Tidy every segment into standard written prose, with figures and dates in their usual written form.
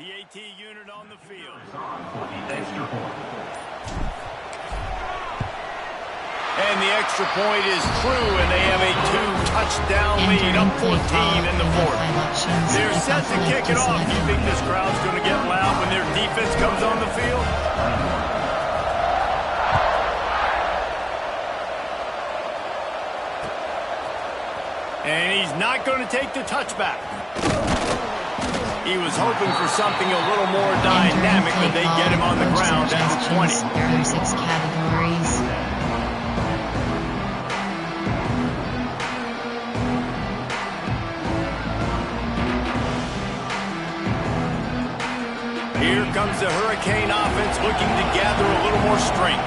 PAT unit on the field. And the extra point is true, and they have a 2-touchdown lead, up 14 in the fourth. They're set to kick it off. You think this crowd's going to get loud when their defense comes on the field? And he's not going to take the touchback. He was hoping for something a little more dynamic, but they get him on the ground at the 20. There are 6 categories. Here comes the Hurricane offense looking to gather a little more strength.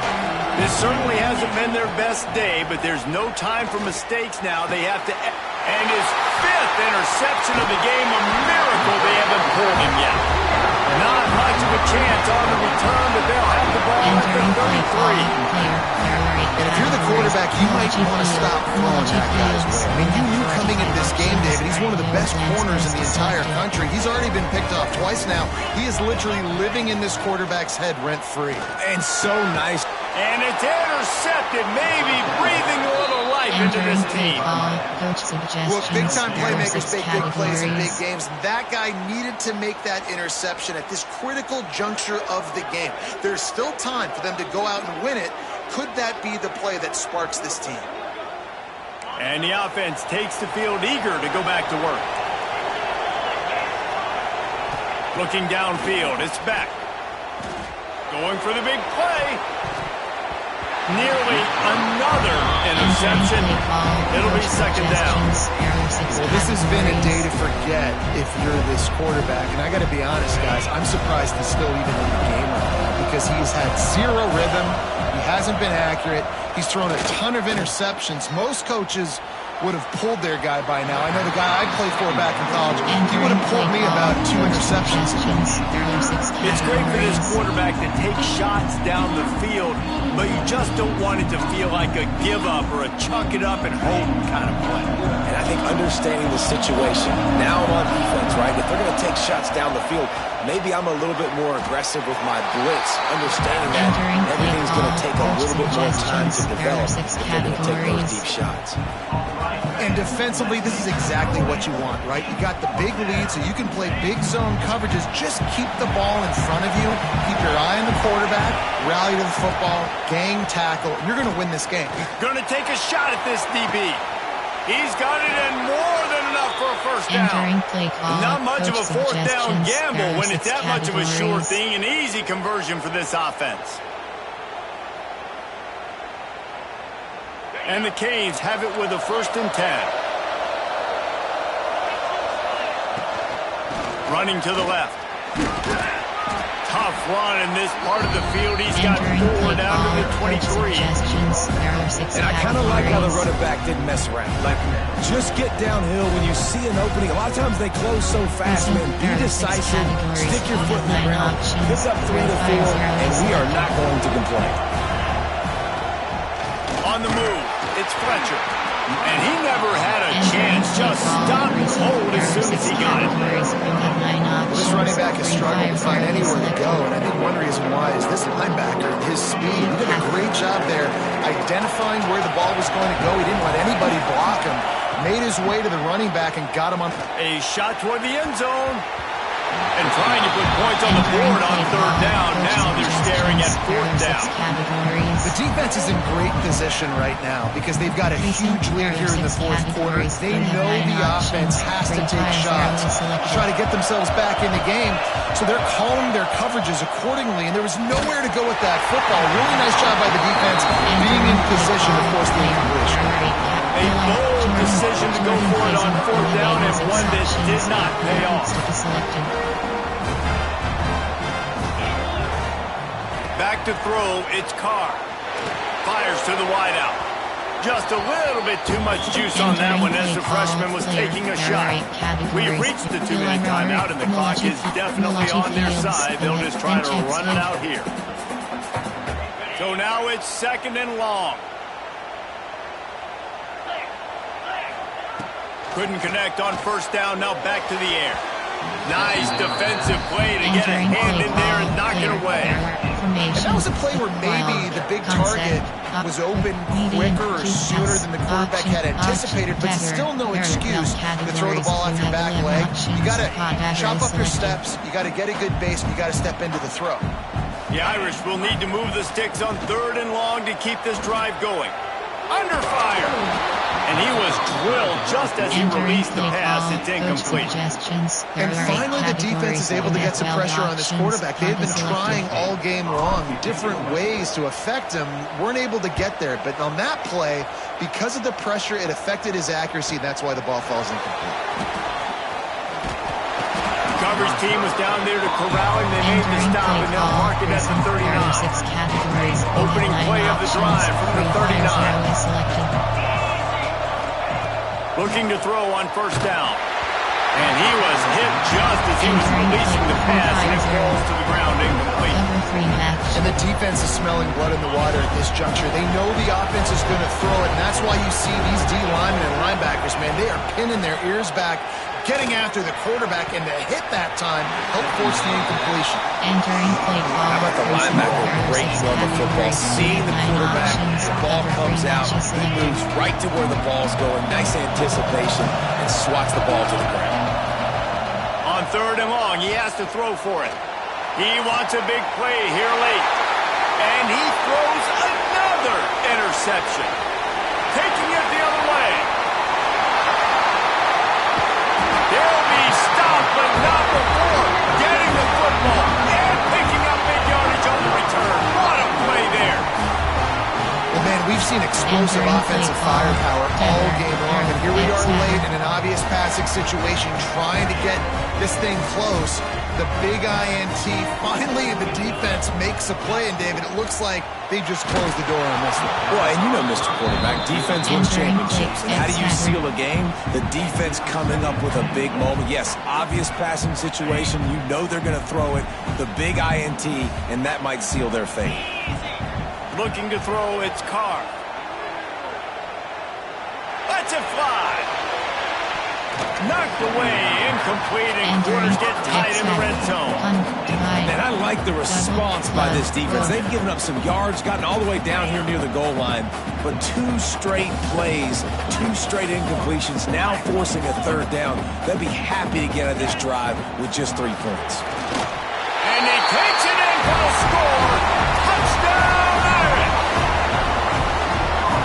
This certainly hasn't been their best day, but there's no time for mistakes now. They have to... And his 5th interception of the game, a miracle they haven't pulled him yet. Not much of a chance on the return, but they'll have the ball at the 33. And if you're the quarterback, you might want to stop throwing that guy's way. I mean, you knew coming into this game, David, he's one of the best corners in the entire country. He's already been picked off twice now. He is literally living in this quarterback's head rent-free. And so nice. And it's intercepted, maybe breathing a little life into this team. Look, big-time playmakers make big plays in big games. That guy needed to make that interception at this critical juncture of the game. There's still time for them to go out and win it. Could that be the play that sparks this team? And the offense takes the field eager to go back to work. Looking downfield, it's back. Going for the big play. Nearly another interception. It'll be second down. Well, this has been a day to forget if you're this quarterback. And I got to be honest, guys, I'm surprised he's still even in the game right now because he's had zero rhythm. He hasn't been accurate. He's thrown a ton of interceptions. Most coaches would have pulled their guy by now. I know the guy I played for back in college, he would have pulled me about 2 interceptions. It's great for this quarterback to take shots down the field, but you just don't want it to feel like a give-up or a chuck it up and hope kind of play. And I think understanding the situation, now I'm on defense, right? If they're going to take shots down the field, maybe I'm a little bit more aggressive with my blitz, understanding that everything's going to take a little bit more time to develop if they're going to take those deep shots. And defensively, this is exactly what you want, right? You got the big lead, so you can play big zone coverages. Just keep the ball in front of you. Keep your eye on the quarterback. Rally to the football. Gang tackle. You're going to win this game. Going to take a shot at this DB. He's got it and more than enough for a first down. Not much of a fourth down gamble when it's that much of a sure thing. An easy conversion for this offense. And the Canes have it with a 1st and 10. Running to the left. Tough run in this part of the field. He's got 4 down to the 23. And I kind of like how the running back didn't mess around. Like, just get downhill when you see an opening. A lot of times they close so fast, man. Be decisive. Stick your foot in the ground. Pick up 3 to 4, and we are not going to complain. On the move, it's Fletcher. And he never had a chance. Just stopped cold as soon as he got it. Well, this running back has struggled to find anywhere to go, and I think one reason why is this linebacker, his speed. He did a great job there identifying where the ball was going to go. He didn't let anybody block him. Made his way to the running back and got him on. A shot toward the end zone. And trying to put points on the board on 3rd down. Now they're staring at 4th down. The defense is in great position right now because they've got a huge lead here in the 4th quarter. They know the offense has to take shots to try to get themselves back in the game. So they're calling their coverages accordingly, and there was nowhere to go with that football. Really nice job by the defense being in position to force the incompletion. A bold decision to go for it on 4th down and one that did not pay off. Back to throw, it's Carr. Fires to the wideout. Just a little bit too much juice on that one as the freshman was taking a shot. We've reached the 2-minute timeout and the clock is definitely on their side. They'll just try to run it out here. So now it's 2nd and long. Couldn't connect on 1st down, now back to the air. Nice defensive play to get a hand in there and knock it away. And that was a play where maybe the big target was open quicker or sooner than the quarterback had anticipated, but still no excuse to throw the ball off your back leg. You got to chop up your steps, you got to get a good base, and you got to step into the throw. The Irish will need to move the sticks on 3rd and long to keep this drive going. Under fire! And he was drilled just as he released the pass. It's incomplete. And finally the defense is able to get some pressure on this quarterback. They've been trying all game long different ways to affect him. Weren't able to get there. But on that play, because of the pressure, it affected his accuracy. And that's why the ball falls incomplete. The coverage team was down there to corral him. They made the stop and they'll mark it at the 39. Opening play of the drive from the 39. Looking to throw on 1st down. And he was hit just as he was releasing the pass, and it falls to the ground incomplete. And the defense is smelling blood in the water at this juncture. They know the offense is going to throw it, and that's why you see these D linemen and linebackers, man, they are pinning their ears back, getting after the quarterback, and to hit that time, help force the incompletion. How about the linebacker breaking on the football, seeing the quarterback, the ball comes out, he moves right to where the ball's going, nice anticipation, and swats the ball to the ground. On 3rd and long, he has to throw for it. He wants a big play here late. And he throws another interception. Taking it the other way. They'll be stopped, but not before getting the football and picking up big yardage on the return. What a play there. Well, man, we've seen explosive offensive firepower all game long, and here we are late in an obvious passing situation, trying to get this thing close. The big INT, finally the defense makes a play, and David, it looks like they just closed the door on this one. Well, and you know, Mr. Quarterback, defense wins championships. And how do you seal a game? The defense coming up with a big moment. Yes, obvious passing situation. You know they're going to throw it. The big INT, and that might seal their fate. Looking to throw, it's Carr. Lets it fly. Knocked away, incomplete, and quarters get tight in the red zone. And I like the response by this defense. They've given up some yards, gotten all the way down here near the goal line, but 2 straight plays, 2 straight incompletions, now forcing a 3rd down. They'll be happy to get out of this drive with just 3 points. And he takes it in for the score. Touchdown, Irish!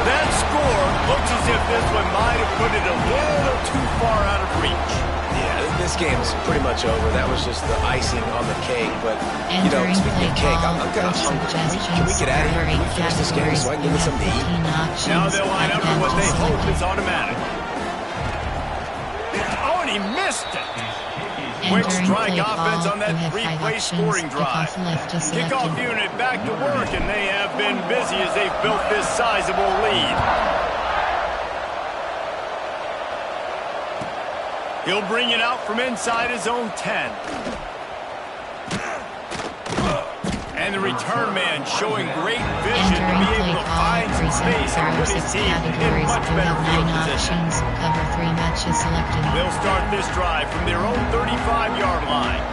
That score looks as if this one might have put it a little too far out of reach. Yeah, this game's pretty much over. That was just the icing on the cake. But, you know, speaking of cake, I'm kind of hungry. Can we get out of here? Can we finish this game so I can get something to eat? Now they'll line up for what they hope is automatic. Oh, and he missed it. Quick strike offense on that 3-play scoring drive. Kickoff unit back to work, and they have been busy as they've built this sizable lead. He'll bring it out from inside his own 10. And the return man showing great vision to be able to find some space and put his team in much better field position. Cover 3 matches selected. They'll start this drive from their own 35-yard line.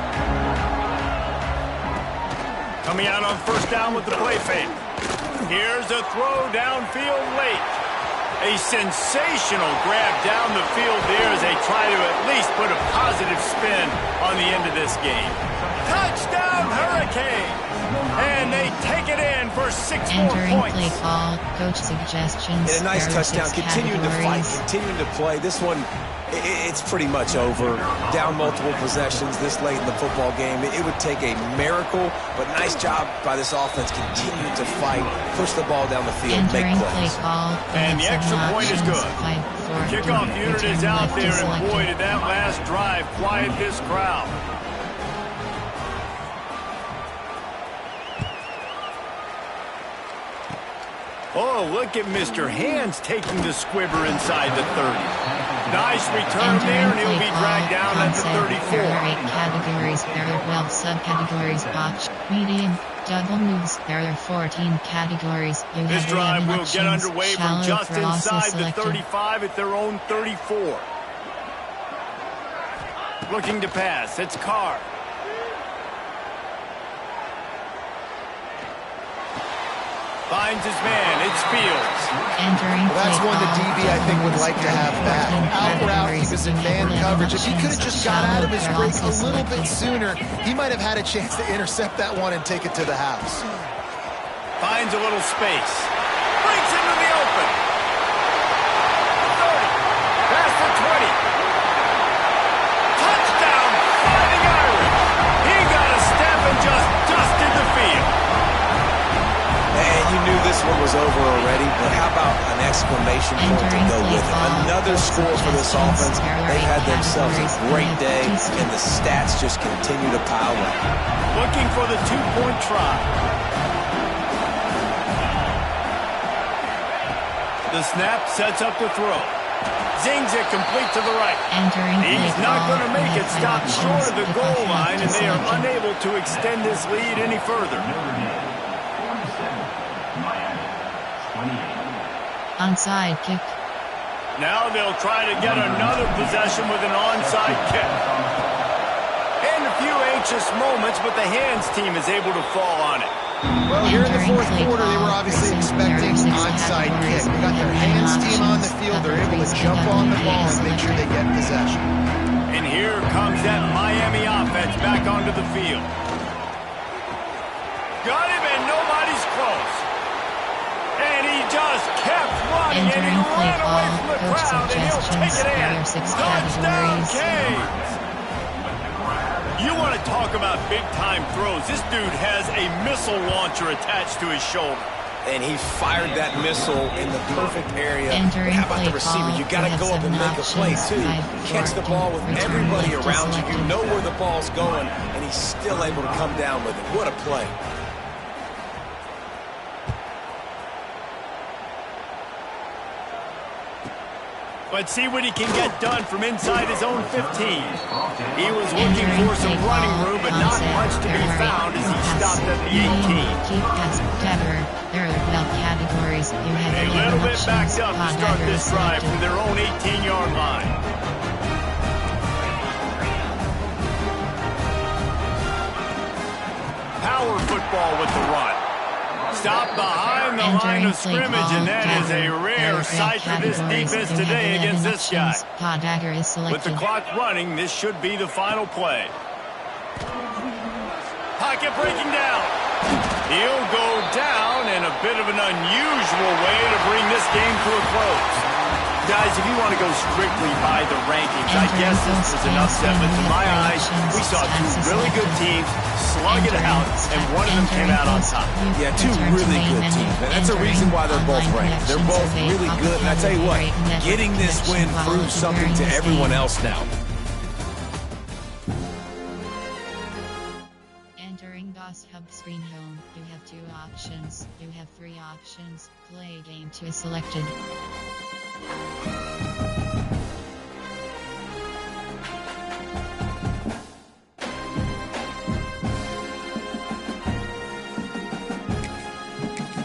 Coming out on 1st down with the play fake. Here's a throw downfield late. A sensational grab down the field there as they try to at least put a positive spin on the end of this game. Touchdown, Hurricane! And they take it in for 6 more points. Play call, coach suggestions. And a nice touchdown, continuing to fight, continuing to play. This one, it's pretty much over. Down multiple possessions this late in the football game. It would take a miracle, but nice job by this offense continuing to fight, push the ball down the field, make plays. And the extra point is good. Kickoff unit is out there, and boy, did that last drive quiet this crowd. Oh, look at Mr. Hands taking the squibber inside the 30. Nice return there, and he'll be dragged down at the 34. There are 8 categories. There are 12 subcategories. Box, medium, double moves. There are 14 categories. This drive will get underway from just inside the 35 at their own 34. Looking to pass. It's Carr. Finds his man. It's Fields. Well, that's one the DB, I think, would like to have back. Out route, he was in man coverage. If he could have just got out of his break a little bit sooner, he might have had a chance to intercept that one and take it to the house. Finds a little space. Breaks into the open. 30. Past the 20. Touchdown, Fighting Irish. He got a step and just dusted the field. And you knew this one was over already, but how about an exclamation point to go with it? Another score for this offense. They've had themselves a great day, and the stats just continue to pile up. Looking for the two-point try. The snap sets up the throw. Zings it complete to the right. He's not going to make it stop short of the goal line, and they are unable to extend this lead any further. Onside kick. Now they'll try to get another possession with an onside kick. And a few anxious moments, but the hands team is able to fall on it. Well, here in the fourth quarter, they were obviously expecting onside kick. They got their hands team on the field. They're able to jump on the ball and make sure they get possession. And here comes that Miami offense back onto the field. Got him, and nobody's close. And he just kept running, and he ran away from the crowd, and he'll take it in. Touchdown, Canes! You want to talk about big-time throws. This dude has a missile launcher attached to his shoulder. And he fired that missile in the perfect area. But how about the receiver? You got to go up and make a play, too. Catch the ball with everybody around you. You know where the ball's going, and he's still able to come down with it. What a play. Let's see what he can get done from inside his own 15. He was looking for some running room, but not much to be found as he stopped at the 18. A little bit backed up to start this drive from their own 18-yard line. Power football with the run. Stop behind the line of scrimmage, and that is a rare sight for this defense today against this guy. With the clock running, this should be the final play. Pocket breaking down. He'll go down in a bit of an unusual way to bring this game to a close. Guys, if you want to go strictly by the rankings, I guess this was an upset, but to my eyes, we saw two really good teams slug it out, and one of them came out on top. Yeah, two really good teams, and that's a reason why they're both ranked. They're both really good, and I tell you what, getting this win proves something to everyone else now. Entering DOS Hub screen home, you have two options. You have three options. Play game 2 is selected.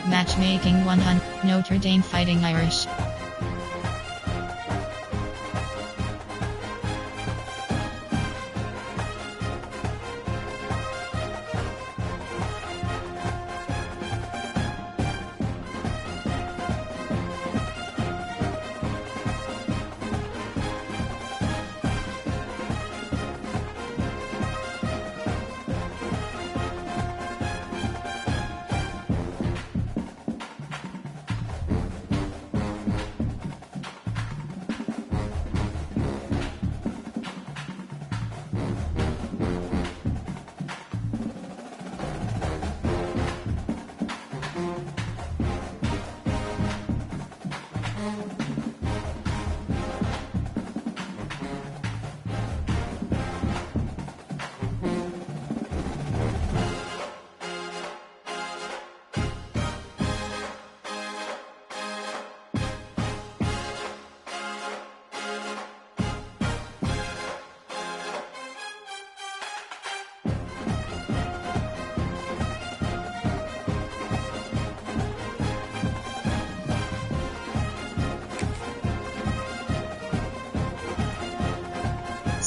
Matchmaking 100. Notre Dame Fighting Irish.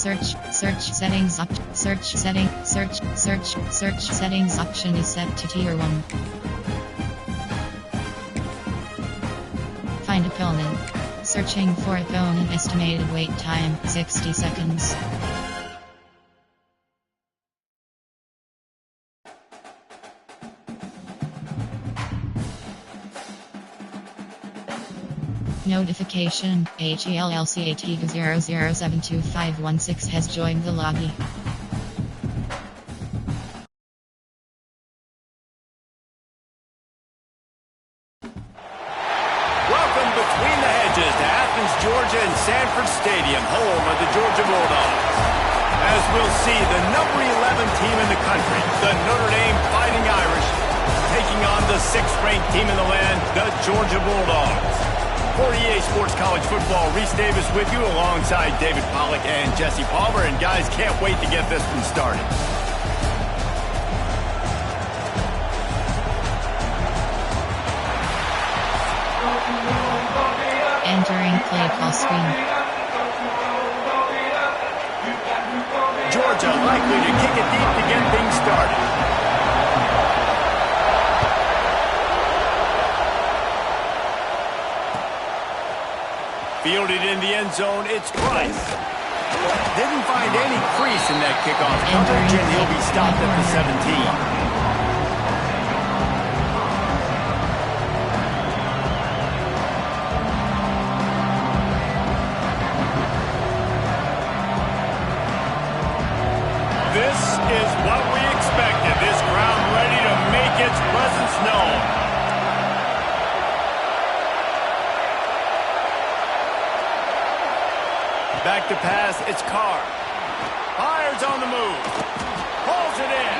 Search settings up. Search settings option is set to tier 1. Find opponent. Searching for opponent. Estimated wait time 60 seconds. Notification, HELLCAT00725516 has joined the lobby. Welcome between the hedges to Athens, Georgia and Sanford Stadium, home of the Georgia Bulldogs. As we'll see, the number 11 team in the country, the Notre Dame Fighting Irish, taking on the 6th-ranked team in the land, the Georgia Bulldogs. For EA Sports College Football, Reese Davis with you alongside David Pollack and Jesse Palmer. And guys, can't wait to get this one started. Entering play call screen. Georgia likely to kick it deep to get things started. Fielded in the end zone, it's Price. Didn't find any crease in that kickoff coverage, and he'll be stopped at the 17. This is what we expected. This crowd ready to make its presence known. Back to pass, it's Carr. Fires on the move. Pulls it in.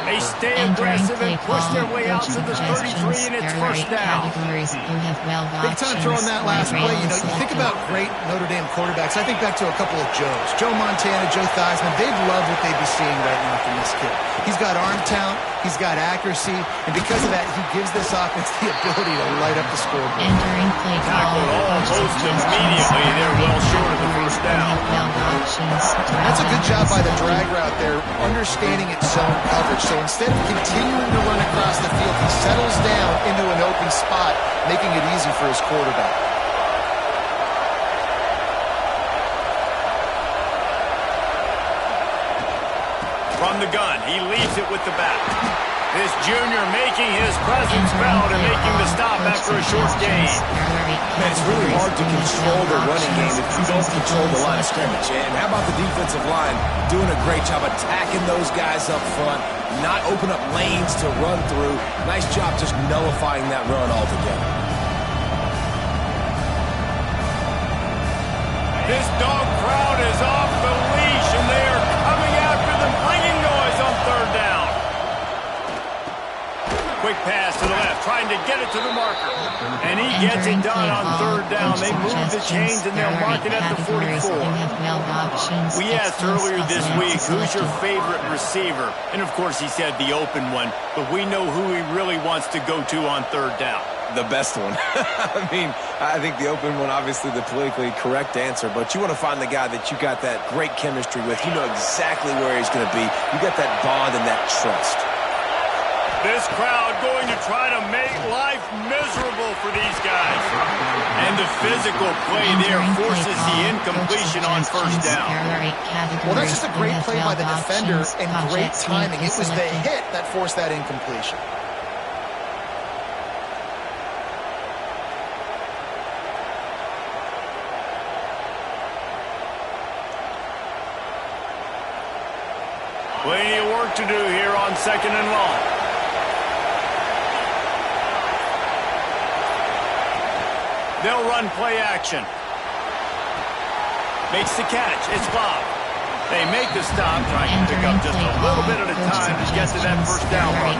They stay aggressive and push their way out to the 33, and it's first down. Big time throwing that last play. You know, you think about great Notre Dame quarterbacks. I think back to a couple of Joes. Joe Montana, Joe Theismann. They'd love what they'd be seeing right now from this kid. He's got arm talent. He's got accuracy. And because of that, he gives this offense the ability to light up the scoreboard. Entering play Tackled almost immediately. They're well short of the first down. That's a good job by the drag route there, understanding its zone coverage. So instead of continuing to run across the field, he settles down into an open spot, making it easy for his quarterback. From the gun, he leaves it with the back. This junior making his presence felt and making the stop after a short gain. Man, it's really hard to control the running game if you don't control the line of scrimmage. And how about the defensive line doing a great job attacking those guys up front, not open up lanes to run through. Nice job just nullifying that run altogether. This dog crowd is off the leash, and they are coming after them, bringing noise on third down. Quick pass to the left, trying to get it to the marker. And he gets it done on third down. They move the chains, and they'll mark it at the 44. We asked earlier this week, who's your favorite receiver? And, of course, he said the open one. But we know who he really wants to go to on third down. The best one. I mean, I think the open one, obviously the politically correct answer, but you want to find the guy that you got that great chemistry with. You know exactly where he's going to be. You got that bond and that trust. This crowd going to try to make life miserable for these guys. And the physical play there forces the incompletion on first down. Well, that's just a great play by the defender and great timing. It was the hit that forced that incompletion. Plenty of work to do here on second and long. They'll run play action. Makes the catch. It's Bob. They make the stop, trying to pick up just a little bit at a time to get to that first down mark.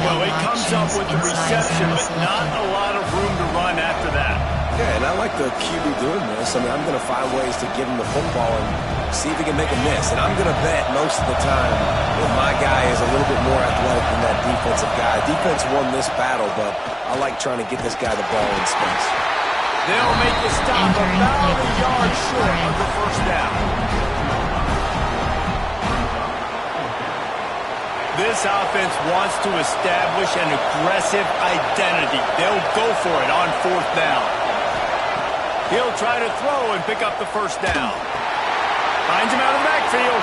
Well, it comes up with the reception, but not a lot of room to run after that. Yeah, and I like the QB doing this. I mean, I'm going to find ways to give him the football and see if he can make a miss. And I'm going to bet most of the time that my guy is a little bit more athletic than that defensive guy. Defense won this battle, but I like trying to get this guy the ball in space. They'll make the stop about a yard short of the first down. This offense wants to establish an aggressive identity. They'll go for it on fourth down. He'll try to throw and pick up the first down. Finds him out of the backfield.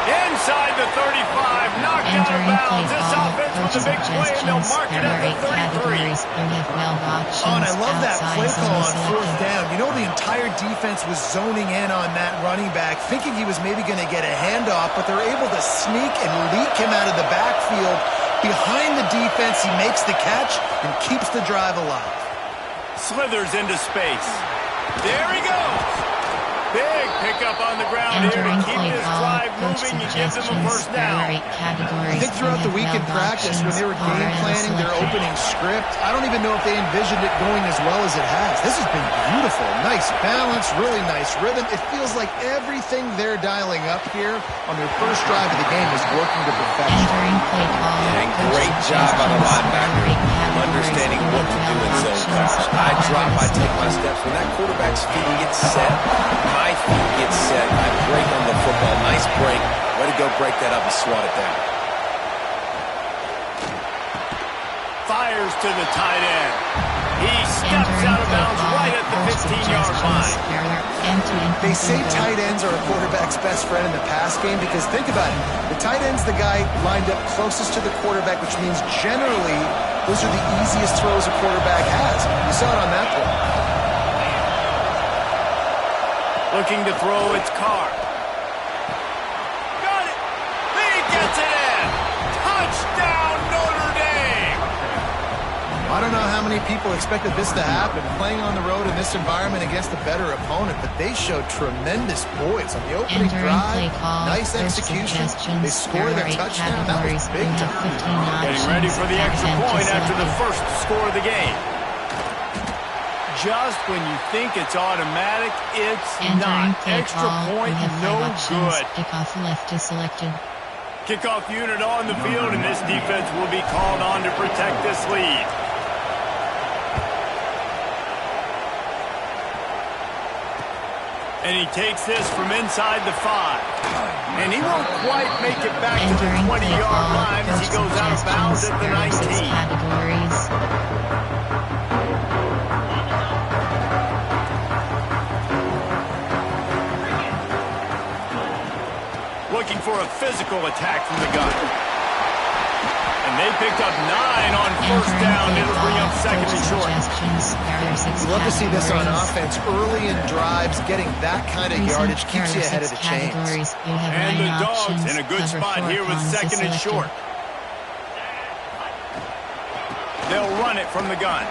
Inside the 35, knocked out of bounds. This offense with a big play, and they'll mark it at the 33. And I love that play call on fourth down. You know, the entire defense was zoning in on that running back, thinking he was maybe going to get a handoff, but they're able to sneak and leak him out of the backfield. Behind the defense, he makes the catch and keeps the drive alive. Slithers into space. There he goes. Big pickup on the ground here to keep this drive moving and give them a first down. I think throughout the week in practice, when they were game planning their opening script, I don't even know if they envisioned it going as well as it has. This has been beautiful. Nice balance, really nice rhythm. It feels like everything they're dialing up here on their first drive of the game is working to perfection. And great job by the linebacker, understanding what to do in zone coverage. I drop, I take my steps. When that quarterback's feet gets set, my feet get set, I break on the football. Nice break. Way to go break that up and swat it down. Fires to the tight end. He steps out of bounds right at the 15-yard line. They say tight ends are a quarterback's best friend in the pass game because think about it. The tight end's the guy lined up closest to the quarterback, which means generally those are the easiest throws a quarterback has. You saw it on that play. Looking to throw, it's Carr. Got it! He gets it in! Touchdown, Notre Dame! I don't know how many people expected this to happen, playing on the road in this environment against a better opponent, but they showed tremendous poise on the opening drive. Nice execution. They scored their touchdown. That was big time. Getting ready for the extra point after the first score of the game. Just when you think it's automatic, it's not. Extra point, no good. Kickoff left is selected. Kickoff unit on the field, and this defense will be called on to protect this lead. And he takes this from inside the 5. And he won't quite make it back to the 20-yard line as he goes out of bounds at the 19. Looking for a physical attack from the gun. And they picked up 9 on first down. It'll bring up second and short. You love to see this on offense. Early in drives, getting that kind of yardage keeps you ahead of the chains. And the Dogs in a good spot here with second and short. They'll run it from the gun.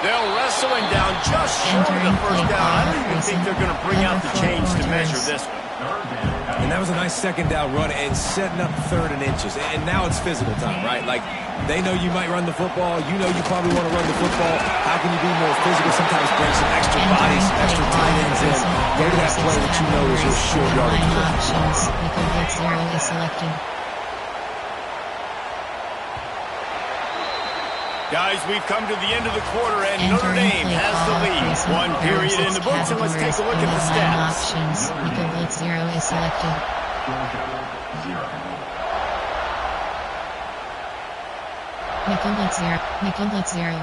They'll wrestle him down just short of the first down. I don't even think they're going to bring out the change to measure this one. And that was a nice second down run and setting up third and inches. And now it's physical time, right? Like, they know you might run the football. You know you probably want to run the football. How can you be more physical? Sometimes bring some extra bodies, some extra tight ends in. Go to that play that you know is your short yardage play. Guys, we've come to the end of the quarter, and Notre Dame has the lead. One period in the books, and let's take a look at the stats. Nickel blitz 0 is selected. Nickel blitz 0.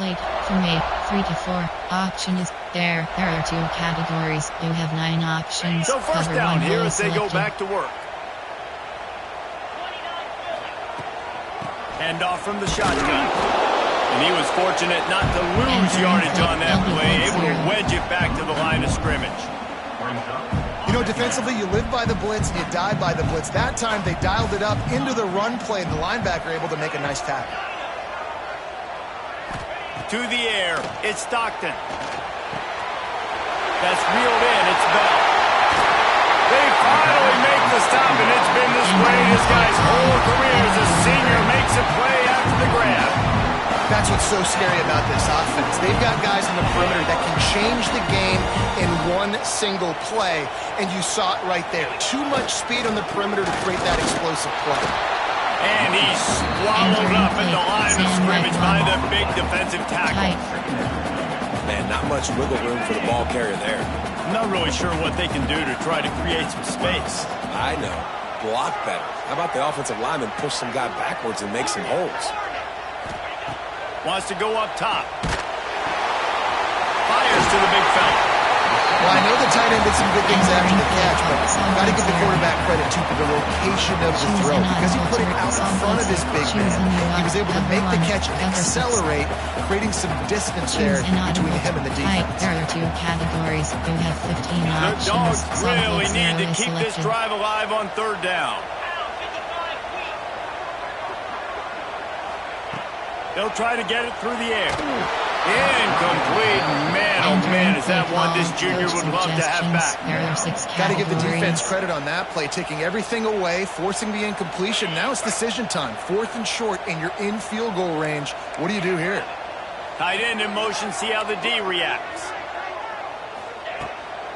Played from 8, 3 to 4. Option is there. There are 2 categories. You have 9 options. So first down here as they go back to work. Hand off from the shotgun. And he was fortunate not to lose yardage on that play, able to wedge it back to the line of scrimmage. You know, defensively, you live by the blitz and you die by the blitz. That time, they dialed it up into the run play, and the linebacker able to make a nice tackle. To the air, it's Stockton. That's reeled in, it's Bell. They finally make the stop, and it's been this way this guy's whole career as a senior makes a play after the grab. That's what's so scary about this offense. They've got guys on the perimeter that can change the game in one single play, and you saw it right there. Too much speed on the perimeter to create that explosive play. And he's swallowed up at the line of scrimmage by the big defensive tackle. Man, not much wiggle room for the ball carrier there. I'm not really sure what they can do to try to create some space. I know. Block better. How about the offensive lineman push some guy backwards and make some holes? Wants to go up top. Fires to the big fella. Well, I know the tight end did some good things after the catch, but got to give the quarterback credit, too, for the location of the throw. Because he put it out in front of his big man, he was able to make the catch and accelerate, creating some distance there between him and the defense. There are 2 categories. You have 15 options. The Dogs really need to keep this drive alive on 3rd down. They'll try to get it through the air. Incomplete. Man, oh man, is that one this junior would love to have back. Got to give the defense credit on that play, taking everything away, forcing the incompletion. Now it's decision time. 4th and short, and you're in field goal range. What do you do here? Tight end in motion, see how the D reacts.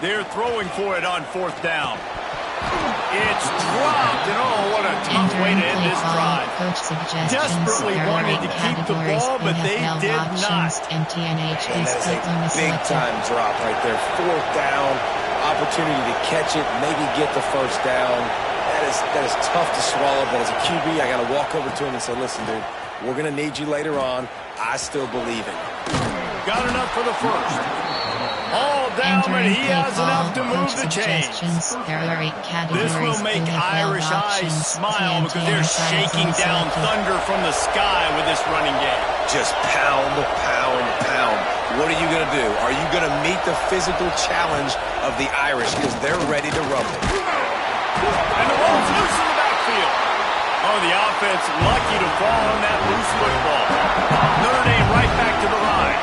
They're throwing for it on 4th down. It's dropped, and oh, what a tough way to end this drive. Desperately wanted to keep the ball, but they did not. And that is a big-time drop right there. 4th down, opportunity to catch it, maybe get the 1st down. That is tough to swallow, but as a QB, I got to walk over to him and say, listen, dude, we're going to need you later on. I still believe in you. Got enough for the 1st. All down, but he has enough to move the chains. This will make Irish eyes smile because they're shaking down thunder from the sky with this running game. Just pound, pound, pound. What are you going to do? Are you going to meet the physical challenge of the Irish because they're ready to rumble? And the ball's loose in the backfield. Oh, the offense lucky to fall on that loose football. Notre Dame right back to the line.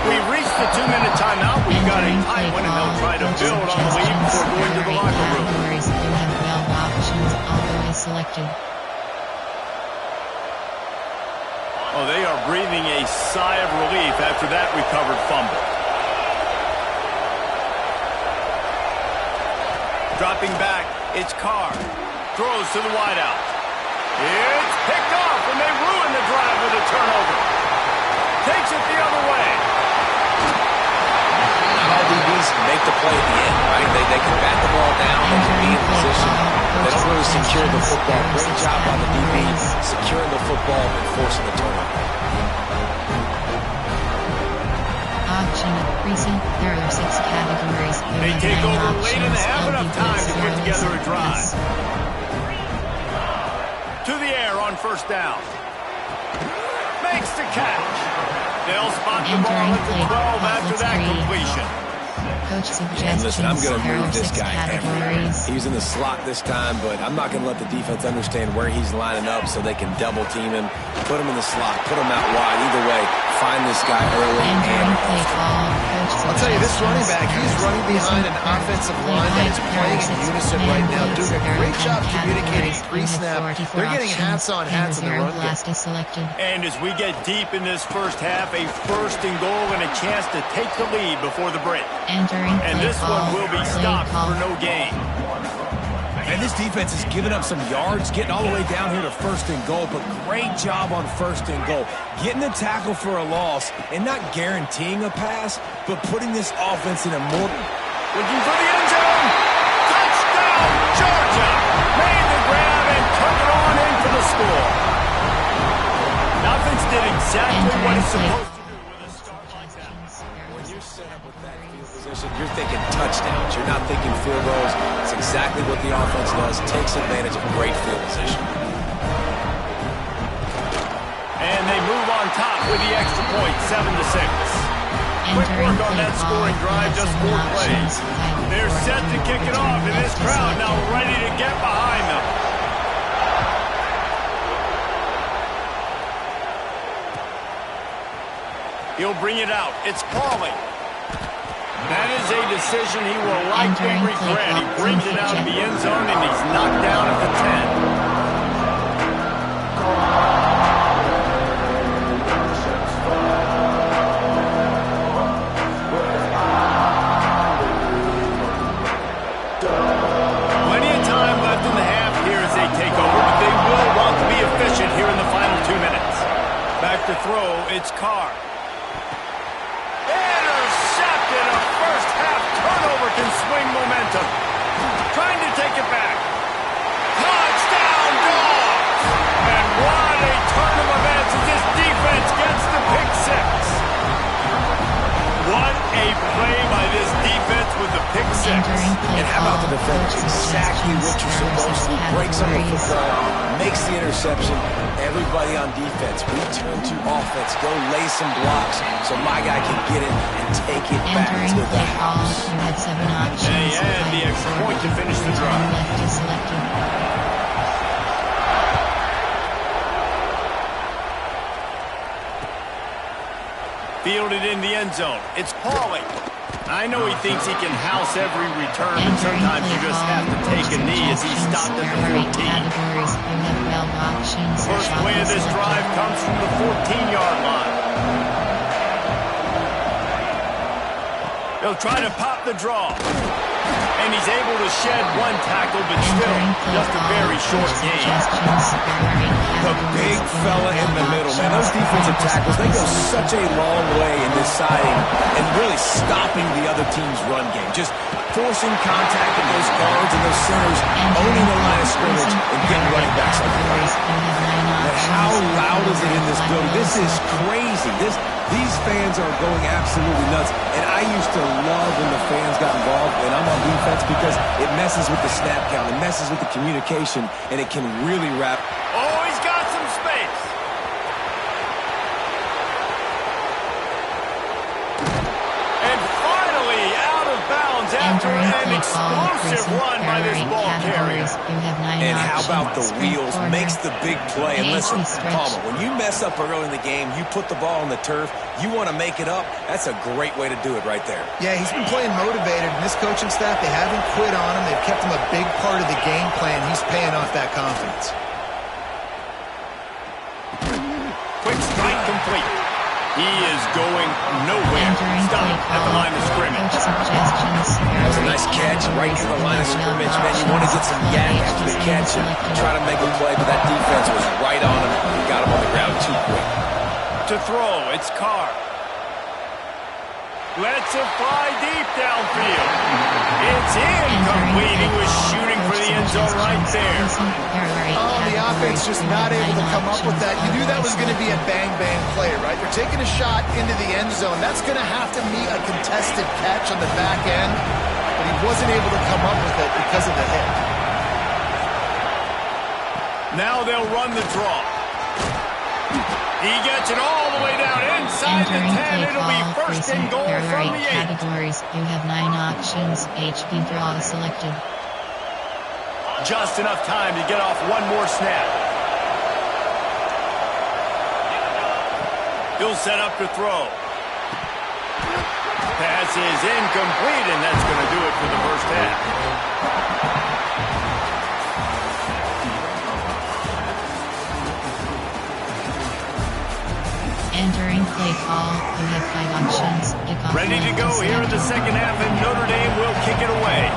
We've reached the 2-minute timeout. We've got a tight one, and they'll try to build on the lead before going to the locker room. Oh, they are breathing a sigh of relief after that recovered fumble. Dropping back, it's Carr. Throws to the wideout. It's picked off, and they ruin the drive with a turnover. Takes it the other way. Not all DBs make the play at the end, right? They can bat the ball down, they can be in position. They don't really secure the football. Great job by the DB securing the football and forcing the turnover. Option recent. There are 6 categories. They take over late and they have enough time to put together a drive. To the air on 1st down. Makes the catch. They'll spot the ball at the 12 after that completion. Coach And listen, I'm going to move this guy everywhere. He's in the slot this time, but I'm not going to let the defense understand where he's lining up so they can double team him, put him in the slot, put him out wide. Either way, find this guy early and often. I'll tell you, this running back, he's running behind an offensive line that is playing in unison right now, doing a great job communicating pre-snap. They're getting hats on hats in the run game. And as we get deep in this first half, a 1st and goal and a chance to take the lead before the break. And this one will be stopped for no gain. And this defense is giving up some yards, getting all the way down here to 1st and goal, but great job on 1st and goal. Getting the tackle for a loss and not guaranteeing a pass, but putting this offense in a more... Looking for the end zone. Touchdown, Georgia. Made the grab and took it on in for the score. Offense did exactly what it's supposed to do with a start like that. When you're set up with that field position, you're thinking touchdowns. You're not thinking field goals. It's exactly what the offense does. Takes advantage of great field position. And they move on top with the extra point, 7-6. Quick work on that scoring drive, just 4 plays. They're set to kick it off, and this crowd now ready to get behind them. He'll bring it out. It's Pauly. That is a decision he will likely regret. He brings it out of the end zone, and he's knocked down at the 10. Plenty of time left in the half here as they take over, but they will want to be effective. Back to throw, it's Carr. Intercepted. A first-half turnover can swing momentum. Trying to take it back. Touchdown, Dogs! And what a turn of events as this defense gets the pick six. What a play by this defense with the pick six. And how about the defense? Exactly what you're supposed to do. Breaks on the football, makes the interception. Everybody on defense, we turn to offense. Go lay some blocks so my guy can get it and take it back to the house. You had 7 options. And he had the extra point to finish the drive. Left is selected. Fielded in the end zone. It's Pauly. I know he thinks he can house every return, but sometimes you just have to take a knee as he stopped at the 14. First play of this drive comes from the 14-yard line. He'll try to pop the draw. And he's able to shed one tackle, but still just a very short game. The big fella in the middle, man. Those defensive tackles, they go such a long way in deciding and really stopping the other team's run game. Just forcing contact with those guards and those centers, owning the line of scrimmage and getting running backs on the play. But how loud is it in this building? This is crazy. These fans are going absolutely nuts. And I used to love when the fans got involved, and I'm on defense because it messes with the snap count, it messes with the communication, and it can really wrap. Oh, he's got some space. And finally out of bounds after an explosive run by this ball carrier. And how about the wheels? Makes the big play. And listen, Palmer, when you mess up early in the game, you put the ball on the turf, you want to make it up, that's a great way to do it right there. Yeah, he's been playing motivated, and this coaching staff, they haven't quit on him. They've kept him a big part of the game plan. He's paying off that confidence. Quick strike complete. He is going nowhere. Stop at the line of scrimmage. That was a nice catch right to the line of scrimmage, man. You want to get some yak after the catch and try to make a play, but that defense was right on him and got him on the ground too quick. To throw, it's Carr. Lets it fly deep downfield. It's incomplete. He was shooting for the end zone right there. Oh, the offense just not able to come up with that. You knew that was going to be a bang-bang play, right? They're taking a shot into the end zone. That's going to have to meet a contested catch on the back end, but he wasn't able to come up with it because of the hit. Now they'll run the draw. He gets it all the way down inside the 10. It'll be first and goal from the 8. Categories. You have 9 options. HP draw selected. Just enough time to get off one more snap. He'll set up to throw. Pass is incomplete, and that's going to do it for the first half. Entering play call, you have 5 options. Ready to go here in the second half, and Notre Dame will kick it away.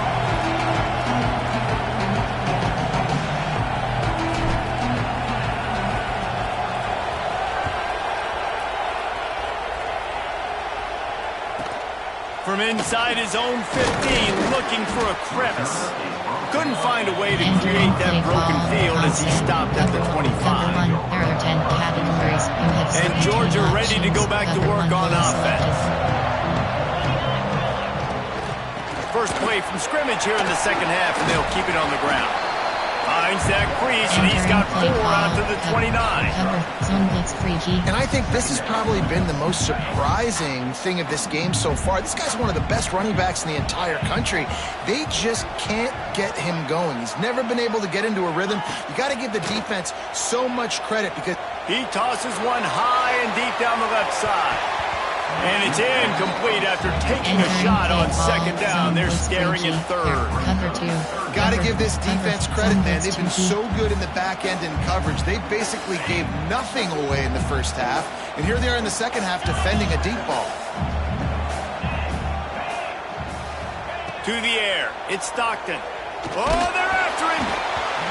From inside his own 15, looking for a crevice. Couldn't find a way to create that broken field as he stopped at the 25. There are 10 categories. You have and Georgia ready to go back to work on offense. First play from scrimmage here in the second half, and they'll keep it on the ground. Finds that crease, and he's got 4 out to the 29. And I think this has probably been the most surprising thing of this game so far. This guy's one of the best running backs in the entire country. They just can't get him going. He's never been able to get into a rhythm. You got to give the defense so much credit because he tosses one high and deep down the left side. And it's incomplete after taking a shot on second down. They're staring in third. Got to give this defense credit, man. They've been so good in the back end in coverage. They basically gave nothing away in the first half. And here they are in the second half defending a deep ball. To the air. It's Stockton. Oh, they're after him.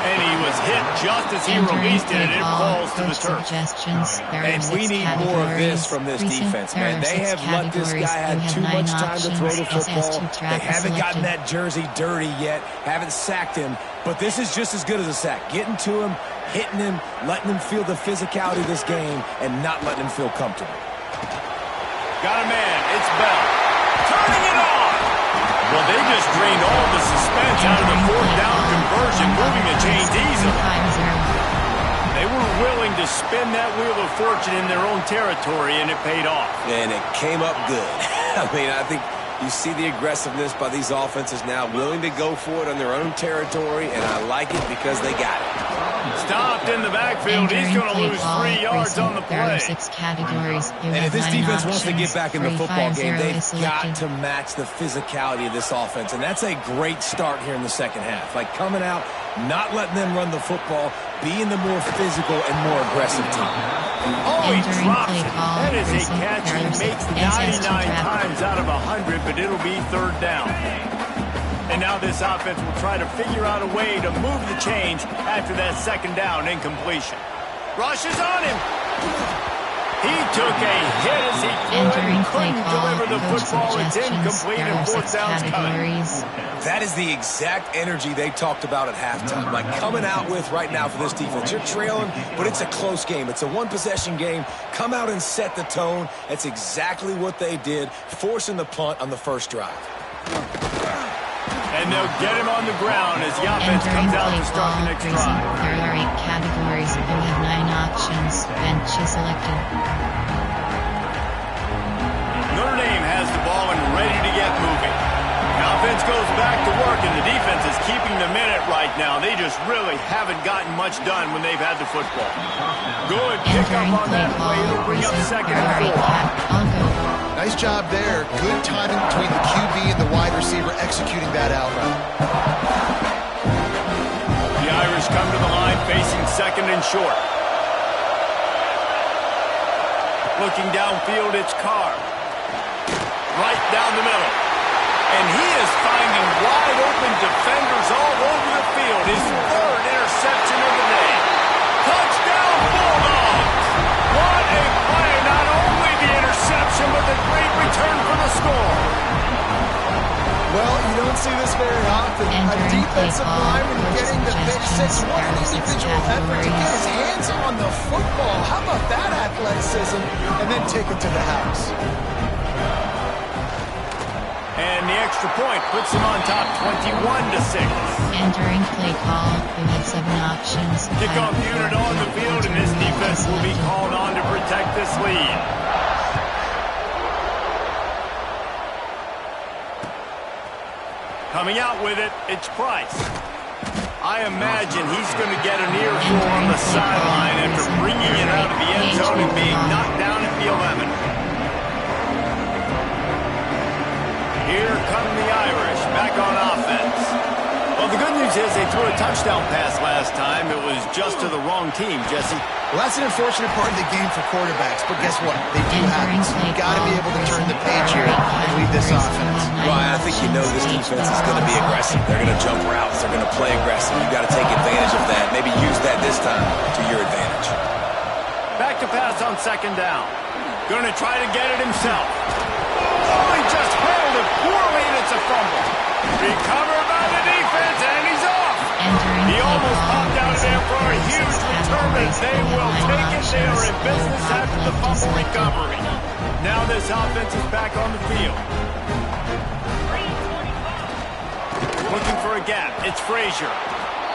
And he was hit just as he released it, and it falls to the turf. And we need more of this from this defense, man. They have let this guy have too much time to throw the football. They haven't gotten that jersey dirty yet, haven't sacked him, but this is just as good as a sack. Getting to him, hitting him, letting him feel the physicality of this game, and not letting him feel comfortable. Got a man. It's Bell. Turning it on. Well, they just drained all the suspense out of the fourth down conversion, moving the chains easily. They were willing to spin that wheel of fortune in their own territory, and it paid off. And it came up good. I mean, I think you see the aggressiveness by these offenses now, willing to go for it on their own territory, and I like it because they got it. Stopped in the backfield. He's going to lose 3 yards on the play. And if this defense wants to get back in the football game, they've got to match the physicality of this offense. And that's a great start here in the second half. Like coming out, not letting them run the football, being the more physical and more aggressive team. Oh, he drops it. That is a catch he makes 99 times out of 100, but it'll be third down. And now this offense will try to figure out a way to move the chains after that second down incompletion. Rush is on him. He took a hit as he couldn't deliver the football. It's incomplete and fourth down's coming. That is the exact energy they talked about at halftime. Like coming out with right now for this defense. You're trailing, but it's a close game. It's a one-possession game. Come out and set the tone. That's exactly what they did, forcing the punt on the first drive. And they'll get him on the ground as the offense comes out to start the next drive. There are 8 categories. You have 9 options. Bench is selected. Notre Dame has the ball and ready to get moving. The offense goes back to work, and the defense is keeping them in it right now. They just really haven't gotten much done when they've had the football. Good pickup on that play. It'll bring up second and 4. Nice job there. Good timing between the QB and the wide receiver executing that out route. The Irish come to the line facing second and short. Looking downfield, it's Carr. Right down the middle. And he is finding wide open defenders all over the field. His third interception of the day. Touchdown, Bulldogs! What a play! Not only the interception, but the great return for the score. Well, you don't see this very often. A defensive lineman getting the pick six. What an individual effort to get his hands on the football. How about that athleticism? And then take it to the house. And the extra point puts him on top 21-6. Entering play call, you had 7 options. Kickoff unit on the field, and this defense will be called on to protect this lead. Coming out with it, it's Price. I imagine he's going to get an earful on the sideline after bringing it out of the end zone and being knocked down at the 11. Here come the Irish, back on offense. Well, the good news is they threw a touchdown pass last time. It was just to the wrong team, Jesse. Well, that's an unfortunate part of the game for quarterbacks, but guess what? They do have it. You've got to be able to turn the page here and lead this offense. Well, I think you know this defense is going to be aggressive. They're going to jump routes. They're going to play aggressive. You've got to take advantage of that. Maybe use that this time to your advantage. Back to pass on second down. Going to try to get it himself. Oh, he just held it poorly, and it's a fumble. Recovered by the defense, and he's off. He almost popped out of there for a huge return, but they will take it. They are in business after the fumble recovery. Now this offense is back on the field. Looking for a gap. It's Frazier.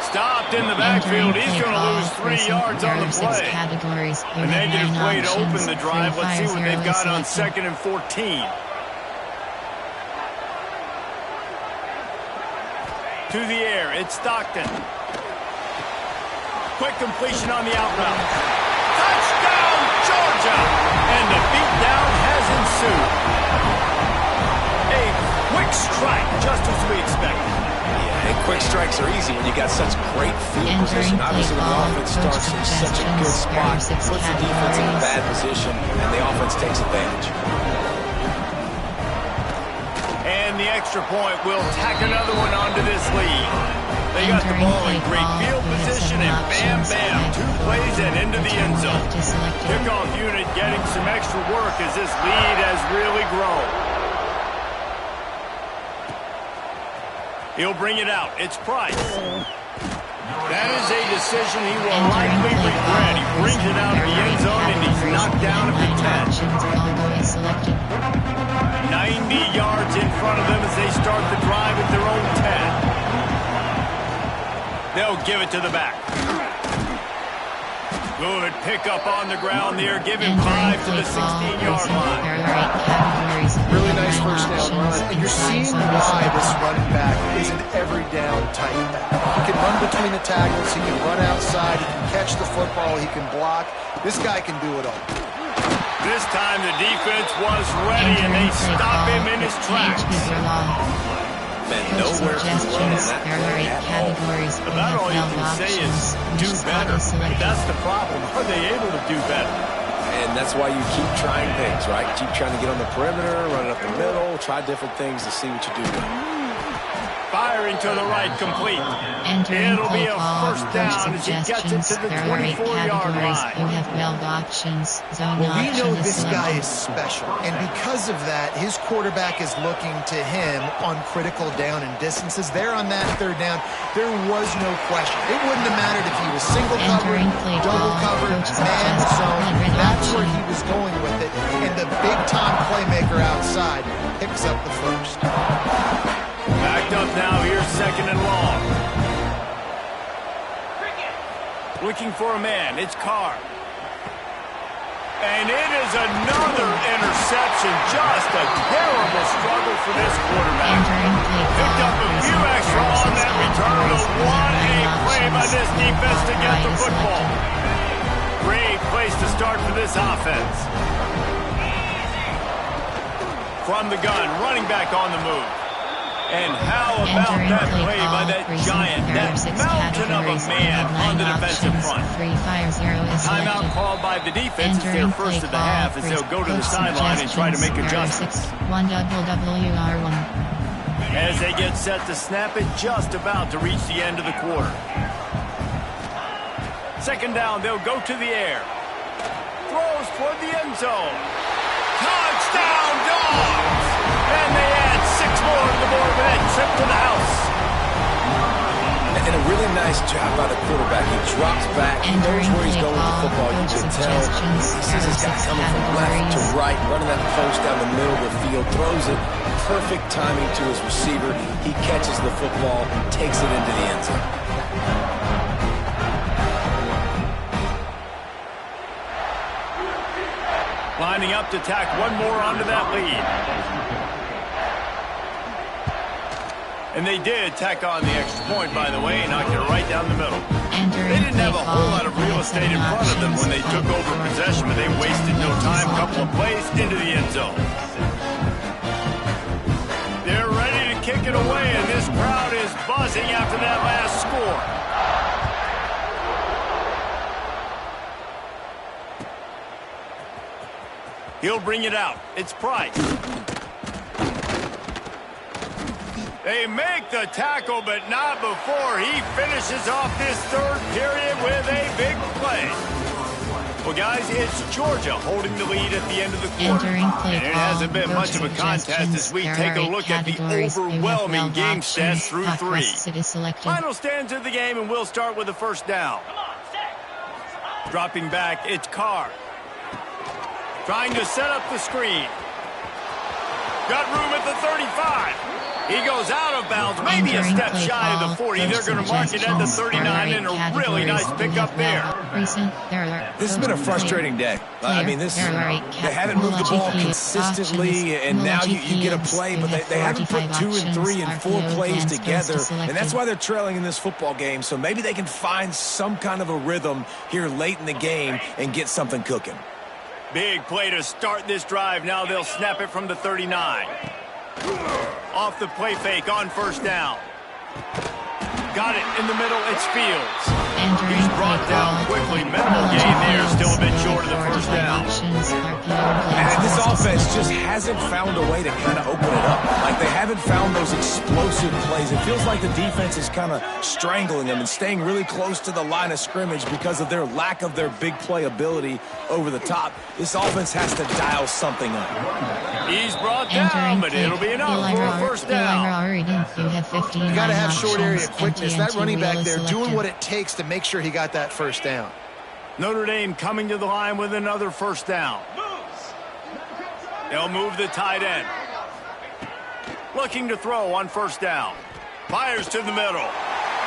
Stopped in the backfield. He's going to lose 3 yards on the play. A negative play to open the drive. Let's see what they've got on second and 14. To the air, it's Stockton. Quick completion on the out route. Touchdown, Georgia! And the beatdown has ensued. A quick strike, just as we expected. Yeah, and quick strikes are easy when you got such great field position. Obviously, when the offense starts in such a good spot, puts the defense in a bad position, and the offense takes advantage. And the extra point will tack another one onto this lead. They got the ball in great field position, and bam, bam, 2 plays and into the end zone. Kickoff unit getting some extra work as this lead has really grown. He'll bring it out. It's Price. That is a decision he will likely regret. He brings it out of the end zone, and he's knocked down at the 10. 90 yards in front of them as they start the drive at their own 10. They'll give it to the back. Good pickup on the ground there. Give him 5 to the 16-yard line. Really nice first down run. And you're seeing why this running back is an every down tight back. He can run between the tackles. He can run outside. He can catch the football. He can block. This guy can do it all. This time the defense was ready, and they stop him in his tracks. Man, nowhere to run in that categories. About all you can say is do better. That's the problem. Are they able to do better? And that's why you keep trying things, right? Keep trying to get on the perimeter, run it up the middle, try different things to see what you do. Firing to the right, complete. It'll be a first down as he gets it to the 24-yard line. You have weld options, zone well, we know this selected. guy is special, and because of that, his quarterback is looking to him on critical down and distances. There on that third down, there was no question. It wouldn't have mattered if he was single covered, double covered, man zone. That's where he was going with it, and the big-time playmaker outside picks up the first. Backed up now, here's 2nd and long. Looking for a man, it's Carr. And it is another interception. Just a terrible struggle for this quarterback. Picked up a few extra on that return, but what a play by this defense to get the football. Great place to start for this offense. From the gun, running back on the move. And how about that play by that giant, that mountain of a man on the defensive front? Timeout called by the defense is their first of the half as they'll go to the sideline and try to make adjustments. As they get set to snap it, just about to reach the end of the quarter. 2nd down, they'll go to the air. Throws toward the end zone. Touchdown, Dogs! And they add 6 more to the board with that trip to the house. And a really nice job by the quarterback. He drops back, he knows where he's going with the football. You can tell he sees his guy coming from left to right, running that post down the middle of the field, throws it, perfect timing to his receiver. He catches the football, takes it into the end zone. Lining up to tack one more onto that lead. And they did tack on the extra point, by the way, and knocked it right down the middle. They didn't have a whole lot of real estate in front of them when they took over possession, but they wasted no time. Couple of plays into the end zone. They're ready to kick it away, and this crowd is buzzing after that last score. He'll bring it out. It's Price. They make the tackle, but not before he finishes off this 3rd period with a big play. Well, guys, it's Georgia holding the lead at the end of the quarter. And it hasn't been much of a contest as we take a look at the overwhelming game stats through 3. Final stands of the game, and we'll start with the first down. Dropping back, it's Carr. Trying to set up the screen. Got room at the 35. He goes out of bounds, maybe a step shy of the 40. They're going to mark it at the 39, and a really nice pickup there. This has been a frustrating day. I mean, they haven't moved the ball consistently, and now you get a play, but they haven't put 2 and 3 and 4 plays together, and that's why they're trailing in this football game. So maybe they can find some kind of a rhythm here late in the game and get something cooking. Big play to start this drive. Now they'll snap it from the 39. Off the play fake on first down. Got it in the middle. It's Fields. He's brought down quickly. Mental game there, still a bit short of the first down. And this offense just hasn't found a way to kind of open it up. Like, they haven't found those explosive plays. It feels like the defense is kind of strangling them and staying really close to the line of scrimmage because of their lack of their big play ability over the top. This offense has to dial something up. He's brought down, but it'll be enough for a first down. You got to have short area quickness. That running back there doing what it takes to make sure he got that first down. Notre Dame coming to the line with another first down. They'll move the tight end. Looking to throw on first down. Fires to the middle.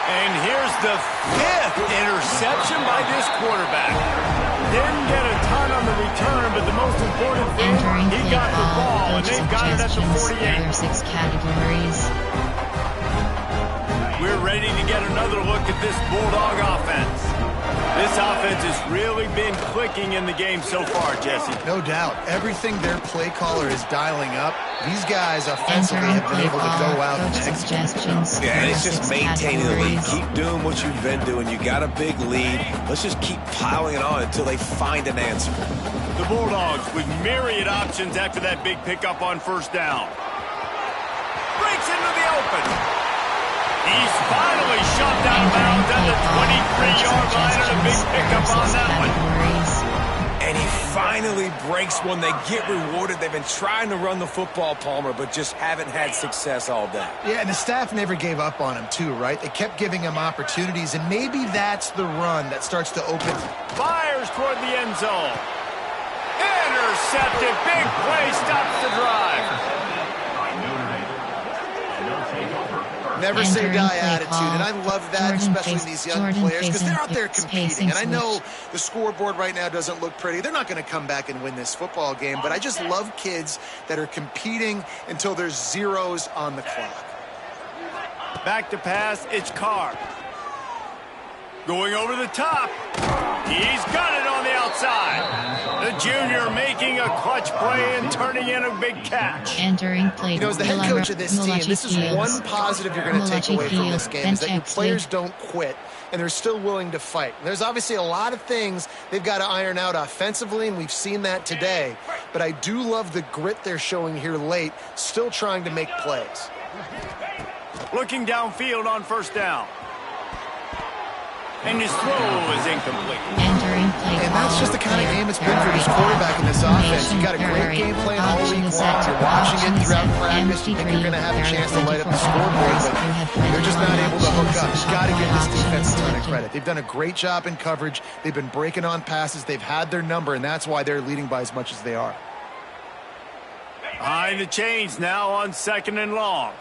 And here's the 5th interception by this quarterback. Didn't get a ton on the return, but the most important thing, he got the ball, and they've got it at the 48. 6 categories. We're ready to get another look at this Bulldog offense. This offense has really been clicking in the game so far, Jesse. No doubt. Everything their play caller is dialing up, these guys offensively have been able to go out and execute. Yeah, and it's just maintaining the lead. Keep doing what you've been doing. You got a big lead. Let's just keep piling it on until they find an answer. The Bulldogs with myriad options after that big pickup on first down. Breaks into the open. He's finally shot down of bounds at the 23-yard line and a big pickup on that one. And he finally breaks one. They get rewarded. They've been trying to run the football, Palmer, but just haven't had success all day. Yeah, and the staff never gave up on him, too, right? They kept giving him opportunities, and maybe that's the run that starts to open. Fires toward the end zone. Intercepted. Big play stops the drive. Never say die attitude, and I love that, especially in these young players, because they're out there competing. And I know the scoreboard right now doesn't look pretty. They're not going to come back and win this football game, but I just love kids that are competing until there's zeros on the clock. Back to pass, it's Carr. Going over the top. He's got it on the outside. The junior making a clutch play and turning in a big catch. Entering play. You know, as the head coach of this team, this is one positive you're going to take away from this game, is that your players don't quit and they're still willing to fight. There's obviously a lot of things they've got to iron out offensively, and we've seen that today. But I do love the grit they're showing here late, still trying to make plays. Looking downfield on first down. And his throw is incomplete. And that's just the kind of game it's been for this quarterback in this offense. You got a great game plan all week long. You're watching it throughout practice. You think you're going to have a chance to light up the scoreboard, but they're just not able to hook up. You've got to give this defense a ton of credit. They've done a great job in coverage. They've been breaking on passes. They've had their number, and that's why they're leading by as much as they are. Behind the chains now on 2nd and long.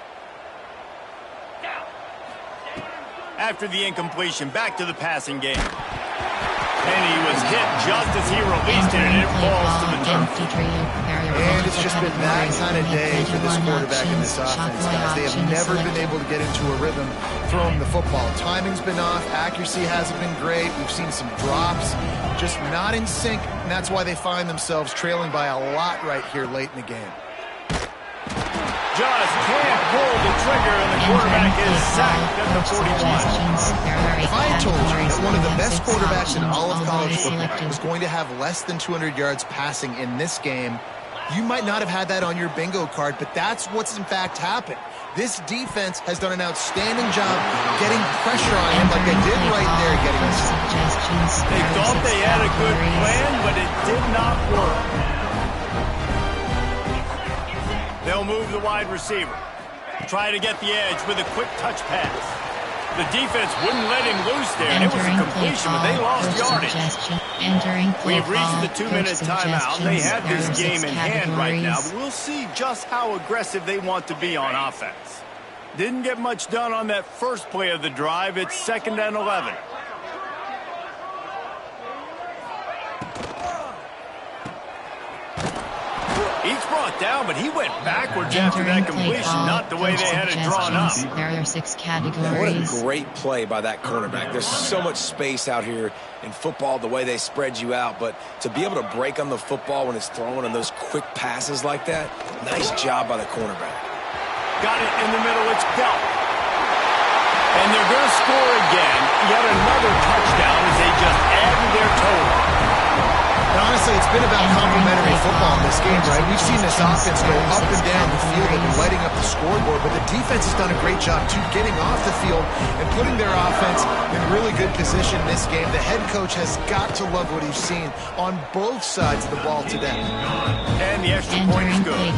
After the incompletion, back to the passing game. And he was hit just as he released it, and it falls to the turf. And it's just been that kind of day for this quarterback in this offense, guys. They have never been able to get into a rhythm throwing the football. Timing's been off. Accuracy hasn't been great. We've seen some drops, just not in sync, and that's why they find themselves trailing by a lot right here late in the game. Just can't pull the trigger, and the quarterback is sacked at the 41. If I had told you that one of the best quarterbacks in all of college football was going to have less than 200 yards passing in this game, you might not have had that on your bingo card, but that's what's in fact happened. This defense has done an outstanding job getting pressure on him like they did right there, getting the sack. They thought they had a good plan, but it did not work. They'll move the wide receiver. Try to get the edge with a quick touch pass. The defense wouldn't let him loose there, and it was a completion, but they lost yardage. We've reached the 2-minute timeout. They have this game in hand right now, but we'll see just how aggressive they want to be on offense. Didn't get much done on that first play of the drive. It's 2nd and 11. He's brought down, but he went backwards after that completion, not the way they had it drawn up. There are 6 categories. What a great play by that cornerback. There's so much space out here in football, the way they spread you out, but to be able to break on the football when it's thrown and those quick passes like that, nice job by the cornerback. Got it in the middle, it's Bell. And they're going to score again. Yet another touchdown as they just add to their total. And honestly, it's been about complementary football in this game, right? We've seen this offense go up and down the field and lighting up the scoreboard, but the defense has done a great job, too, getting off the field and putting their offense in really good position in this game. The head coach has got to love what he's seen on both sides of the ball today. And the extra point is good.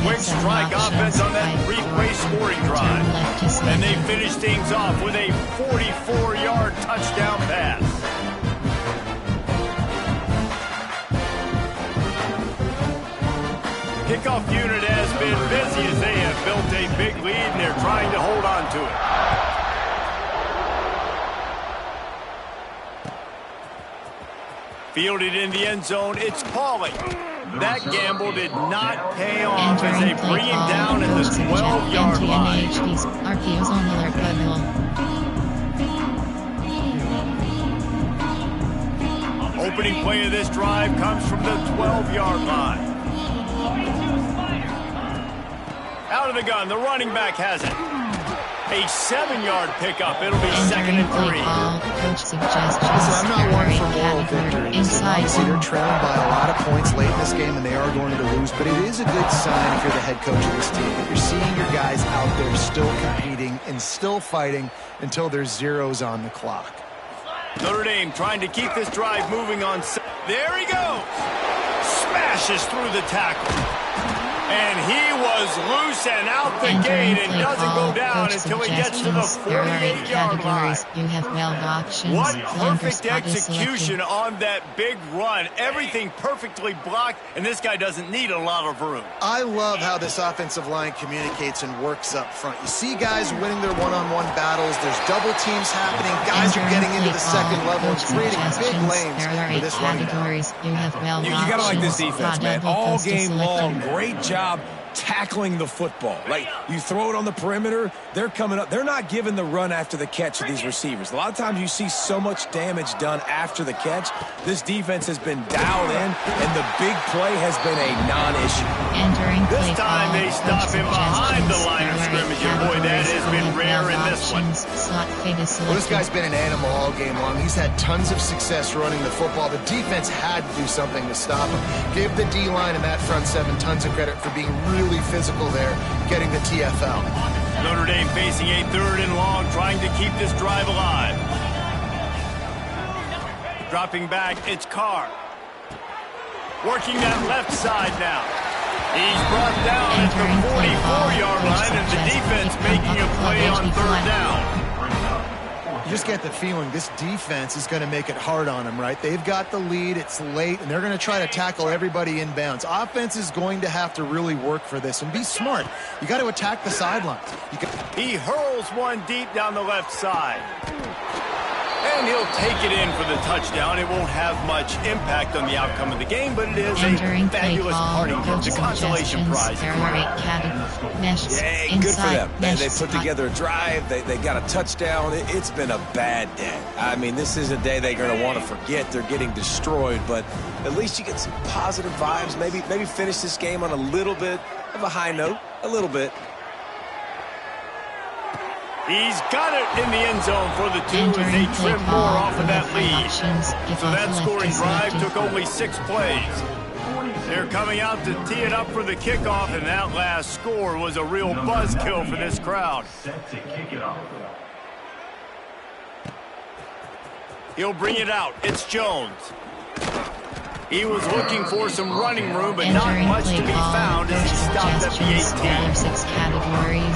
Quick strike offense on that three-play scoring drive. And they finish things off with a 44-yard touchdown pass. Kickoff unit has been busy as they have built a big lead and they're trying to hold on to it. Fielded in the end zone, it's Pauly. That gamble did not pay off as they bring him down at the 12-yard line. Opening play of this drive comes from the 12-yard line. Out of the gun, the running back has it. A 7-yard pickup. It'll be second and 3. Listen, I'm not one for moral victories. Obviously, they're trailing by a lot of points late in this game, and they are going to lose. But it is a good sign if you're the head coach of this team that you're seeing your guys out there still competing and still fighting until there's zeros on the clock. Notre Dame trying to keep this drive moving on. There he goes. Smashes through the tackle. And he was loose and out the gate and doesn't go down until he gets to the 48-yard line. What perfect execution on that big run. Everything perfectly blocked, and this guy doesn't need a lot of room. I love how this offensive line communicates and works up front. You see guys winning their one-on-one battles. There's double teams happening. Guys are getting into the second level and creating big lanes for this running back. You got to like this defense, man. All game long, great job tackling the football. Like, you throw it on the perimeter, they're coming up. They're not giving the run after the catch to these receivers. A lot of times you see so much damage done after the catch. This defense has been dialed in, and the big play has been a non-issue. This time they stop him behind the line of scrimmage, and boy, that has been rare in this one. Well, this guy's been an animal all game long. He's had tons of success running the football. The defense had to do something to stop him. Give the D-line and that front seven tons of credit for being really physical there, getting the TFL. Notre Dame facing a 3rd and long, trying to keep this drive alive. Dropping back, it's Carr. Working that left side now. He's brought down at the 44-yard line, and the defense making a play on 3rd down. You just get the feeling this defense is going to make it hard on them, right? They've got the lead, it's late, and they're going to try to tackle everybody inbounds. Offense is going to have to really work for this and be smart. You got to attack the sidelines. He hurls one deep down the left side. And he'll take it in for the touchdown. It won't have much impact on the outcome of the game, but it is a fabulous parting gift, a consolation prize. Yeah, good for them. They put together a drive. They got a touchdown. It's been a bad day. I mean, this is a day they're going to want to forget. They're getting destroyed, but at least you get some positive vibes. Maybe finish this game on a little bit of a high note, a little bit. He's got it in the end zone for the 2 as they trim more off of that lead. So that scoring drive took only 6 plays. They're coming out to tee it up for the kickoff, and that last score was a real buzzkill for this crowd. He'll bring it out. It's Jones. He was looking for some running room, but not much to be found as he stopped at the 18.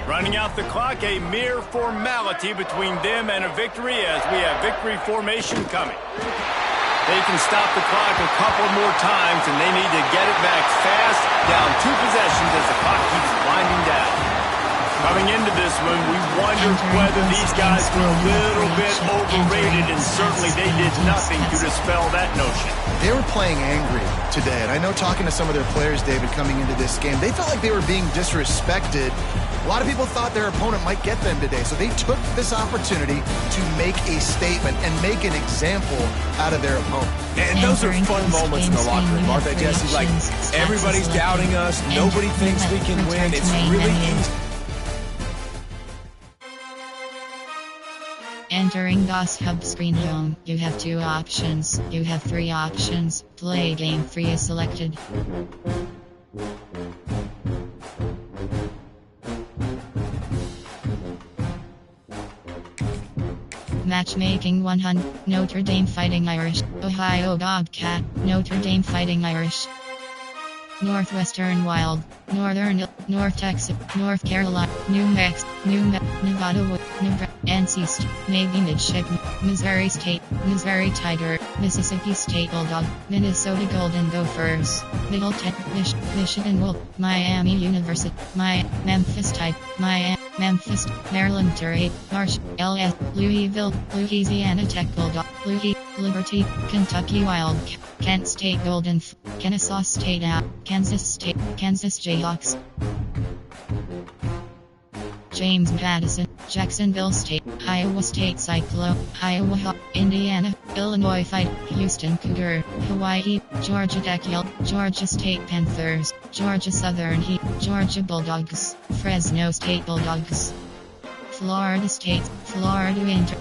Running out the clock, a mere formality between them and a victory as we have victory formation coming. They can stop the clock a couple more times, and they need to get it back fast, down 2 possessions as the clock keeps winding down. Coming into this one, we wondered whether these guys were a little bit overrated, and certainly they did nothing to dispel that notion. They were playing angry today, and I know talking to some of their players, David, coming into this game, they felt like they were being disrespected. A lot of people thought their opponent might get them today, so they took this opportunity to make a statement and make an example out of their opponent. And those are fun moments in the locker room, aren't they, Jesse? Like, everybody's doubting us. Nobody thinks we can win. It's really easy. Entering DOS Hub screen home, you have 2 options. You have 3 options. Play game 3 is selected. Matchmaking 100. Notre Dame Fighting Irish. Ohio Bobcat. Notre Dame Fighting Irish. Northwestern Wild. North Texas. North Carolina. New Mexico. Nevada. NC State. Navy Midshipman. Missouri State. Missouri Tiger. Mississippi State Bulldog. Minnesota Golden Gophers. Middle Tennessee. Michigan Wolf. Miami University. Memphis Tide. Memphis, Maryland Terray, Marsh, LS, Louisville, Louisiana Tech Bulldog, Liberty, Kentucky Wildcat, Kent State Golden, Kennesaw State App, Kansas State, Kansas Jayhawks, James Madison, Jacksonville State, Iowa State Cyclone, Iowa Hawk, Indiana, Illinois Fight, Houston Cougar, Hawaii, Georgia Tech, Georgia State Panthers, Georgia Southern Heat, Georgia Bulldogs, Fresno State Bulldogs, Florida State, Florida Inter,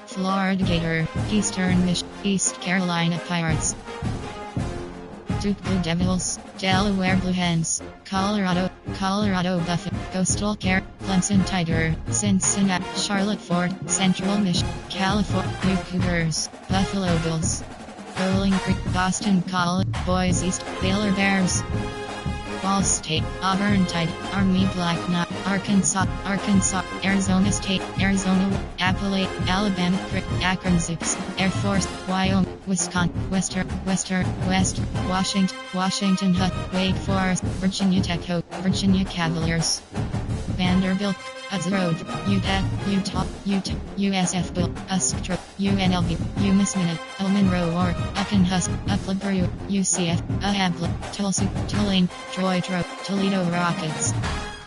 Florida Gator, Eastern Michigan, East Carolina Pirates, Duke Blue Devils, Delaware Blue Hens, Colorado Buffalo, Coastal Care, Clemson Tiger, Cincinnati, Charlotte Ford, Central Michigan, California, Blue Cougars, Buffalo Bills, Bowling Creek, Boston College, Boise State, Baylor Bears, Ball State, Auburn Tide, Army Black Knot, Arkansas, Arizona State, Arizona, Appalachia, Alabama, Akron Zips, Air Force, Wyoming, Wisconsin, West, Washington Hut, Wake Forest, Virginia Tech, Virginia Cavaliers, Vanderbilt, Hudson Road, Utah, USF Bill, Ustra, UNLV, UMass Minute, Monroe, Husk, Upland, UCF, Ahabla, Tulsa, Tulane, Troy, Toledo Rockets,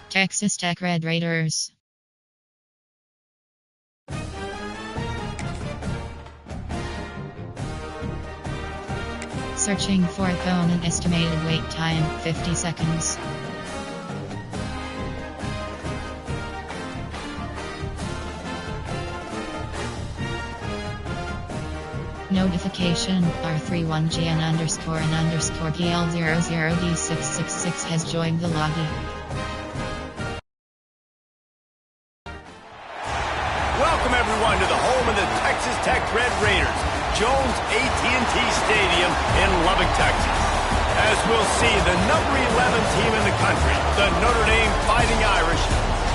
Texas Tech Red Raiders. Searching for opponent estimated wait time, 50 seconds. Notification, R31GN_N_PL00D666 has joined the lobby. Welcome everyone to the home of the Texas Tech Red Raiders, Jones AT&T Stadium in Lubbock, Texas. As we'll see, the number 11 team in the country, the Notre Dame Fighting Irish,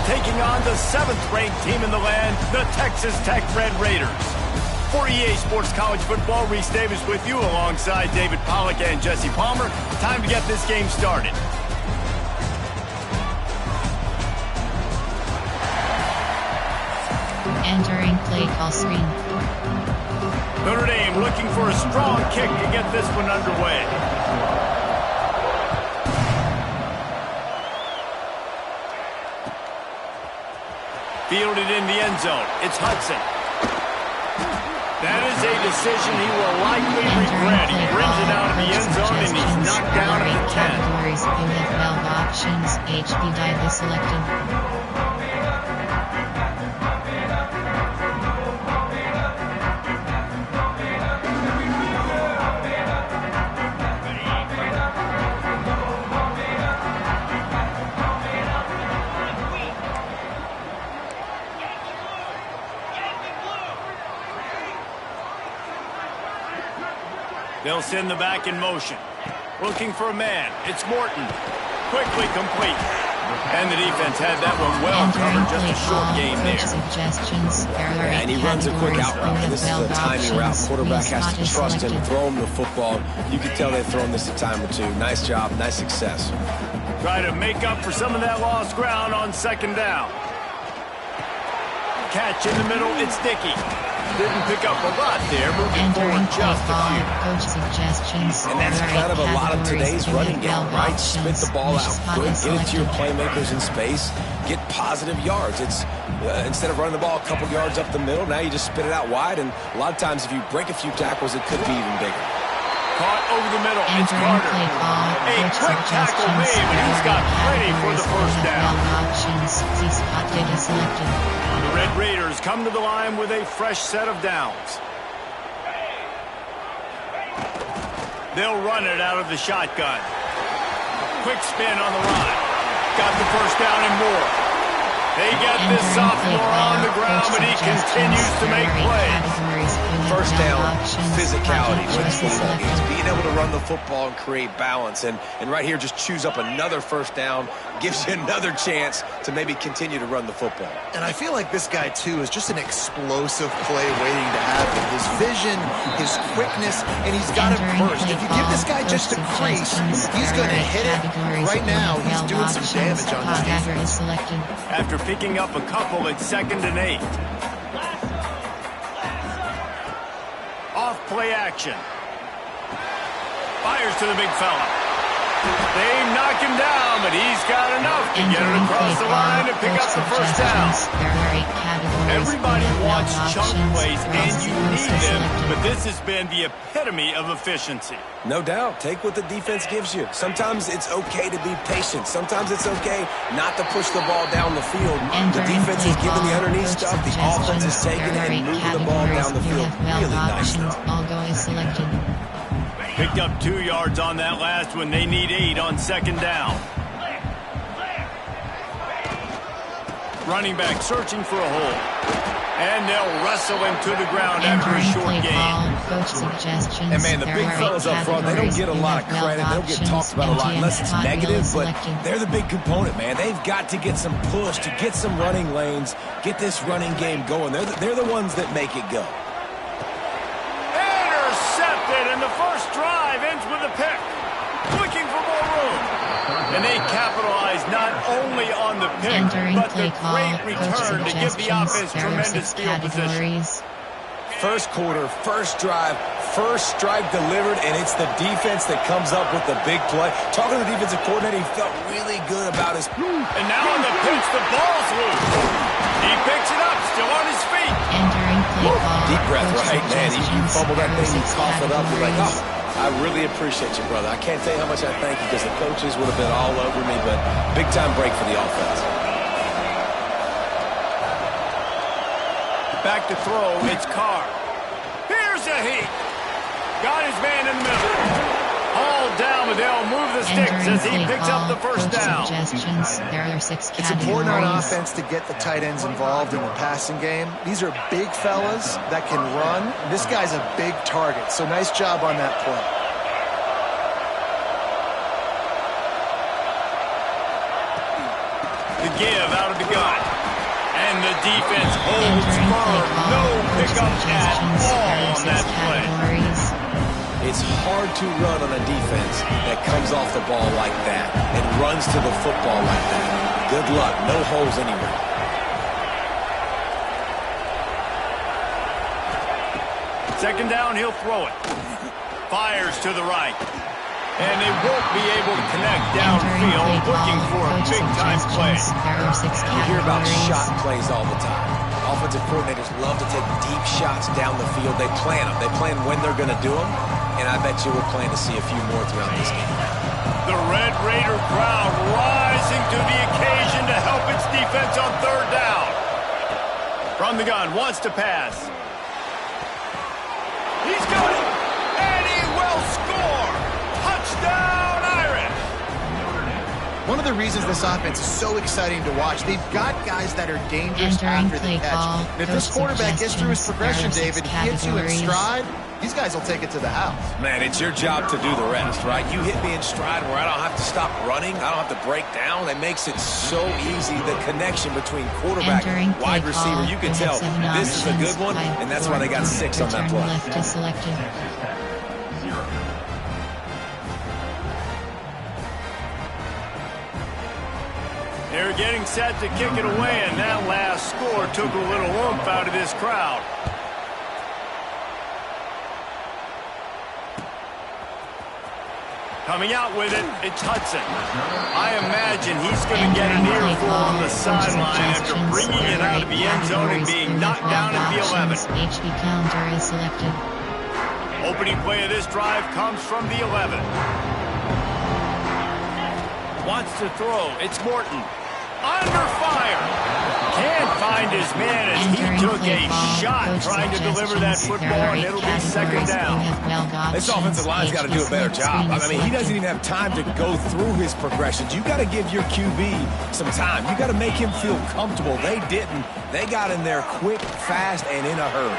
taking on the 7th-ranked team in the land, the Texas Tech Red Raiders. For EA Sports College Football, Reese Davis with you alongside David Pollack and Jesse Palmer. Time to get this game started. Entering play call screen. Notre Dame looking for a strong kick to get this one underway. Fielded in the end zone. It's Hudson. That is a decision he will likely regret. He brings it out of the end zone and he's knocked down at the 10. Categories, you have 12 options. HB dive is selected. They'll send the back in motion. Looking for a man. It's Morton. Quickly complete. And the defense had that one well covered. Just a short game there. And he runs a quick out route. This is a timing route. Quarterback has to trust him, throw him the football. You can tell they've thrown this a time or two. Nice job, nice success. Try to make up for some of that lost ground on second down. Catch in the middle, it's Dickey. Didn't pick up a lot there, moving forward just a few. Coach suggestions. And that's kind of a lot of today's running game, right? Spit the ball out good, get it to your playmakers in space, get positive yards. It's instead of running the ball a couple yards up the middle, now you just spit it out wide, and a lot of times if you break a few tackles, it could be even bigger. Caught over the middle, it's Carter. A quick tackle made, but he's got plenty for the first down. The Red Raiders come to the line with a fresh set of downs. They'll run it out of the shotgun. Quick spin on the run. Got the first down and more. They get this sophomore on the ground, but he continues to make plays. First down, physicality wins football games. Being able to run the football and create balance. And right here, just choose up another first down, gives you another chance to maybe continue to run the football. And I feel like this guy, too, is just an explosive play waiting to happen. His vision, his quickness, and he's got it first. If you give this guy just a crease, he's going to hit it. Right now, he's doing some damage on this defense. After picking up a couple at 2nd and 8. Off play action. Fires to the big fella. They knock him down, but he's got enough to get it across the line and pick up the first down. Everybody wants chunk plays, and you need them, but this has been the epitome of efficiency. No doubt. Take what the defense gives you. Sometimes it's okay to be patient. Sometimes it's okay not to push the ball down the field. The defense is giving the underneath stuff. The offense is taking it and moving the ball down the field. Really nice stuff. Picked up 2 yards on that last one. They need 8 on 2nd down. Running back searching for a hole. And they'll wrestle him to the ground after a short gain. And man, the big fellas up front, they don't get a lot of credit. They don't get talked about a lot unless it's negative, but they're the big component, man. They've got to get some push, to get some running lanes, get this running game going. They're the ones that make it go. Intercepted, and the first drive ends with a pick. Looking for more room. And they capitalize not only on the pick, but the great return to give the offense tremendous field position. First quarter, first drive, first strike delivered, and it's the defense that comes up with the big play. Talking to the defensive coordinator, he felt really good about his... And now on the pitch, the ball's loose. He picks it up, still on his feet. Deep breath, right? Man, you fumble that thing, you cough it up, you're like, oh, I really appreciate you, brother. I can't tell you how much I thank you because the coaches would have been all over me, but big-time break for the offense. Back to throw, it's Carr. Here's a heat. Got his man in the middle. Hauled down, but they'll move the sticks as he picks up the first down. It's important on offense to get the tight ends involved in the passing game. These are big fellas that can run. This guy's a big target, so nice job on that play. The give out of the gun. And the defense holds firm. No pickup at all on that play. It's hard to run on a defense that comes off the ball like that and runs to the football like that. Good luck. No holes anywhere. Second down, he'll throw it. Fires to the right. And they won't be able to connect downfield, looking for a big-time play. You hear about shot plays all the time. Offensive coordinators love to take deep shots down the field. They plan them. They plan when they're going to do them. And I bet you we're planning to see a few more throughout this game. The Red Raider crowd rising to the occasion to help its defense on 3rd down. From the gun, wants to pass. He's got it, and he will score. Touchdown, Irish. One of the reasons this offense is so exciting to watch, they've got guys that are dangerous after the catch. And if this quarterback gets through his progression, David, he hits you in stride, these guys will take it to the house. Man, it's your job to do the rest, right? You hit me in stride where I don't have to stop running. I don't have to break down. It makes it so easy, the connection between quarterback and wide receiver. You can tell this is a good one, and that's why they got 6 on that play. They're getting set to kick it away, and that last score took a little oomph out of this crowd. Coming out with it, it's Hudson. I imagine he's going to get an earful on the sideline after bringing it out of the end zone and being knocked down at the 11. HB counter is selected. Opening play of this drive comes from the 11. Wants to throw. It's Morton. Under fire. Can't find his man as he took a shot trying to deliver that football, and it'll be second down. This offensive line's got to do a better job. I mean, he doesn't even have time to go through his progressions. You got to give your QB some time. You got to make him feel comfortable. They didn't. They got in there quick, fast, and in a hurry.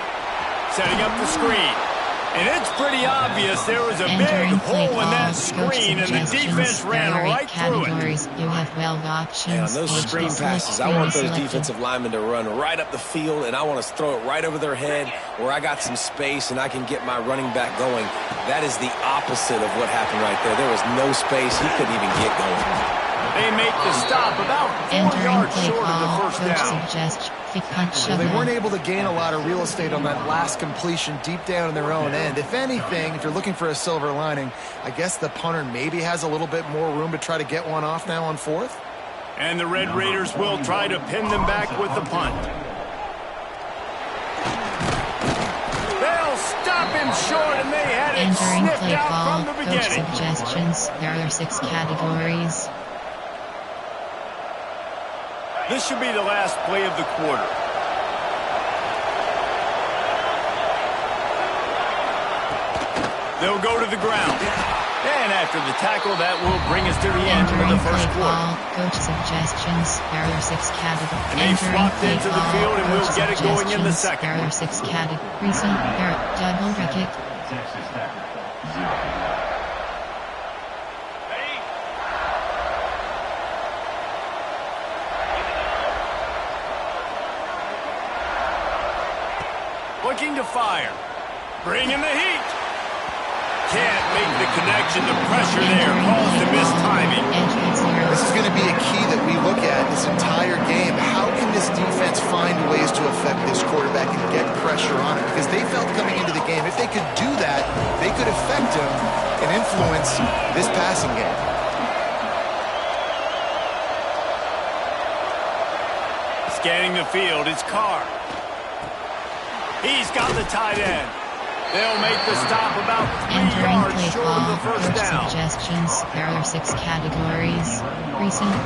Setting up the screen. And it's pretty obvious there was a big hole in that screen, and the defense ran right through it. You have well options. And on those screen passes, I want those defensive linemen to run right up the field, and I want to throw it right over their head where I got some space and I can get my running back going. That is the opposite of what happened right there. There was no space. He couldn't even get going. They make the stop about 4 yards short of the first down. Well, they weren't able to gain a lot of real estate on that last completion deep down in their own end. If anything, if you're looking for a silver lining, I guess the punter maybe has a little bit more room to try to get one off now on fourth. And the Red Raiders will try to pin them back with the punt. They'll stop him short, and they had it sniffed out from the beginning. Coach suggestions. There are 6 categories. This should be the last play of the quarter. They'll go to the ground. And after the tackle, that will bring us to the end of the first quarter. Coach suggestions. There are 6 categories. And they've swapped into the field, and we'll get it going in the second. There are 6 categories. Double kick. Looking to fire. Bringing the heat. Can't make the connection. The pressure there caused a missed timing. This is going to be a key that we look at this entire game. How can this defense find ways to affect this quarterback and get pressure on him? Because they felt coming into the game, if they could do that, they could affect him and influence this passing game. Scanning the field, it's Carr. He's got the tight end. They'll make the stop about 3 yards short of the first down. Suggestions. There are 6 categories.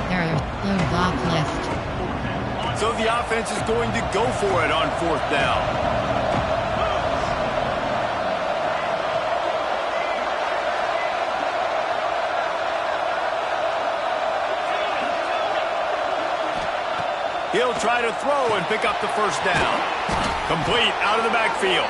There are low block left. So the offense is going to go for it on 4th down. He'll try to throw and pick up the first down. Complete out of the backfield.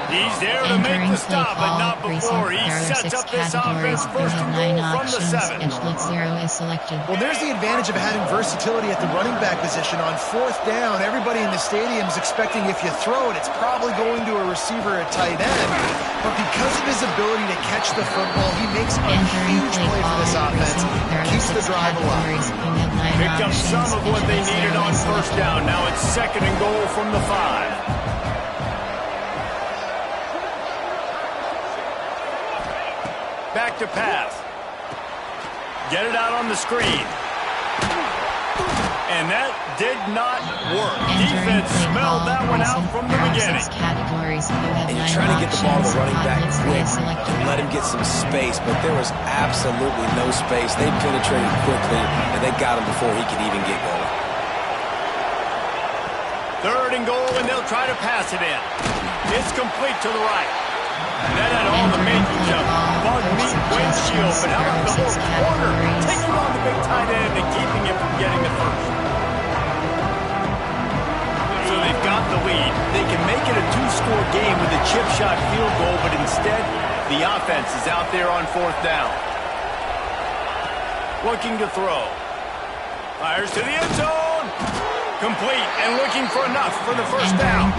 He's there to make the stop, but not before he sets up this offense first and goal from the 7. And split 0 is selected. Well, there's the advantage of having versatility at the running back position. On 4th down, everybody in the stadium is expecting if you throw it, it's probably going to a receiver at tight end. But because of his ability to catch the football, he makes a huge play for this offense. Keeps the drive alive. Picked up some of what they needed on first down. Now it's 2nd and goal from the 5. Back to pass. Get it out on the screen. And that did not work. Defense smelled that one out from the beginning. And you're trying to get the ball to the running back quick and let him get some space, but there was absolutely no space. They penetrated quickly, and they got him before he could even get going. 3rd and goal, and they'll try to pass it in. It's complete to the right. That had all the makings of bug meat windshield, but how about the whole corner taking on the big tight end and keeping him from getting the first? So they've got the lead. They can make it a 2-score game with a chip shot field goal, but instead, the offense is out there on 4th down. Looking to throw. Fires to the end zone. Complete and looking for enough for the first down.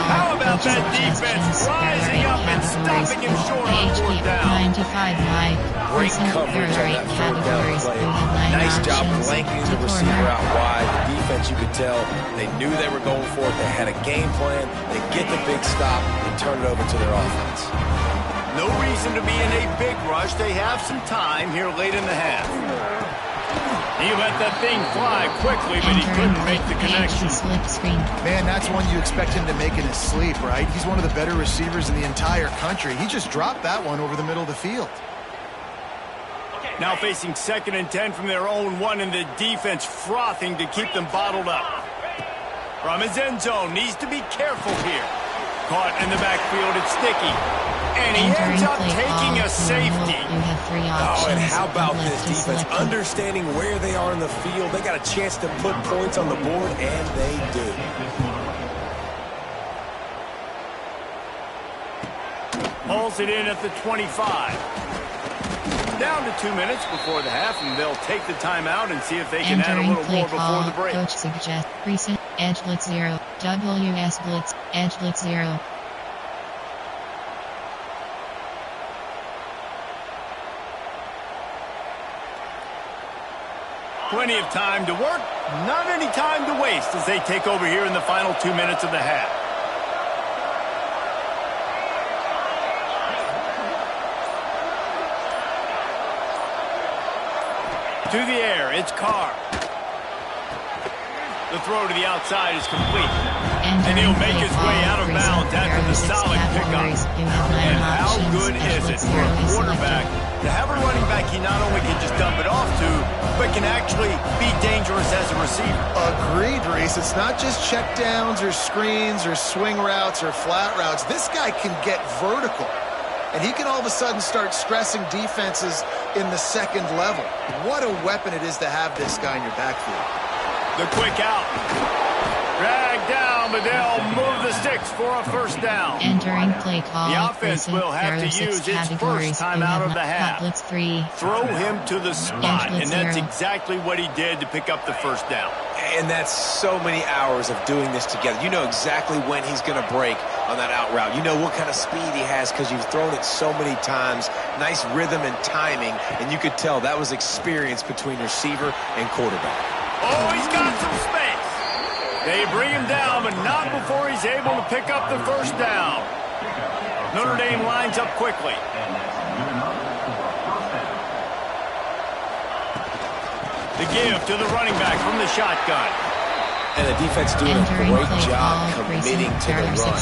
How about that defense rising up and stopping him short on fourth down? 95 Mike. Great coverage on that fourth down play. Nice job blanking the receiver out wide. The defense, you could tell, they knew they were going for it. They had a game plan. They get the big stop and turn it over to their offense. No reason to be in a big rush. They have some time here late in the half. He let that thing fly quickly, but he couldn't make the connection. Man, that's one you expect him to make in his sleep, right? He's one of the better receivers in the entire country. He just dropped that one over the middle of the field. Now facing 2nd and 10 from their own 1, and the defense frothing to keep them bottled up. From his end zone, needs to be careful here. Caught in the backfield, it's sticky. And he ends up taking a safety. Oh, and how about this defense? Understanding where they are in the field. They got a chance to put points on the board, and they do. Pulls it in at the 25. Down to 2 minutes before the half, and they'll take the timeout and see if they can add a little more before the break. Coach suggests recent edge blitz 0, WS blitz, edge blitz 0. Plenty of time to work, not any time to waste as they take over here in the final 2 minutes of the half. To the air, it's Carr. The throw to the outside is complete. And he'll make his way out of bounds after the solid pickup. And how good is it for a quarterback to have a running back he not only can just dump it off to, but can actually be dangerous as a receiver? Agreed, Reese. It's not just check downs or screens or swing routes or flat routes. This guy can get vertical. And he can all of a sudden start stressing defenses in the second level. What a weapon it is to have this guy in your backfield. The quick out. Dragged down, but they'll move the sticks for a first down. Entering play call. The offense will have to use its first time out of the half. Throw him to the spot, and that's exactly what he did to pick up the first down. And that's so many hours of doing this together. You know exactly when he's going to break on that out route. You know what kind of speed he has because you've thrown it so many times. Nice rhythm and timing, and you could tell that was experience between receiver and quarterback. Oh, he's got some space. They bring him down, but not before he's able to pick up the first down. Notre Dame lines up quickly. The give to the running back from the shotgun. And the defense doing a great job committing to the run.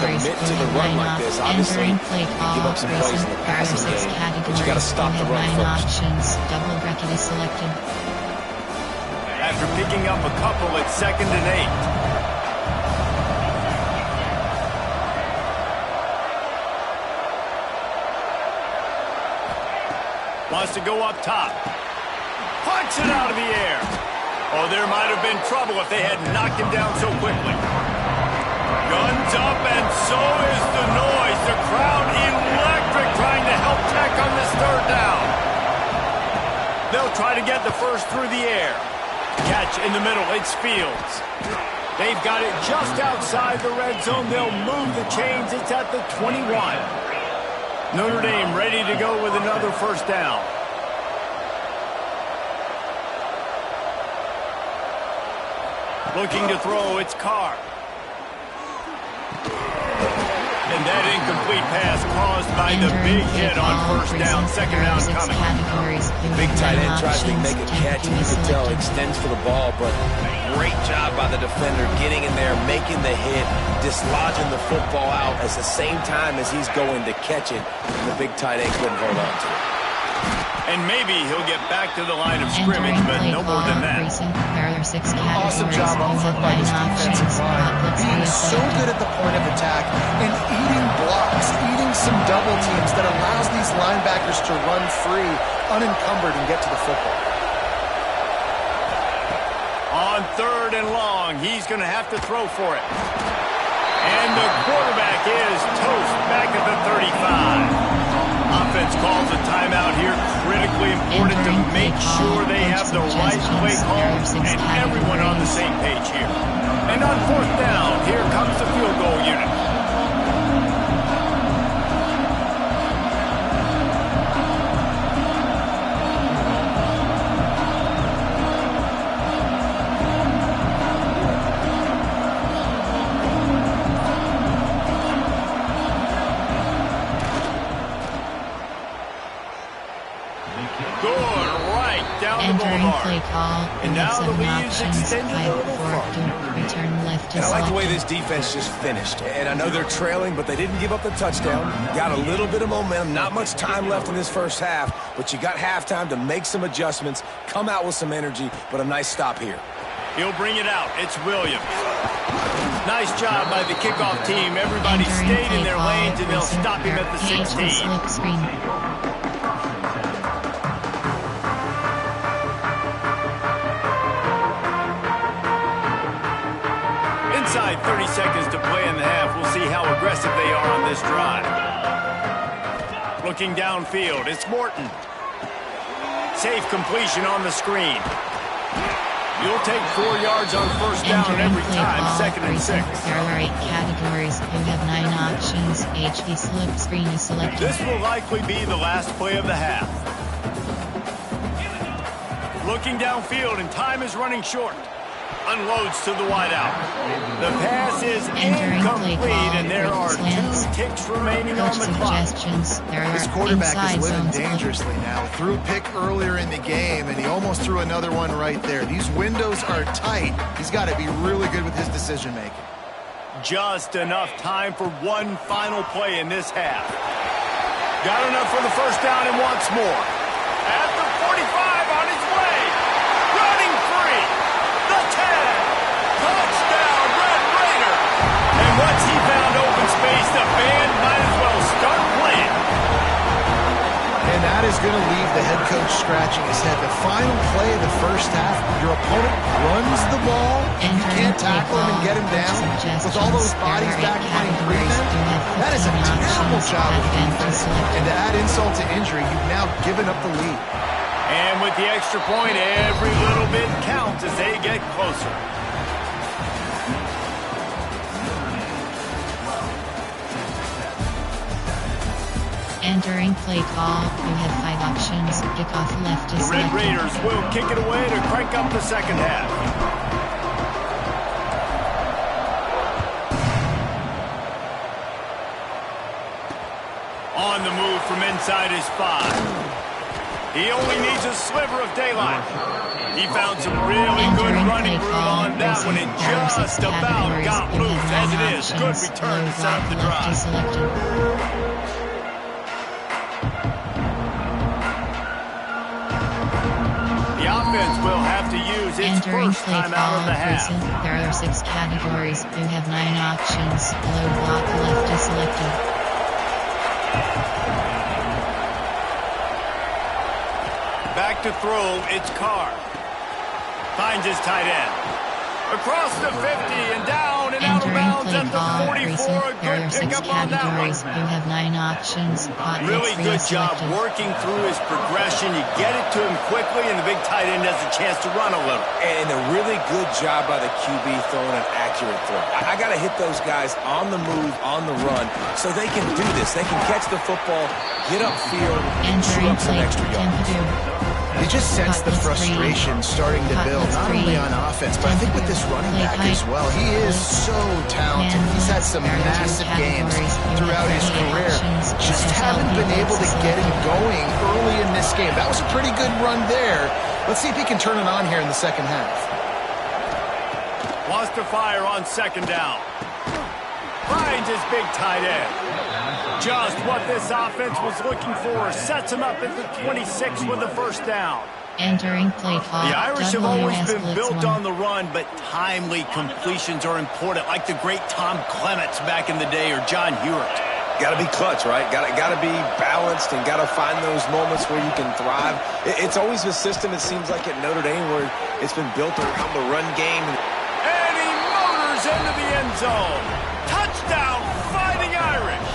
Commit to the run like this. Obviously, you give up some plays in the passing game, but you got to stop the run first. Double bracket is selected. After picking up a couple at 2nd and 8. Wants to go up top. Punch it out of the air. Oh, there might have been trouble if they had knocked him down so quickly. Guns up, and so is the noise. The crowd electric trying to help Tech on this third down. They'll try to get the first through the air. Catch in the middle, it's Fields. They've got it just outside the red zone. They'll move the chains. It's at the 21. Notre Dame ready to go with another first down. Looking to throw, it's Carr. And that incomplete pass caused by the big hit on first down. Second down coming. Big tight end tries to make a catch. You can tell extends for the ball, but great job by the defender getting in there, making the hit, dislodging the football out at the same time as he's going to catch it. And the big tight end couldn't hold on to it. And maybe he'll get back to the line of scrimmage, but no more than that. Awesome job up front by this defensive line. Being so good at the point of attack and eating blocks, eating some double teams that allows these linebackers to run free, unencumbered, and get to the football. On 3rd and long, he's going to have to throw for it. And the quarterback is toast back at the 35. Offense calls a timeout here. Critically important to make sure they have the right play call and everyone on on the same page here. And on 4th down, here comes the field goal unit. Entering play call, and now the lead is extended a little further. Return left to I like the way this defense just finished. And I know they're trailing, but they didn't give up the touchdown. Got a little bit of momentum. Not much time left in this first half, but you got halftime to make some adjustments, come out with some energy, but a nice stop here. He'll bring it out. It's Williams. Nice job by the kickoff team. Everybody stayed in their lanes, and they'll stop him at the 16. Inside 30 seconds to play in the half. We'll see how aggressive they are on this drive. Looking downfield, it's Morton. Safe completion on the screen. You'll take 4 yards on 1st down every time, 2nd and 6. There are 8 categories. You have 9 options. HV slip screen is selected. This will likely be the last play of the half. Looking downfield, and time is running short. Unloads to the wideout. The pass is incomplete, and there are 2 ticks remaining on the clock. This quarterback is living dangerously now. Threw a pick earlier in the game, and he almost threw another one right there. These windows are tight. He's got to be really good with his decision-making. Just enough time for one final play in this half. Got enough for the 1st down and wants more. At the 45 on his way. Running free. The 10. Touchdown, Red Raider. And once he found open space, the band might as well start playing. And that is going to leave the head coach scratching his head. The final play of the first half, your opponent runs the ball, and you can't tackle him and get him down with all those bodies back playing prevent. That is a terrible job of defense. And to add insult to injury, you've now given up the lead. And with the extra point, every little bit counts as they get closer. Entering play call, you have 5 options. Kickoff left is selected. The Red Raiders will kick it away to crank up the second half. On the move from inside his 5. He only needs a sliver of daylight. He found some really good running room on that one and just about got loose. As it is, good return to set up the drive. The offense will have to use its first time out of the half. There are 6 categories. You have 9 options. Low block left is selected. Back to throw, it's Carr. Finds his tight end. Across the 50 and down and out of bounds at the 44. A good pickup on that one. You have 9 options. Really good job working through his progression. You get it to him quickly, and the big tight end has a chance to run a little. And a really good job by the QB throwing an accurate throw. I got to hit those guys on the move, on the run, so they can do this. They can catch the football, get upfield, and shoot up some extra yards. You just sense the frustration starting to build, not only on offense, but I think with this running back as well. He is so talented. He's had some massive games throughout his career. Just haven't been able to get him going early in this game. That was a pretty good run there. Let's see if he can turn it on here in the second half. Wants to fire on 2nd down. Finds his big tight end. Just what this offense was looking for. Sets him up at the 26 with the 1st down. Entering play call. The Irish have always been built on the run, but timely completions are important, like the great Tom Clements back in the day or John Hewitt. Got to be clutch, right? Got to be balanced and got to find those moments where you can thrive. It's always a system, it seems like, at Notre Dame where it's been built around the run game. And he motors into the end zone. Touchdown, Fighting Irish.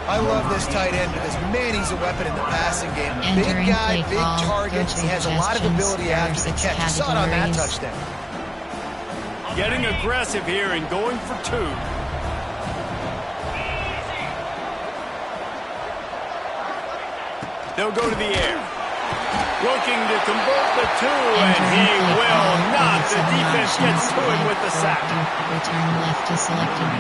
I love this tight end because, man, he's a weapon in the passing game. Big guy, big target, and he has a lot of ability after the catch. You saw it on that touchdown. Getting aggressive here and going for 2. They'll go to the air. Looking to convert the 2, and he will not. The defense gets to him with the sack. Return left is selected.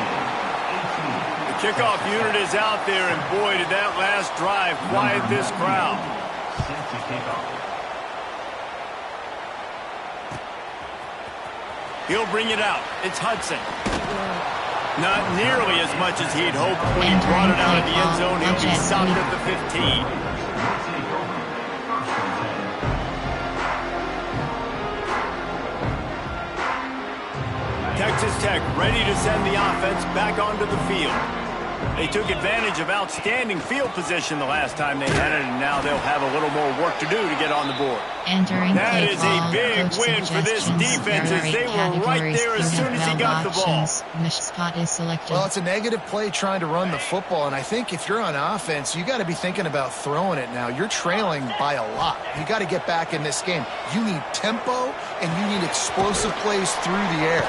The kickoff unit is out there, and boy, did that last drive quiet this crowd. He'll bring it out. It's Hudson. Not nearly as much as he'd hoped when he brought it out of the end zone. He'll be stopped at the 15. Texas Tech ready to send the offense back onto the field. They took advantage of outstanding field position the last time they had it, and now they'll have a little more work to do to get on the board. That is a big win for this defense, as they were right there as soon as he got the ball. Spot is selected. Well, it's a negative play trying to run the football, and I think if you're on offense, you got to be thinking about throwing it now. You're trailing by a lot. You got to get back in this game. You need tempo, and you need explosive plays through the air.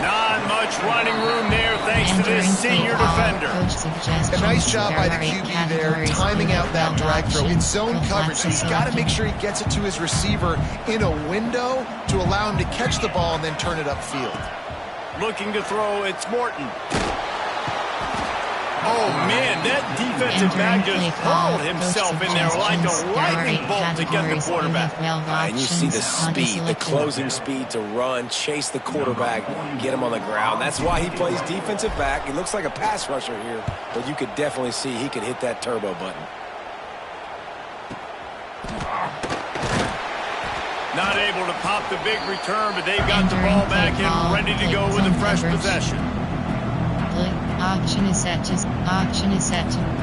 Not much running room there thanks to this senior defender. A nice job by the QB there, timing out that drag throw. In zone coverage, so he's got to make sure he gets it to his receiver in a window to allow him to catch the ball and then turn it upfield. Looking to throw, it's Morton. Oh, man, that defensive back just hurled himself in there like a lightning bolt to get the quarterback. And you see the speed, the closing speed to run, chase the quarterback, get him on the ground. That's why he plays defensive back. He looks like a pass rusher here, but you could definitely see he could hit that turbo button. Not able to pop the big return, but they've got the ball back and ready to go with a fresh possession. Option is set to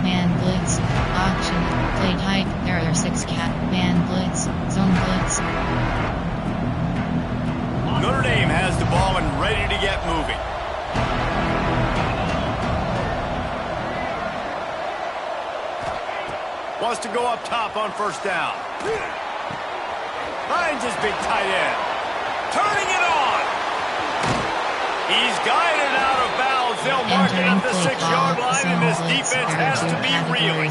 man blitz. Option played high. There are 6 cat man blitz. Zone blitz. Notre Dame has the ball and ready to get moving. Wants to go up top on first down. Finds his big tight end. Turning it on. He's guided out of bounds. They'll mark it at the 6-yard line, and this defense has to be reeling.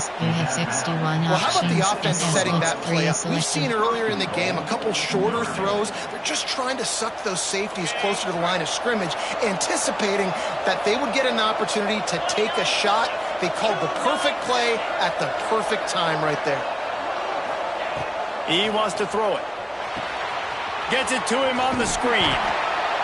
Well, how about the offense setting that play up? We've seen earlier in the game a couple shorter throws. They're just trying to suck those safeties closer to the line of scrimmage, anticipating that they would get an opportunity to take a shot. They called the perfect play at the perfect time right there. He wants to throw it. Gets it to him on the screen.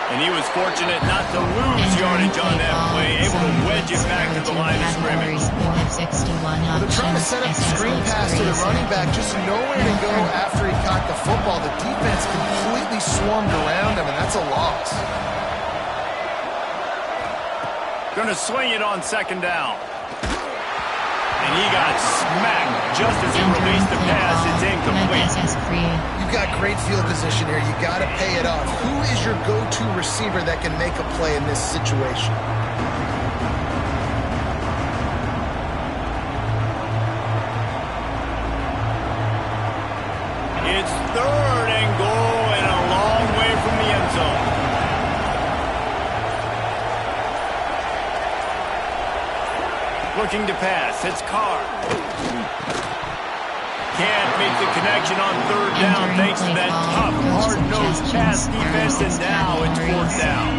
And he was fortunate not to lose yardage on that play, able to wedge it back to the line of scrimmage. Well, they're trying to set up the screen pass to the running back, just nowhere to go after he caught the football. The defense completely swarmed around him, and that's a loss. Going to swing it on second down. And he got smacked just as he released the pass. It's incomplete. You've got great field position here. You got to pay it off. Who is your go-to receiver that can make a play in this situation? It's 3rd and goal and a long way from the end zone. Looking to pass. It's Carr. Can't make the connection on 3rd down thanks to that tough, hard-nosed pass defense, and now it's 4th down.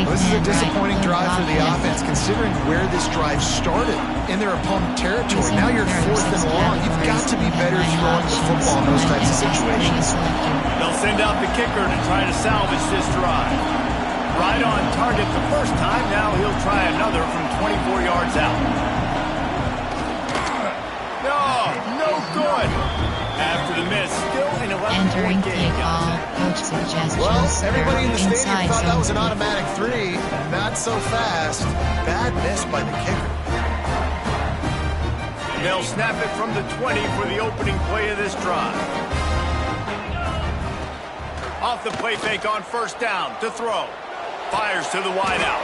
Well, this is a disappointing drive for the offense, considering where this drive started in their opponent territory. Now you're 4th and long. You've got to be better throwing the football in those types of situations. They'll send out the kicker to try to salvage this drive. Right on target the first time. Now he'll try another from 24 yards out. No good. After the miss, still an 11-point game. Well, everybody in the stadium thought that was an automatic 3. Not so fast. Bad miss by the kicker. They'll snap it from the 20 for the opening play of this drive. Off the play fake on first down to throw. Fires to the wideout.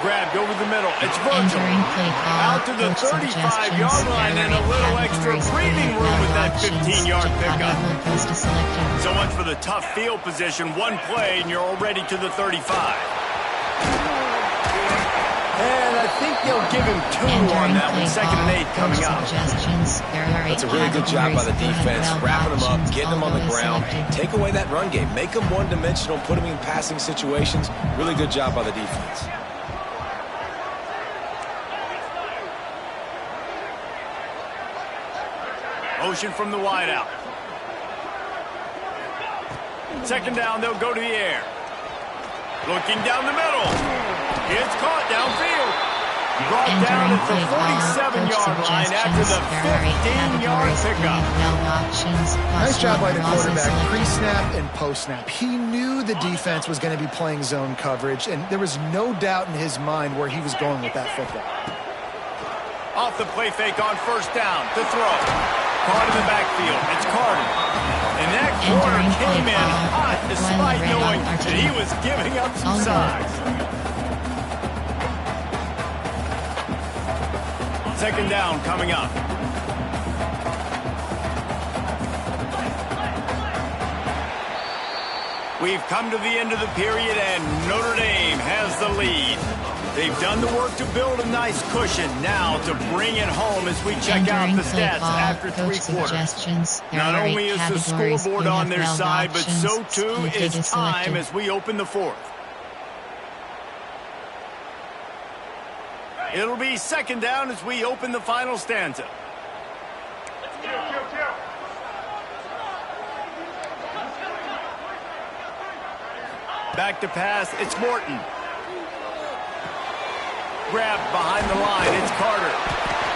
Grabbed over the middle. It's Virgil. Out to the 35-yard line and a little extra breathing room with that 15-yard pickup. So much for the tough field position. One play and you're already to the 35. And I think they'll give him 2 on that with 2nd and 8 coming up. That's a really good job by the defense, wrapping them up, getting them on the ground. Take away that run game. Make them one-dimensional, put them in passing situations. Really good job by the defense. Motion from the wideout. 2nd down, they'll go to the air. Looking down the middle. It's caught downfield. Brought down at the 47-yard line after the 15-yard pickup. Nice job by the quarterback, pre-snap and post-snap. He knew the defense was going to be playing zone coverage, and there was no doubt in his mind where he was going with that football. Off the play fake on 1st down to throw. Caught in the backfield. It's Carter. And that corner came in hot despite knowing that he was giving up some size. 2nd down coming up. We've come to the end of the period and Notre Dame has the lead. They've done the work to build a nice cushion. Now to bring it home as we check out the stats after 3 quarters. Not only is the scoreboard on their side, but so too is time as we open the 4th. It'll be 2nd down as we open the final stanza. Back to pass, it's Morton. Grabbed behind the line, it's Carter.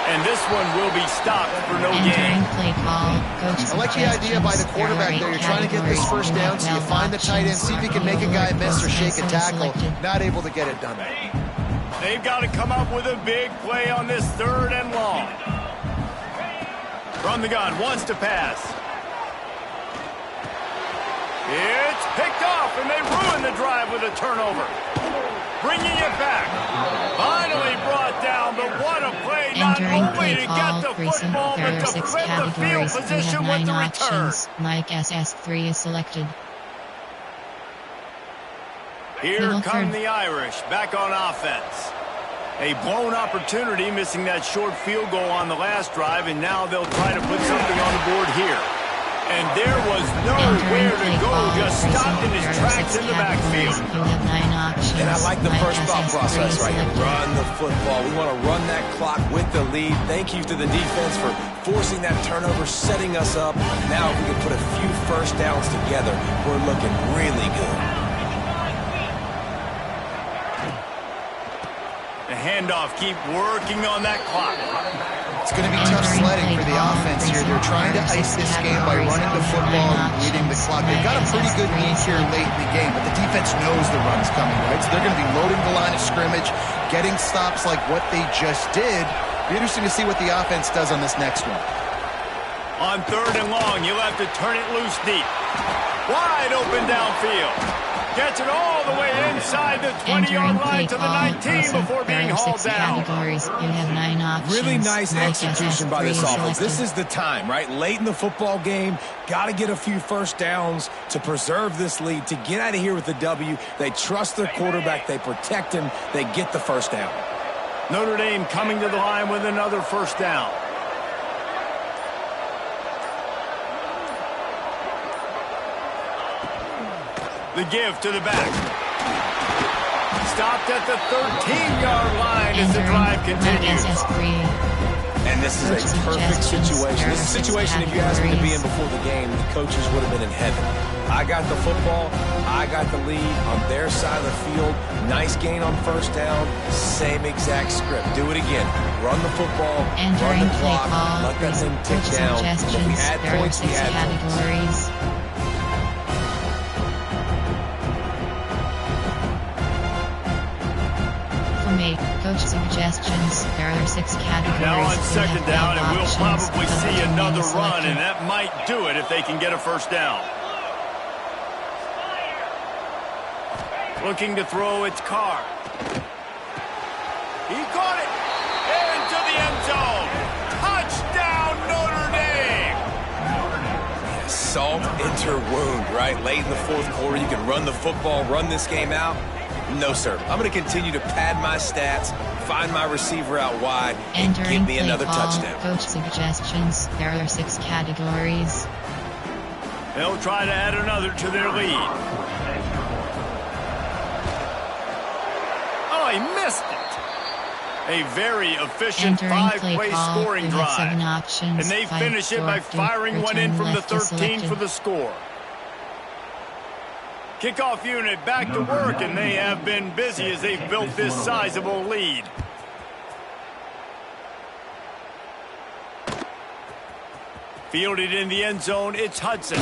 And this one will be stopped for no gain. I like the idea by the quarterback there. You're trying to get this 1st down, so you find the tight end, see if you can make a guy miss or shake a tackle. Not able to get it done. They've got to come up with a big play on this 3rd and long. From the gun, wants to pass. It's picked off, and they ruin the drive with a turnover. Bringing it back. Finally brought down, but what a play. Not only to get the football, but to flip the field position with the return. Mike SS3 is selected. Here come the Irish, back on offense. A blown opportunity, missing that short field goal on the last drive, and now they'll try to put something on the board here. And there was nowhere to go, just stopped in his tracks in the backfield. And I like the first thought process right here. Run the football. We want to run that clock with the lead. Thank you to the defense for forcing that turnover, setting us up. Now if we can put a few 1st downs together, we're looking really good. The handoff, keep working on that clock. It's going to be tough sledding for the offense here. They're trying to ice this game by running the football and leading the clock. They've got a pretty good lead here late in the game, but the defense knows the run's coming, right? So they're going to be loading the line of scrimmage, getting stops like what they just did. Be interesting to see what the offense does on this next one. On 3rd and long, you'll have to turn it loose deep. Wide open downfield. Gets it all the way inside the 20-yard line to the 19 before being hauled down. Really nice execution by this offense. This is the time, right? Late in the football game, got to get a few 1st downs to preserve this lead, to get out of here with the W. They trust their quarterback. They protect him. They get the 1st down. Notre Dame coming to the line with another 1st down. The give to the back. Stopped at the 13-yard line as the drive continues. And this is a perfect situation. This is a situation, if you asked me to be in before the game, the coaches would have been in heaven. I got the football. I got the lead on their side of the field. Nice gain on 1st down. Same exact script. Do it again. Run the football. Run the clock. Let that thing tick down. If we add points, we add points. Coach suggestions. There are 6 categories. Now on 2nd down, and we'll probably see another run, and that might do it if they can get a 1st down. Looking to throw, it's Carr. He caught it into the end zone. Touchdown, Notre Dame. Yeah, salt into wound, right? Late in the fourth quarter, you can run the football, run this game out. No, sir. I'm going to continue to pad my stats, find my receiver out wide, and give me another touchdown. Coach suggestions. There are 6 categories. They'll try to add another to their lead. Oh, he missed it. A very efficient 5-play scoring drive. And they finish it by firing one in from the 13 for the score. Kickoff unit back to work, and they have been busy as they've built this sizable lead. Fielded in the end zone, it's Hudson.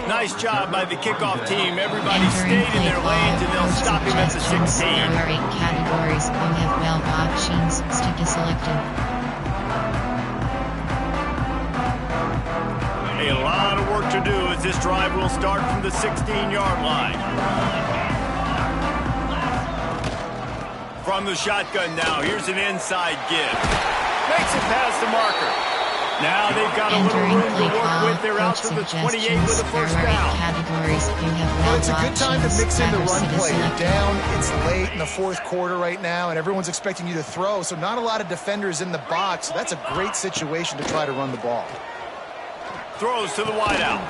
Nice job by the kickoff team. Everybody stayed in their lanes, and they'll stop him at the 16. There are 8 categories. You have 12 options. Stick is selected. A lot of work to do as this drive will start from the 16-yard line. From the shotgun now, here's an inside give. Makes it past the marker. Now they've got a little room to work with. They're out to the 28 with a first down. Well, it's a good time to mix in the run play. You're down, it's late in the fourth quarter right now, and everyone's expecting you to throw, so not a lot of defenders in the box. So that's a great situation to try to run the ball. Throws to the wideout.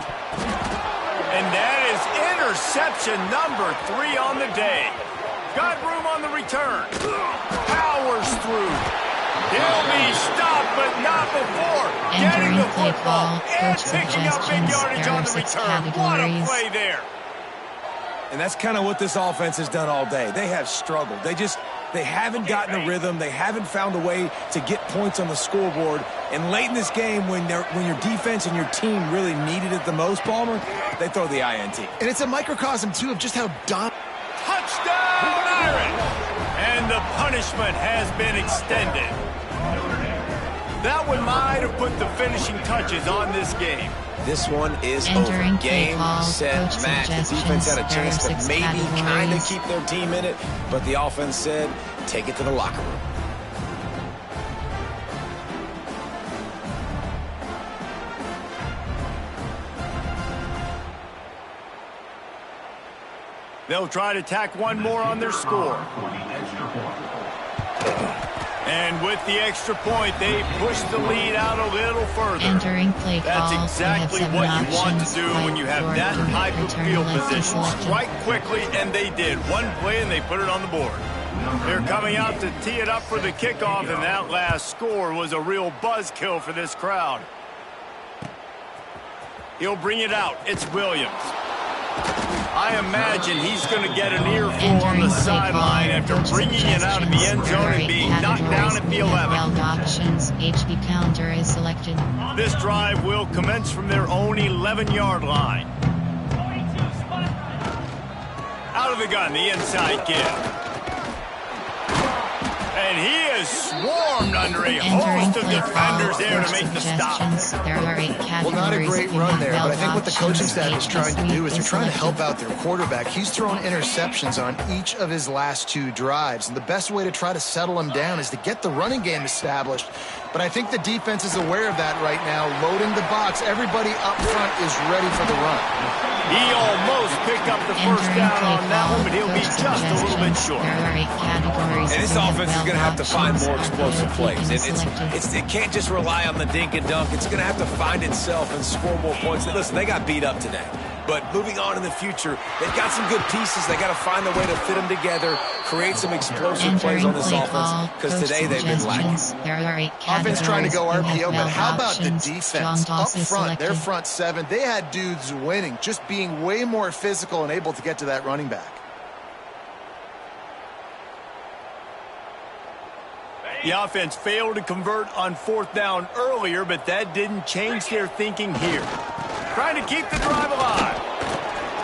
And that is interception number 3 on the day. Got room on the return. Powers through. He'll be stopped, but not before getting the football and picking up big yardage on the return. What a play there. And that's kind of what this offense has done all day. They have struggled. They haven't gotten the rhythm. They haven't found a way to get points on the scoreboard. And late in this game, when your defense and your team really needed it the most, Palmer, they throw the INT. And it's a microcosm, too, of just how dominant. Touchdown, Iron! And the punishment has been extended. That one might have put the finishing touches on this game. This one is over. Game, set, match. The defense had a chance to maybe kind of keep their team in it, but the offense said, take it to the locker room. They'll try to tack one more on their score. And with the extra point, they push the lead out a little further. Entering play That's call. exactly what you want to do when you have that type of field position. Strike quickly, and they did. One play, and they put it on the board. They're coming out to tee it up for the kickoff, and that last score was a real buzzkill for this crowd. He'll bring it out. It's Williams. I imagine he's going to get an earful on the sideline after bringing it out of the end zone and being knocked down at the 11. Options. HB counter is selected. This drive will commence from their own 11-yard line. Out of the gun, the inside give. And he is swarmed under a host of defenders there to make the stop. There are 8 categories. Well, not a great run there, but I think what the coaching staff is trying to do is they're trying to help out their quarterback. He's thrown interceptions on each of his last 2 drives, and the best way to try to settle him down is to get the running game established. But I think the defense is aware of that right now, loading the box. Everybody up front is ready for the run. He almost picked up the first down on that one, but he'll be just a little bit short. There are 8 categories. And this offense is going to have to find more explosive plays. It can't just rely on the dink and dunk. It's going to have to find itself and score more points. Listen, they got beat up today. But moving on in the future, they've got some good pieces. They got to find a way to fit them together, create some explosive plays on this offense, because today they've been lacking. There are 8 Offense trying to go RPO, but how about the options. defense? Up front, their front 7, they had dudes winning, just being way more physical and able to get to that running back. The offense failed to convert on 4th down earlier, but that didn't change their thinking here. Trying to keep the drive alive.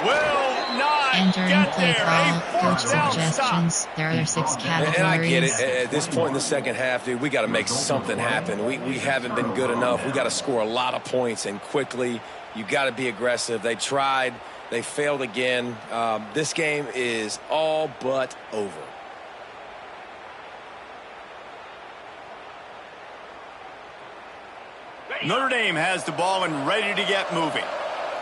Will not get there. A 4th down stop. There are 6 categories. And I get it. At this point in the second half, dude, we got to make something happen. We haven't been good enough. We got to score a lot of points and quickly. You got to be aggressive. They tried. They failed again. This game is all but over. Notre Dame has the ball and ready to get moving.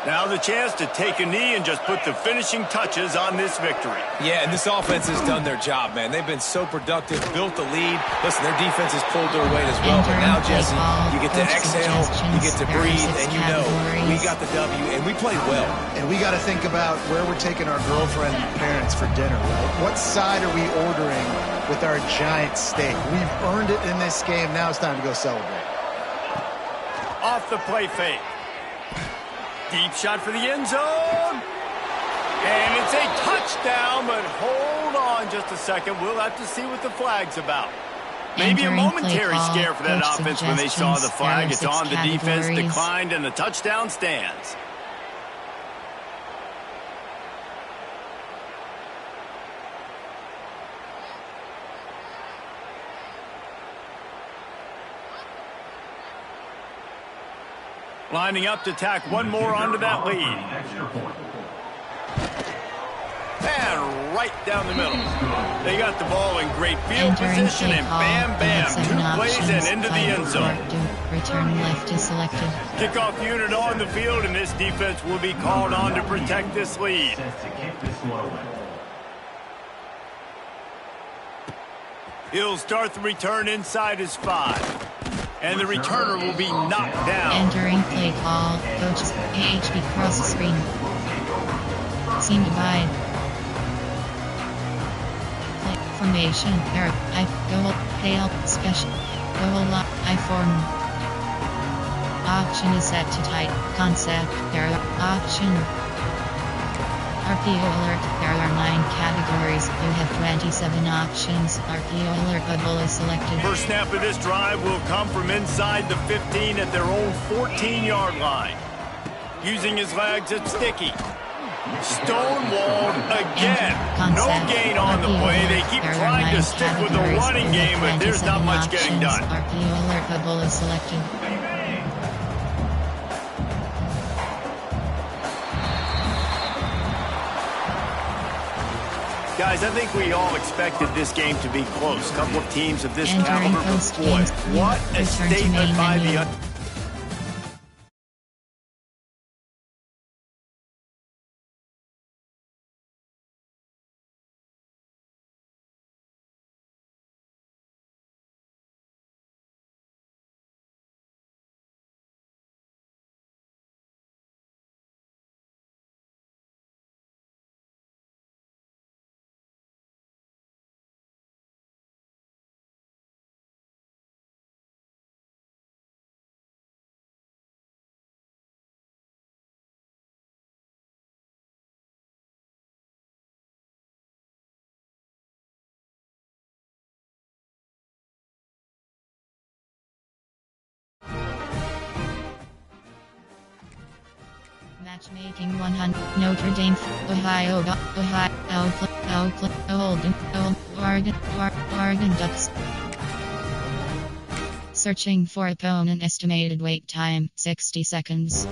Now the chance to take a knee and just put the finishing touches on this victory. Yeah, and this offense has done their job, man. They've been so productive, built the lead. Listen, their defense has pulled their weight as well. But now, Jesse, you get to exhale, you get to breathe, and you know we got the W, and we played well. And we got to think about where we're taking our girlfriend and parents for dinner, right? What side are we ordering with our giant steak? We've earned it in this game. Now it's time to go celebrate. Off the play fake. Deep shot for the end zone. And it's a touchdown, but hold on just a second. We'll have to see what the flag's about. Maybe a momentary scare for that offense when they saw the flag. It's on, the defense declined, and the touchdown stands. Lining up to tack one more onto that lead. And right down the middle. They got the ball in great field position, and bam, bam, 2 plays and into the end zone. Return left is selected. Kickoff unit on the field, and this defense will be called on to protect this lead. He'll start the return inside his 5. And the returner will be knocked down. Entering play call. Coaches AHB cross screen. Seam divide. Play formation. Error. I goal. Hail. Special. Goal lock. I form. Option is set to tight. Concept. Error. Option. RPO alert. There are 9 categories. You have 27 options. RPO alert bubble is selected. First snap of this drive will come from inside the 15 at their own 14-yard line. Using his legs, it's sticky. Stonewalled again. No gain on the play. They keep trying to stick with the running game, but there's not much getting done. RPO alert bubble is selected. Guys, I think we all expected this game to be close. A couple of teams of this caliber, but boy, what a statement by the... Matchmaking 100. Notre Dame, Ohio, Oregon Ducks. Searching for opponent. Estimated wait time 60 seconds.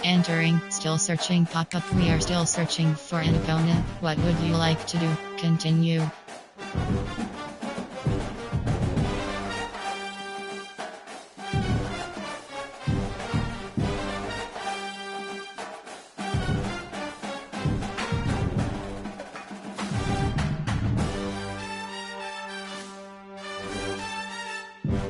Entering, still searching pop-up. We are still searching for an opponent. What would you like to do? Continue.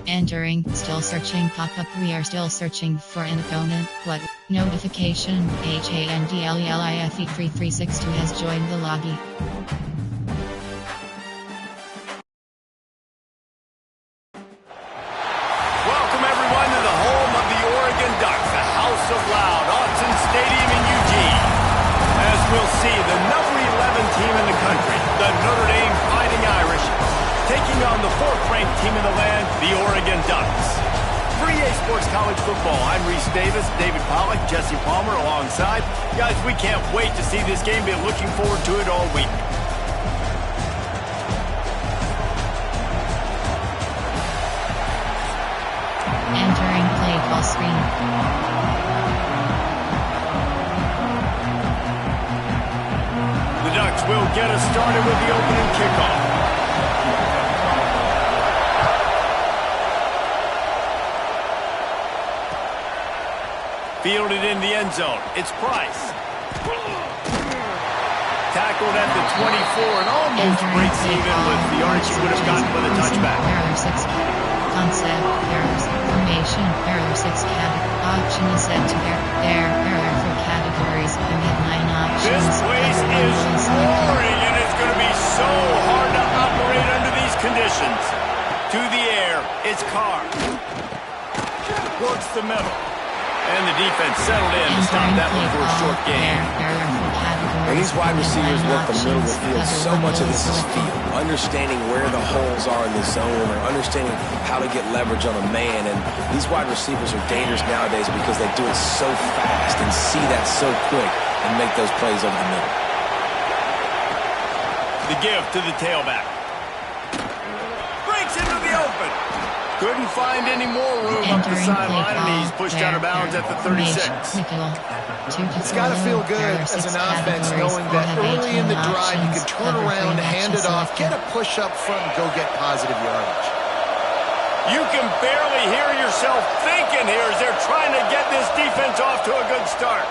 Entering, still searching pop-up. We are still searching for an opponent. What? Notification. HANDLELIFE3362 has joined the lobby. Welcome everyone to the home of the Oregon Ducks, the House of Loud, Autzen Stadium in Eugene. As we'll see, the number 11 team in the country, the Notre Dame Fighting Irish, taking on the 4th-ranked team in the land, the Oregon Ducks. For EA Sports College Football, I'm Reese Davis, David Pollack, Jesse Palmer alongside. Guys, we can't wait to see this game. Been looking forward to it all week. ball screen. The Ducks will get us started with the opening kickoff. Fielded in the end zone. It's Price. Tackled at the 24 and almost breaks even with the yardage he would have gotten with a touchback. Error 6. Concept. Errors. Formation. Error 6. Option is set to there. Error for categories. I have 9 options. This place is roaring and it's going to be so hard to operate under these conditions. To the air. It's Carr. Works the middle. And the defense settled in to stop that one for a short gain. And these wide receivers work the middle of the field. So much of this is feel. Understanding where the holes are in the zone or understanding how to get leverage on a man. And these wide receivers are dangerous nowadays because they do it so fast and see that so quick and make those plays over the middle. The give to the tailback. Breaks into the open. Couldn't find any more room up the sideline, and he's pushed out of bounds at the 36. It's got to feel good as an offense knowing that early in the drive you can turn around, hand it off, get a push up front, and go get positive yardage. You can barely hear yourself thinking here as they're trying to get this defense off to a good start.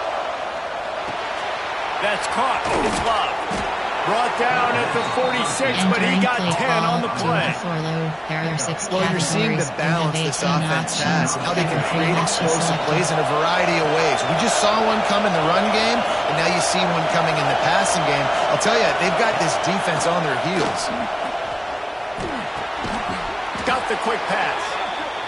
That's caught. It's Love. Brought down at the 46, but he got 10 on the play. Well, you're seeing the balance this offense has and how they can create explosive plays in a variety of ways. We just saw one come in the run game, and now you see one coming in the passing game. I'll tell you, they've got this defense on their heels. Got the quick pass.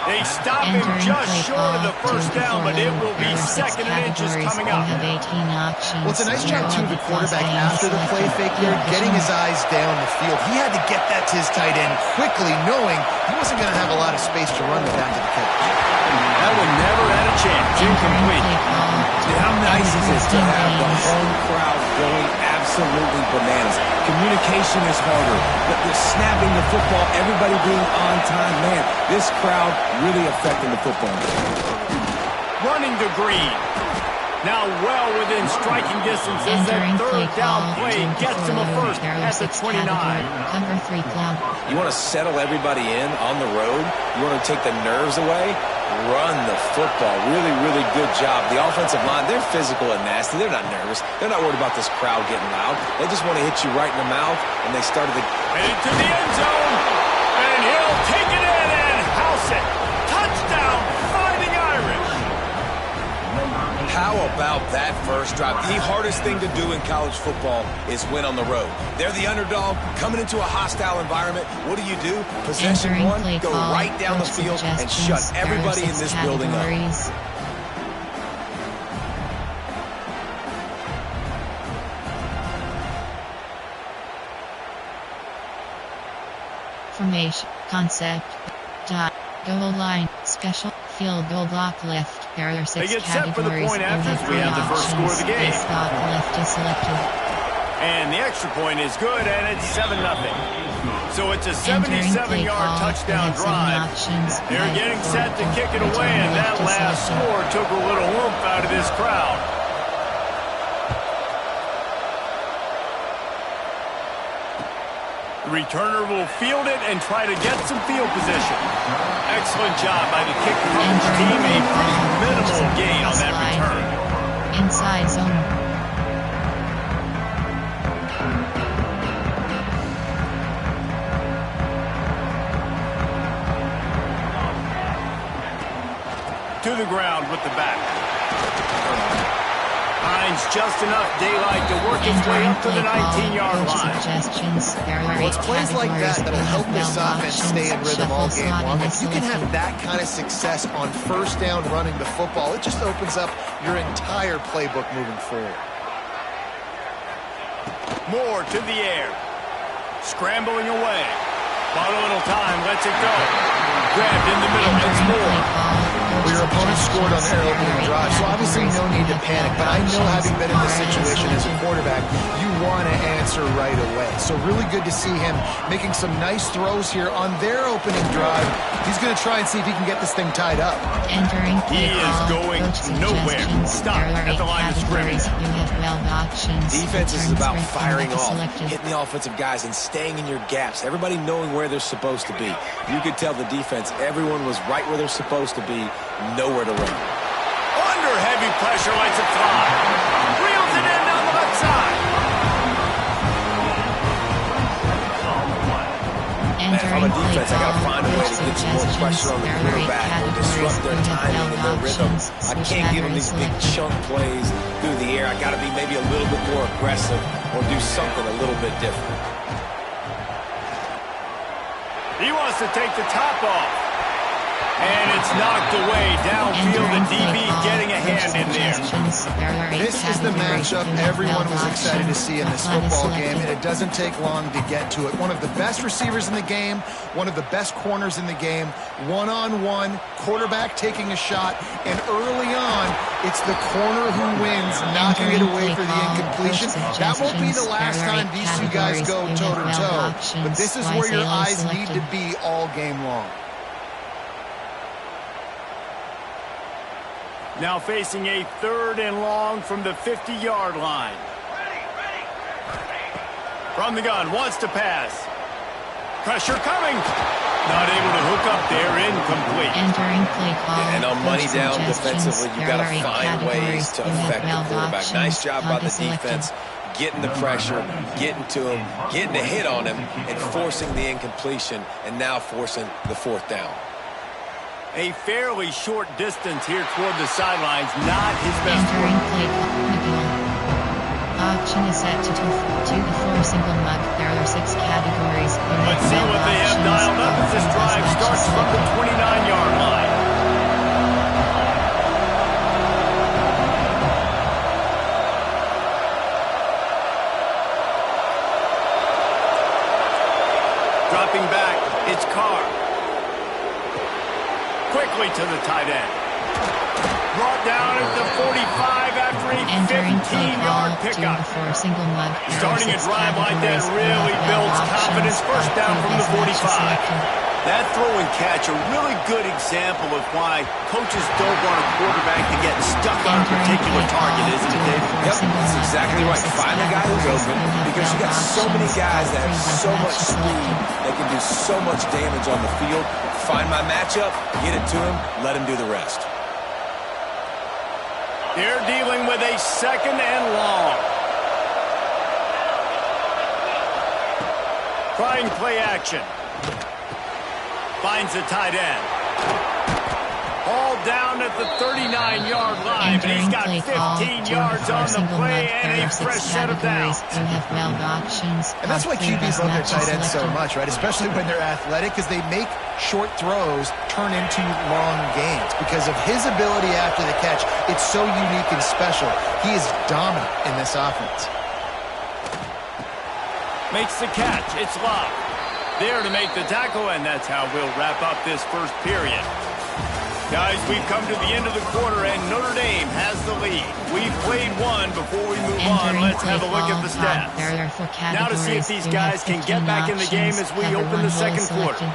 They stop him just short of the first down, but it will be second and inches coming up. Well, it's a nice job, too, the quarterback after the play fake there, getting his eyes down the field. He had to get that to his tight end quickly, knowing he wasn't going to have a lot of space to run with after the catch. That one never had a chance. Incomplete. And how nice is it to have the home crowd going absolutely bananas? Communication is harder, but the snapping the football, everybody being on time, man, this crowd really affecting the football. Running to Green. Now well within striking distance as that third down play gets him a first at the 29. Cover 3 cloud. You want to settle everybody in on the road? You want to take the nerves away? Run the football. Really, really good job. The offensive line, they're physical and nasty. They're not nervous. They're not worried about this crowd getting loud. They just want to hit you right in the mouth, and they started to... Headed to the end zone, and he'll take it in and house it. Touchdown, Fighting Irish. How about that first drive? The hardest thing to do in college football is win on the road. They're the underdog, coming into a hostile environment. What do? Possession one, go right down the field and shut everybody in this building up. Formation, concept, dot, goal line, special, field goal block left, error 6 they get categories. Set for the point after we have the first score of the game. Block left is selected. And the extra point is good, and it's 7-0. So it's a 77-yard touchdown drive. They're getting set to kick it away, and that last score took a little oomph out of this crowd. The returner will field it and try to get some field position. Excellent job by the kick coverage team. A pretty minimal gain on that return. Inside zone. To the ground with the back. Hines just enough daylight to work his way up to the 19-yard line. Well, it's plays like that that'll help this offense stay in rhythm all game long. If you can have that kind of success on first down running the football, it just opens up your entire playbook moving forward. Moore to the air. Scrambling away. Bought a little time, lets it go. Grabbed in the middle, it's Moore. Well, your opponent scored on their opening drive, so obviously no need to panic. But I know, having been in this situation as a quarterback, you want to answer right away. So really good to see him making some nice throws here on their opening drive. He's going to try and see if he can get this thing tied up. He is going nowhere. Stop at the line of scrimmage. Defense is about firing off, hitting the offensive guys and staying in your gaps. Everybody knowing where they're supposed to be. You could tell the defense, everyone was right where they're supposed to be, nowhere to run. Under heavy pressure, lets it fly. Reels it in down the left side. Man, if I'm a defense, I got to find a way to get some more pressure on the quarterback or disrupt their timing and their rhythm. I can't give them these big chunk plays through the air. I got to be maybe a little bit more aggressive or do something a little bit different. He wants to take the top off. And it's knocked away downfield. The DB getting a hand in there. This is the matchup everyone was excited to see in this football game, and it doesn't take long to get to it. One of the best receivers in the game, one of the best corners in the game, one-on-one, quarterback taking a shot, and early on, it's the corner who wins, knocking it away for the incompletion. That won't be the last time these two guys go toe-to-toe, but this is where your eyes need to be all game long. Now facing a 3rd and long from the 50-yard line. From the gun, wants to pass. Pressure coming. Not able to hook up there, incomplete. And on money down defensively, you got to find ways to affect the quarterback. Nice job by the defense, getting the pressure, getting to him, getting a hit on him, and forcing the incompletion, and now forcing the 4th down. A fairly short distance here toward the sidelines, not his best work. Option is set to 2 to 4 single mug. There are 6 categories. Let's see what they have dialed up as this drive starts from the 29-yard line. Dropping back, it's Carr. Quickly to the tight end. Brought down at the 45 after a 15-yard pickup. Starting a drive like that really builds confidence. First down from the 45. That throw and catch, a really good example of why coaches don't want a quarterback to get stuck on a particular target, isn't it, David? Yep, that's exactly right. Find the guy who's open, because you got so many guys that have so much speed that can do so much damage on the field. Find my matchup, get it to him, let him do the rest. They're dealing with a 2nd and long. Trying play action. Finds the tight end. All down at the 39-yard line, but he's got 15 yards on the play and a fresh set of downs. And that's why QBs love their tight ends so much, right? Especially when they're athletic, because they make short throws turn into long gains. Because of his ability after the catch, it's so unique and special. He is dominant in this offense. Makes the catch. It's Love. There to make the tackle, and that's how we'll wrap up this first period. Guys, we've come to the end of the quarter, and Notre Dame has the lead. We've played one. Before we move on, let's have a look at the stats. Now to see if these guys can get back in the game as we open the second quarter.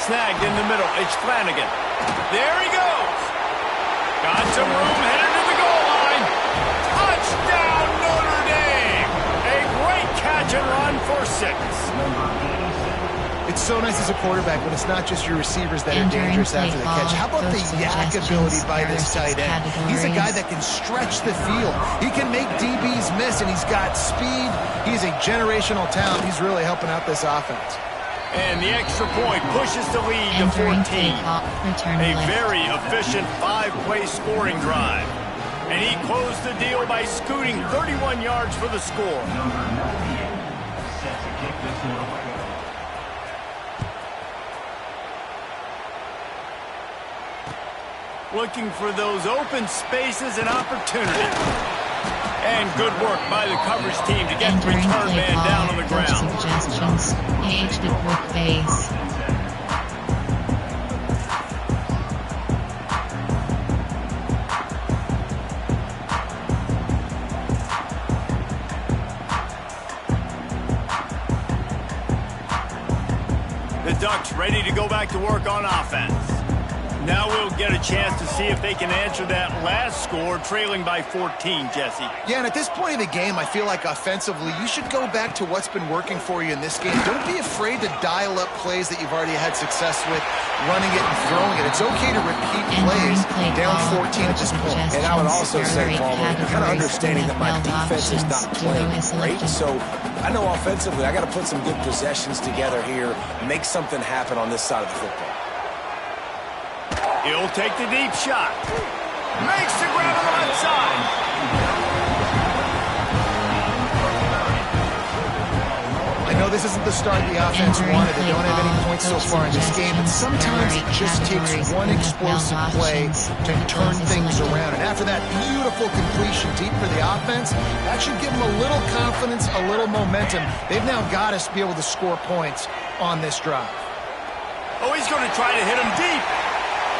Snagged in the middle. It's Flanagan. There he goes. Got some room, headed to the goal line. Touchdown, Notre Dame. A great catch and run for 6. It's so nice as a quarterback when it's not just your receivers that are dangerous after the catch. How about the yak ability by this tight end? He's a guy that can stretch the field. He can make DBs miss, and he's got speed. He's a generational talent. He's really helping out this offense. And the extra point pushes the lead to 14. A very efficient 5-play scoring drive. And he closed the deal by scooting 31 yards for the score. looking for those open spaces and opportunity. And good work by the coverage team to get the return man down on the ground. Suggestions. Age the quick base. The Ducks ready to go back to work on offense. Now we'll get a chance to see if they can answer that last score, trailing by 14, Jesse. Yeah, and at this point of the game, I feel like offensively, you should go back to what's been working for you in this game. Don't be afraid to dial up plays that you've already had success with, running it and throwing it. It's okay to repeat plays down 14 at this point. And I would also say, Palmer, kind of understanding that my defense is not playing great, so I know offensively I got to put some good possessions together here, make something happen on this side of the football. He'll take the deep shot. Makes the grab on the left side. I know this isn't the start the offense wanted. They don't have any points so far in this game, but sometimes it just takes one explosive play to turn things around. And after that beautiful completion deep for the offense, that should give them a little confidence, a little momentum. They've now got to be able to score points on this drive. Oh, he's going to try to hit him deep.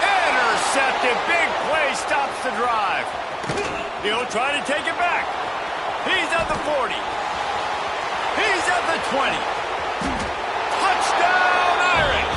Intercepted. Big play stops the drive. He'll try to take it back. He's at the 40. He's at the 20. Touchdown, Irish!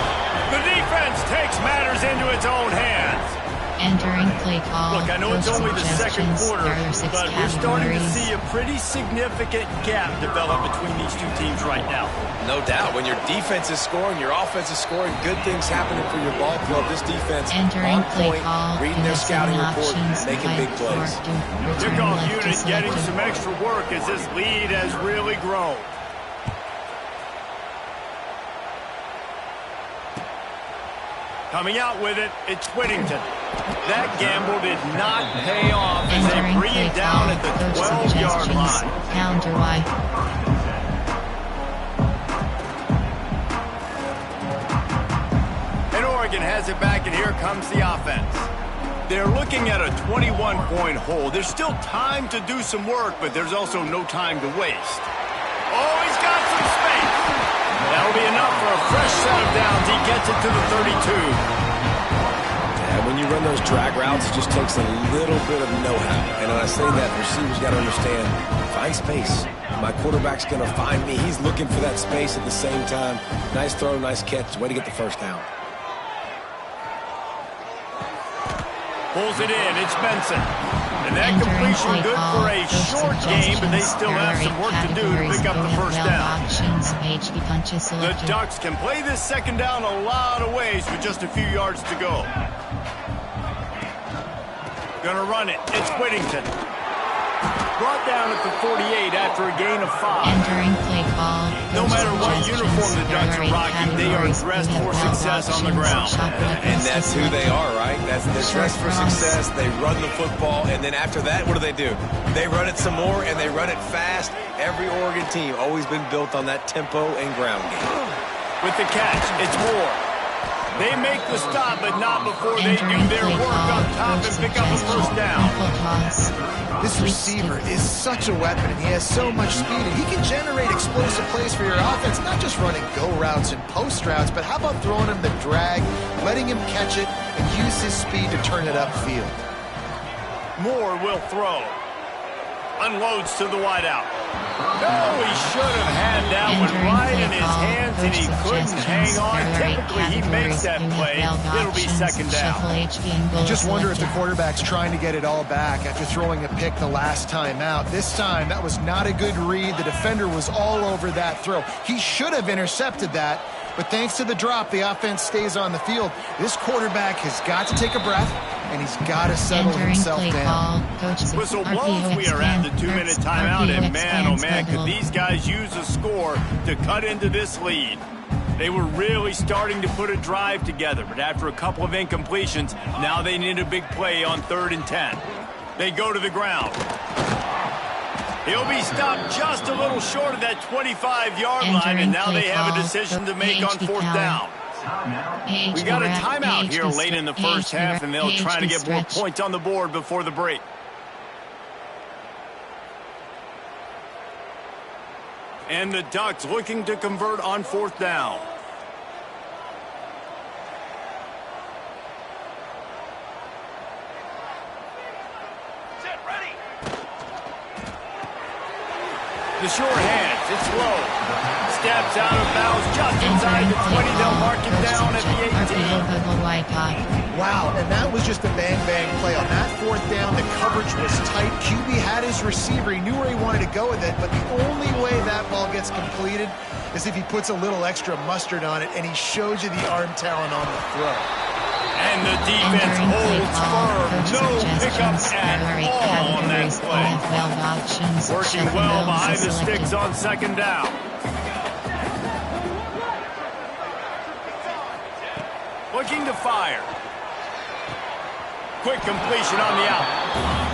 The defense takes matters into its own hands. Entering play call. Look, I know it's only the second quarter, but we're starting to see a pretty significant gap develop between these two teams right now. No doubt. When your defense is scoring, your offense is scoring, good things happening for your ball club. This defense on point, reading their scouting report, making big plays. Kickoff unit getting some extra work as this lead has really grown. Coming out with it, it's Whittington. That gamble did not pay off as they bring it down at the 12-yard line. Counter Y. And Oregon has it back, and here comes the offense. They're looking at a 21-point hole. There's still time to do some work, but there's also no time to waste. Oh, he's got some space. That'll be enough for a fresh set of downs. He gets it to the 32. Yeah, when you run those drag routes, it just takes a little bit of know-how. And when I say that, receivers got to understand, find space. My quarterback's going to find me. He's looking for that space at the same time. Nice throw, nice catch. Way to get the first down. Pulls it in. It's Benson. And that completion good for a short game, but they still have some work to do to pick up the first down. The Ducks can play this second down a lot of ways with just a few yards to go. Gonna run it. It's Whittington. Brought down at the 48 after a gain of 5. Entering play call. No matter what uniform the Ducks are rocking, they are dressed for success on the ground. And that's who they are, right? They're dressed for success. They run the football, and then after that, what do? They run it some more, and they run it fast. Every Oregon team always been built on that tempo and ground game. With the catch, it's Moore. They make the stop, but not before they do their work up top and pick up a first down. This receiver is such a weapon, and he has so much speed, and he can generate explosive plays for your offense, not just running go routes and post routes, but how about throwing him the drag, letting him catch it, and use his speed to turn it upfield. Moore will throw. Unloads to the wideout. No, he should have had that one right in his hands, and he couldn't hang on. Typically, he makes that play. It'll be second down. You just wonder if the quarterback's trying to get it all back after throwing a pick the last time out. This time, that was not a good read. The defender was all over that throw. He should have intercepted that, but thanks to the drop, the offense stays on the field. This quarterback has got to take a breath, and he's got to settle himself down. Whistle blows. We are at the 2-minute timeout, and man, oh man, could these guys use a score to cut into this lead. They were really starting to put a drive together, but after a couple of incompletions, now they need a big play on 3rd and 10. They go to the ground. He'll be stopped just a little short of that 25-yard line, and now they have a decision to make on 4th down. We got a timeout here late in the first half, and they'll try to get more points on the board before the break. And the Ducks looking to convert on 4th down. Set, ready. The short hands, it's low. Steps out of bounds just inside the 20. They'll mark it down at the 18. Wow, and that was just a bang-bang play. On that 4th down, the coverage was tight. QB had his receiver. He knew where he wanted to go with it, but the only way that ball gets completed is if he puts a little extra mustard on it, and he shows you the arm talent on the throw. And the defense holds firm. No pickup at all on that play. Working well behind the sticks on 2nd down. Looking to fire. Quick completion on the out.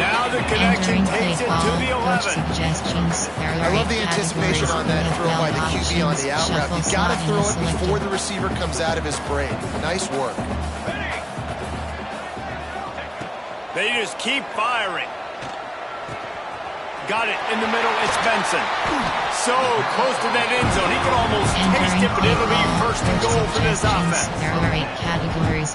Now the connection takes it to the 11. I love the anticipation on that throw by the QB on the out route. You've got to throw it before the receiver comes out of his break. Nice work. They just keep firing. Got it in the middle. It's Benson. So close to that end zone. He can almost taste it, but it'll be 1st and goal for this offense.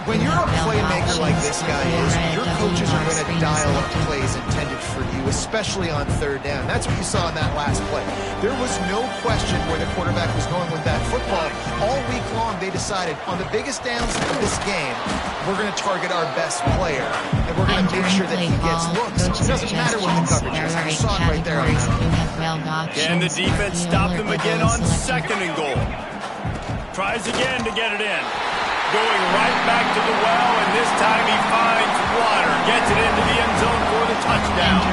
When you're a playmaker like this guy is, your coaches are going to dial up plays intended for you, especially on 3rd down. That's what you saw in that last play. There was no question where the quarterback was going with that football. All week long, they decided on the biggest downs of this game, we're going to target our best player, and we're going to make sure that he gets looks. It doesn't matter what the coverage is. You saw it right there on that. And the defense stopped them again on 2nd and goal. Tries again to get it in. Going right back to the well, and this time he finds water. Gets it into the end zone for the touchdown.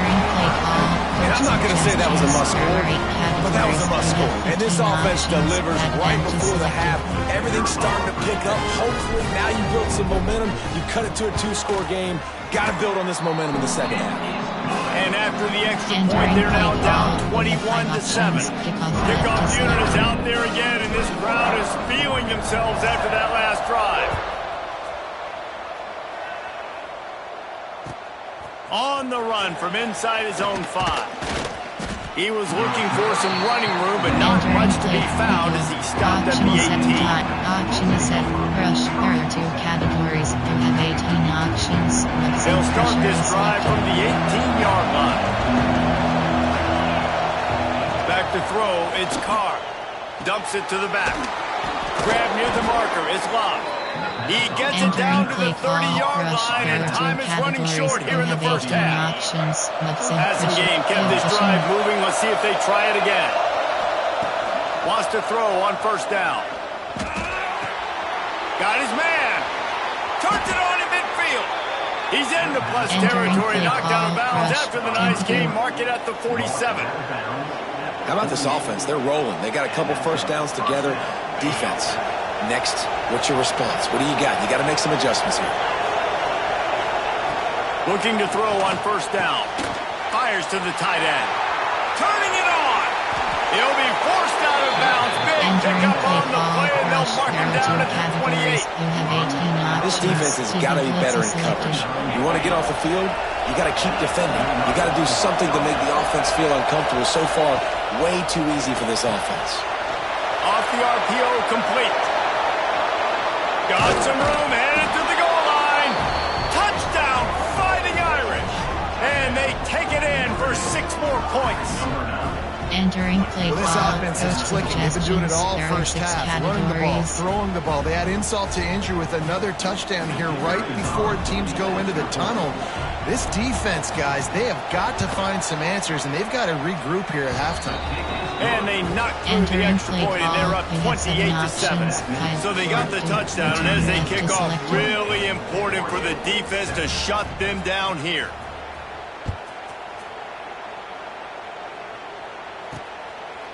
And I'm not going to say that was a must-score, but that was a must-score. And this offense delivers right before the half. Everything's starting to pick up. Hopefully now you build some momentum. You cut it to a 2-score game. Got to build on this momentum in the 2nd half. And after the extra point, they're now down 21-7. Kickoff unit is out there again, and this crowd is feeling themselves after that last drive. On the run from inside his own 5. He was looking for some running room, but not much to be found as he stopped at the 18. Auction set, rush, there are 2 categories. You have 18 auctions. They'll start this drive from the 18-yard line. Back to throw, it's Carr. Dumps it to the back. Grab near the marker, it's locked. He gets it down to the 30-yard line, and time is running short here in the first half. Passing game kept this drive moving. Let's see if they try it again. Wants to throw on 1st down. Got his man. Turns it on in midfield. He's into plus territory, knocked out of bounds after the nice game. Mark it at the 47. How about this offense? They're rolling. They got a couple 1st downs together. Defense. Next, what's your response? What do you got? You got to make some adjustments here. Looking to throw on 1st down. Fires to the tight end. Turning it on. He'll be forced out of bounds. Big pickup on the play, and they'll mark him down at the 28. This defense has got to be better in coverage. You want to get off the field, you got to keep defending. You got to do something to make the offense feel uncomfortable. So far, way too easy for this offense. Off the RPO, complete. Got some room, headed to the goal line. Touchdown, Fighting Irish. And they take it in for 6 more points. Entering play well, this offense is clicking. They've been doing it all first half. Running the ball, throwing the ball. They had insult to injury with another touchdown here right before teams go into the tunnel. This defense, guys, they have got to find some answers, and they've got to regroup here at halftime. And they knocked through the extra point, and they're up 28-7. So they got the touchdown, and as they kick off, really important for the defense to shut them down here.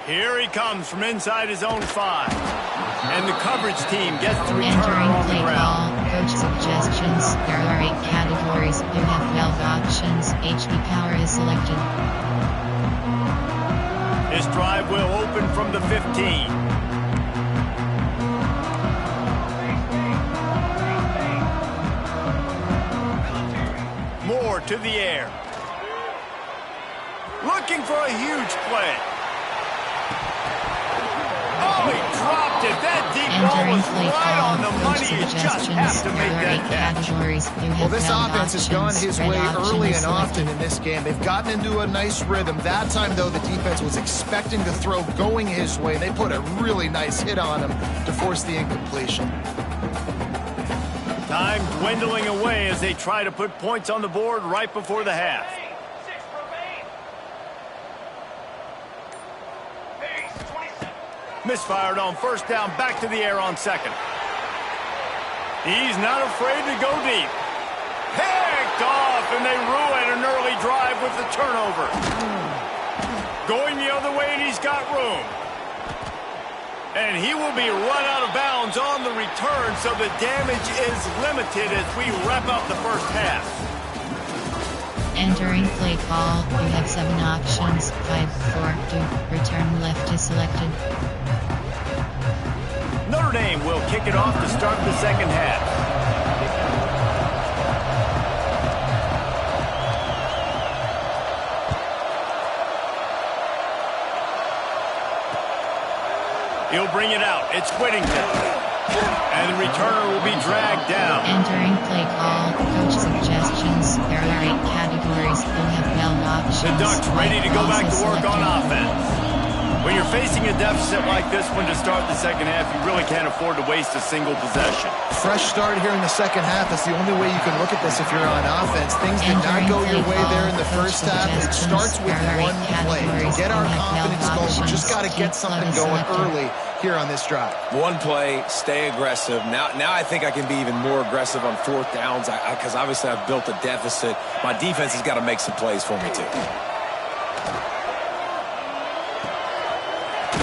Here he comes from inside his own 5. And the coverage team gets the return on the ground. Coach suggestions. There are 8 categories. You have 12 options. HP power is selected. This drive will open from the 15. more to the air. Looking for a huge play. Oh, he dropped it. That deep ball was right on the money. You just have to make that catch. Well, this offense has gone his way early and often in this game. They've gotten into a nice rhythm. That time, though, the defense was expecting the throw going his way. They put a really nice hit on him to force the incompletion. Time dwindling away as they try to put points on the board right before the half. 6 remain. Pace, 27. Misfired on first down, back to the air on second. He's not afraid to go deep. Picked off, and they ruin an early drive with the turnover. Going the other way, and he's got room. And he will be run out of bounds on the return, so the damage is limited as we wrap up the first half. Entering play call, you have 7 options. 5, 4, 2, return left is selected. Notre Dame will kick it off to start the second half. He'll bring it out. It's Whittington. And the returner will be dragged down. Entering play call, coach suggestions. There are 8 categories. You'll have 12 options. The Ducks ready to go back to work on selected. offense. When you're facing a deficit like this one to start the second half, you really can't afford to waste a single possession. Fresh start here in the second half. That's the only way you can look at this if you're on offense. Things did not go your way there in the first half. It starts with one play. To get our confidence going, we just got to get something going early here on this drive. One play, stay aggressive. Now I think I can be even more aggressive on fourth downs because obviously I've built a deficit. My defense has got to make some plays for me too.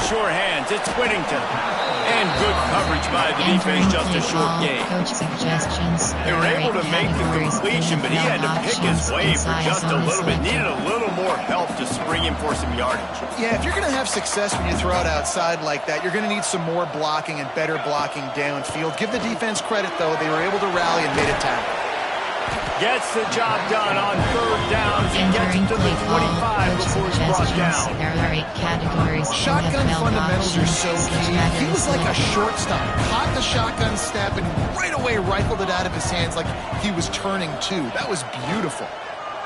Sure hands, it's Whittington. And good coverage by the defense, just a short gain. Coach suggestions. They were able to make the completion, but he had to pick his way for just a little bit. Needed a little more help to spring him for some yardage. Yeah, if you're going to have success when you throw it outside like that, you're going to need some more blocking and better blocking downfield. Give the defense credit, though. They were able to rally and made a tackle. Gets the job done on third down. He gets it to the 25 before he's brought down. There are 8 categories. Shotgun fundamentals are so key. He was like a shortstop. Caught the shotgun step and right away rifled it out of his hands like he was turning two. That was beautiful.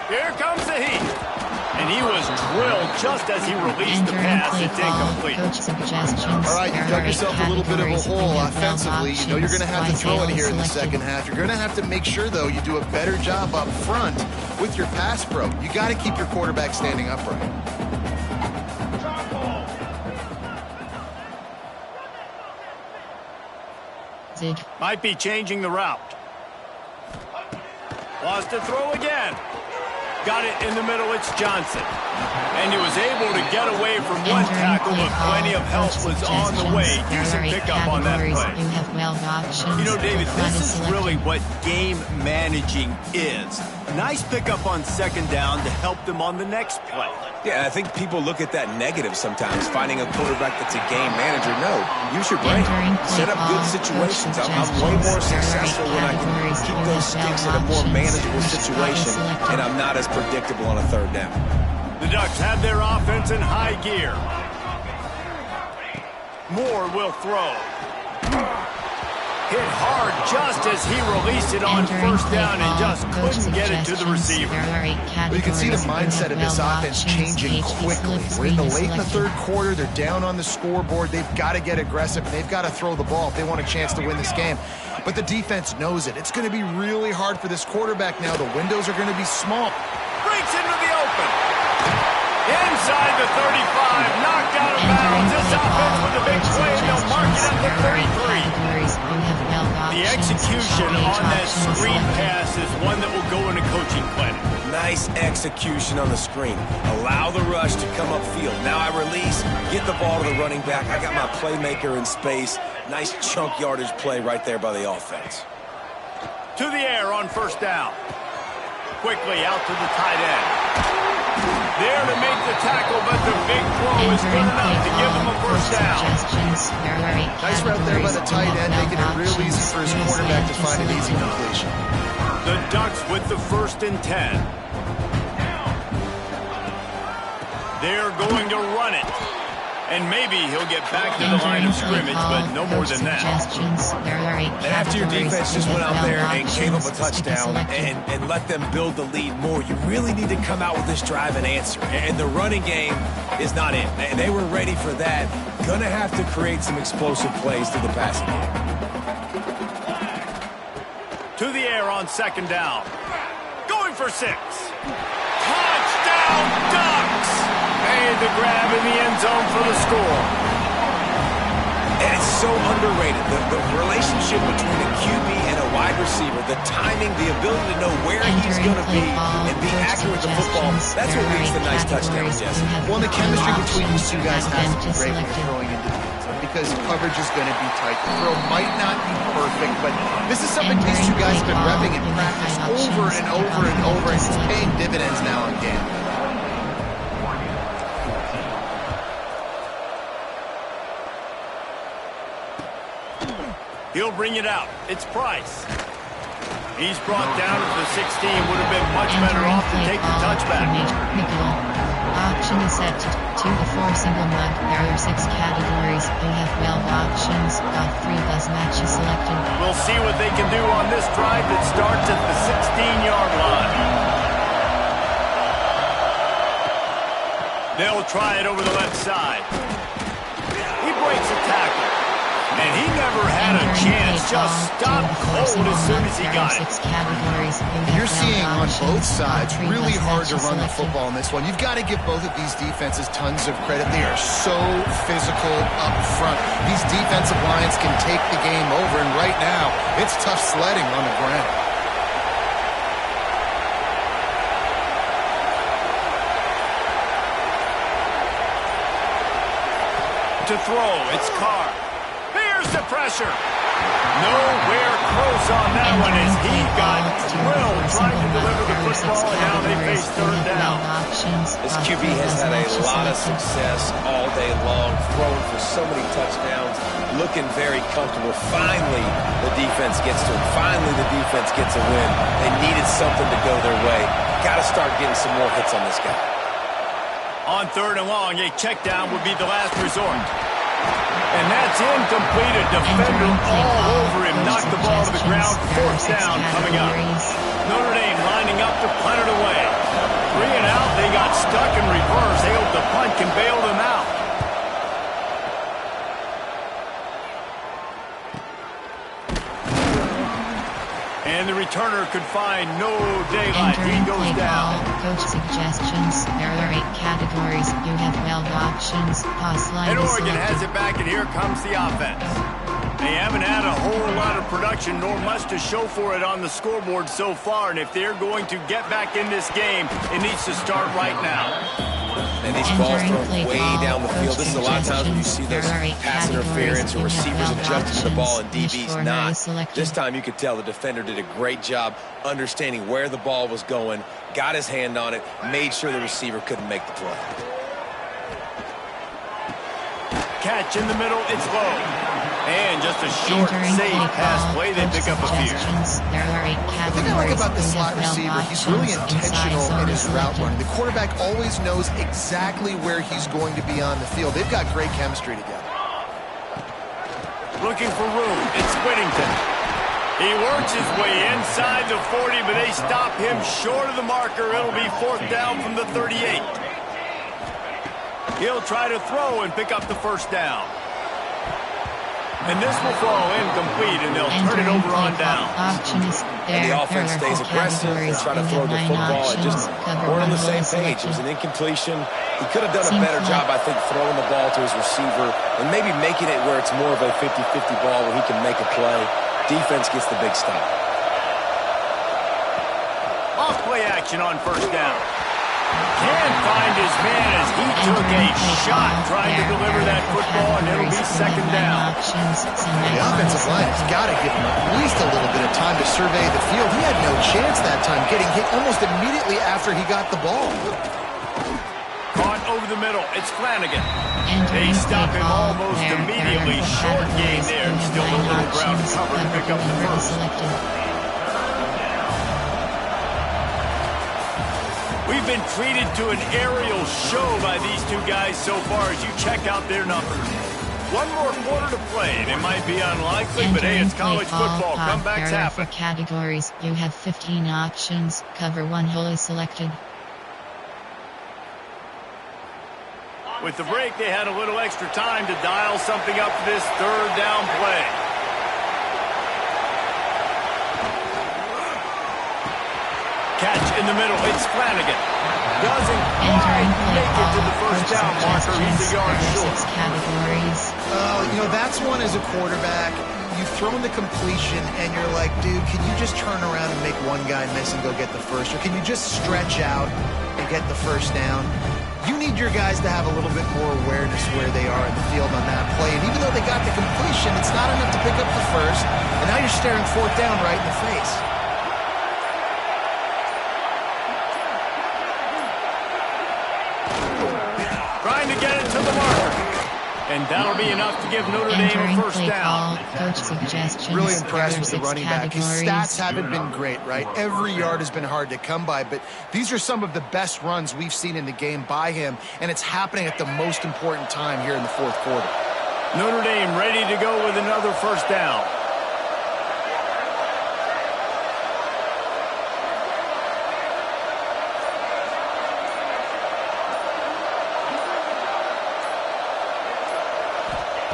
Here comes the heat. And he was drilled just as he released the pass. It's incomplete. All right, you dug yourself a little bit of a hole offensively. You know you're going to have to throw it here in the second half. You're going to have to make sure, though, you do a better job up front with your pass pro. You got to keep your quarterback standing upright. Might be changing the route. Wants to throw again. Got it in the middle, it's Johnson. And he was able to get away from one tackle, but plenty of help was on the way. Decent pickup on that play. You know, David, this is really what game managing is. Nice pickup on second down to help them on the next play. Yeah, I think people look at that negative sometimes, finding a quarterback that's a game manager. No, use your brain. Set up good situations. I'm way more successful when I can keep those sticks in a more manageable situation, and I'm not as predictable on a third down. The Ducks have their offense in high gear. Moore will throw. Hit hard just as he released it on first down and just couldn't get it to the receiver. Well, you can see the mindset of this offense changing quickly. We're in the late in the third quarter. They're down on the scoreboard. They've got to get aggressive, and they've got to throw the ball if they want a chance to win this game. But the defense knows it. It's going to be really hard for this quarterback now. The windows are going to be small. Breaks into the open. Inside the 35, knocked out of bounds. This offense with a big play, they'll mark it at the 33. The execution on that screen pass is one that will go into coaching clinic. Nice execution on the screen. Allow the rush to come upfield. Now I release, get the ball to the running back. I got my playmaker in space. Nice chunk yardage play right there by the offense. To the air on first down. Quickly out to the tight end. There to make the tackle, but the big throw is good enough to give him a first down. Nice route there by the tight end, making it real easy for his quarterback to find an easy completion. The Ducks with the 1st and 10. They're going to run it. And maybe he'll get back to the line of scrimmage, but no more than that. After your defense just went out there and gave up a touchdown and let them build the lead more, you really need to come out with this drive and answer. And the running game is not in. They were ready for that. Gonna have to create some explosive plays through the passing game. To the air on 2nd down. Going for 6. Touchdown, Ducks! Made the grab in the end zone for the score. And it's so underrated. The relationship between a QB and a wide receiver, the timing, the ability to know where he's going to be and be accurate with the football, that's what leads to nice touchdowns, Jesse. Well, the chemistry between these two guys has to be great when you're throwing into the end zone because coverage is going to be tight. The throw might not be perfect, but this is something these two guys have been repping in practice over and over and over, and it's paying dividends now on game. He'll bring it out. It's Price. He's brought down to the 16. Would have been much better off to take the touchback. Option is set to 2 to 4 single mug. There are 6 categories. You have 12 options. Got 3 bus matches selected. We'll see what they can do on this drive that starts at the 16-yard line. They'll try it over the left side. He breaks a tackle. And he never had a chance. Just stopped cold as soon as he got it. You're seeing on both sides really hard to run the football in this one. You've got to give both of these defenses tons of credit. They are so physical up front. These defensive lines can take the game over, and right now, it's tough sledding on the ground. To throw, it's Carr. Here's the pressure. Nowhere close on that one as he got drilled trying to deliver the football, and now they face 3rd down. This QB has had a lot of success all day long, throwing for so many touchdowns, looking very comfortable. Finally, the defense gets to him. Finally, the defense gets a win. They needed something to go their way. Got to start getting some more hits on this guy. On 3rd and long, a check down would be the last resort. And that's incomplete. A defender all over him. Knocked the ball to the ground. 4th down coming up. Notre Dame lining up to punt it away. 3 and out. They got stuck in reverse. They hope the punt can bail them out. And the returner could find no daylight. He goes down. Coach suggestions. There are 8 categories. You have 12 options. Pass line. And Oregon has it back, and here comes the offense. They haven't had a whole lot of production, nor much to show for it on the scoreboard so far. And if they're going to get back in this game, it needs to start right now. And these balls thrown way down the field. This is a lot of times when you see those pass interference or receivers adjusting to the ball and DBs not. This time you could tell the defender did a great job understanding where the ball was going, got his hand on it, made sure the receiver couldn't make the play. Catch in the middle, it's low. And just a short, safe pass play, they pick up a few. The thing I like about the slot receiver, he's really intentional in his route running. The quarterback always knows exactly where he's going to be on the field. They've got great chemistry together. Looking for room, it's Whittington. He works his way inside the 40, but they stop him short of the marker. It'll be 4th down from the 38. He'll try to throw and pick up the 1st down. And this will fall incomplete, and they'll turn it over on down. And the offense stays aggressive. They try to throw the football and just weren't on the same page. It was an incompletion. He could have done a better job, I think, throwing the ball to his receiver and maybe making it where it's more of a 50-50 ball where he can make a play. Defense gets the big stop. Off play action on 1st down. Can't find his man as he took a shot trying to deliver that football, and it'll be 2nd down. The offensive line has got to give him at least a little bit of time to survey the field. He had no chance that time, getting hit almost immediately after he got the ball. Caught over the middle. It's Flanagan. They stop him almost immediately. Short gain there. Still a little ground cover to pick up the 1st. We've been treated to an aerial show by these two guys so far as you check out their numbers. One more quarter to play, and it might be unlikely, but hey, it's college football. Comebacks happen. For categories, you have 15 options. Cover 1 hole is selected. With the break, they had a little extra time to dial something up for this third down play. Catch in the middle. It's Flanagan. Doesn't quite make it to the first down marker. He's a yard short. Categories. You know, that's one as a quarterback. You've thrown the completion, and you're like, dude, can you just turn around and make one guy miss and go get the first? Or can you just stretch out and get the first down? You need your guys to have a little bit more awareness where they are in the field on that play. And even though they got the completion, it's not enough to pick up the first. And now you're staring fourth down right in the face. Trying to get it to the marker. And that'll be enough to give Notre Dame a first down. Coach suggestions. Really impressed with the running back. His Categories. stats haven't been great, right? Every yard has been hard to come by, but these are some of the best runs we've seen in the game by him, and it's happening at the most important time here in the fourth quarter. Notre Dame ready to go with another first down.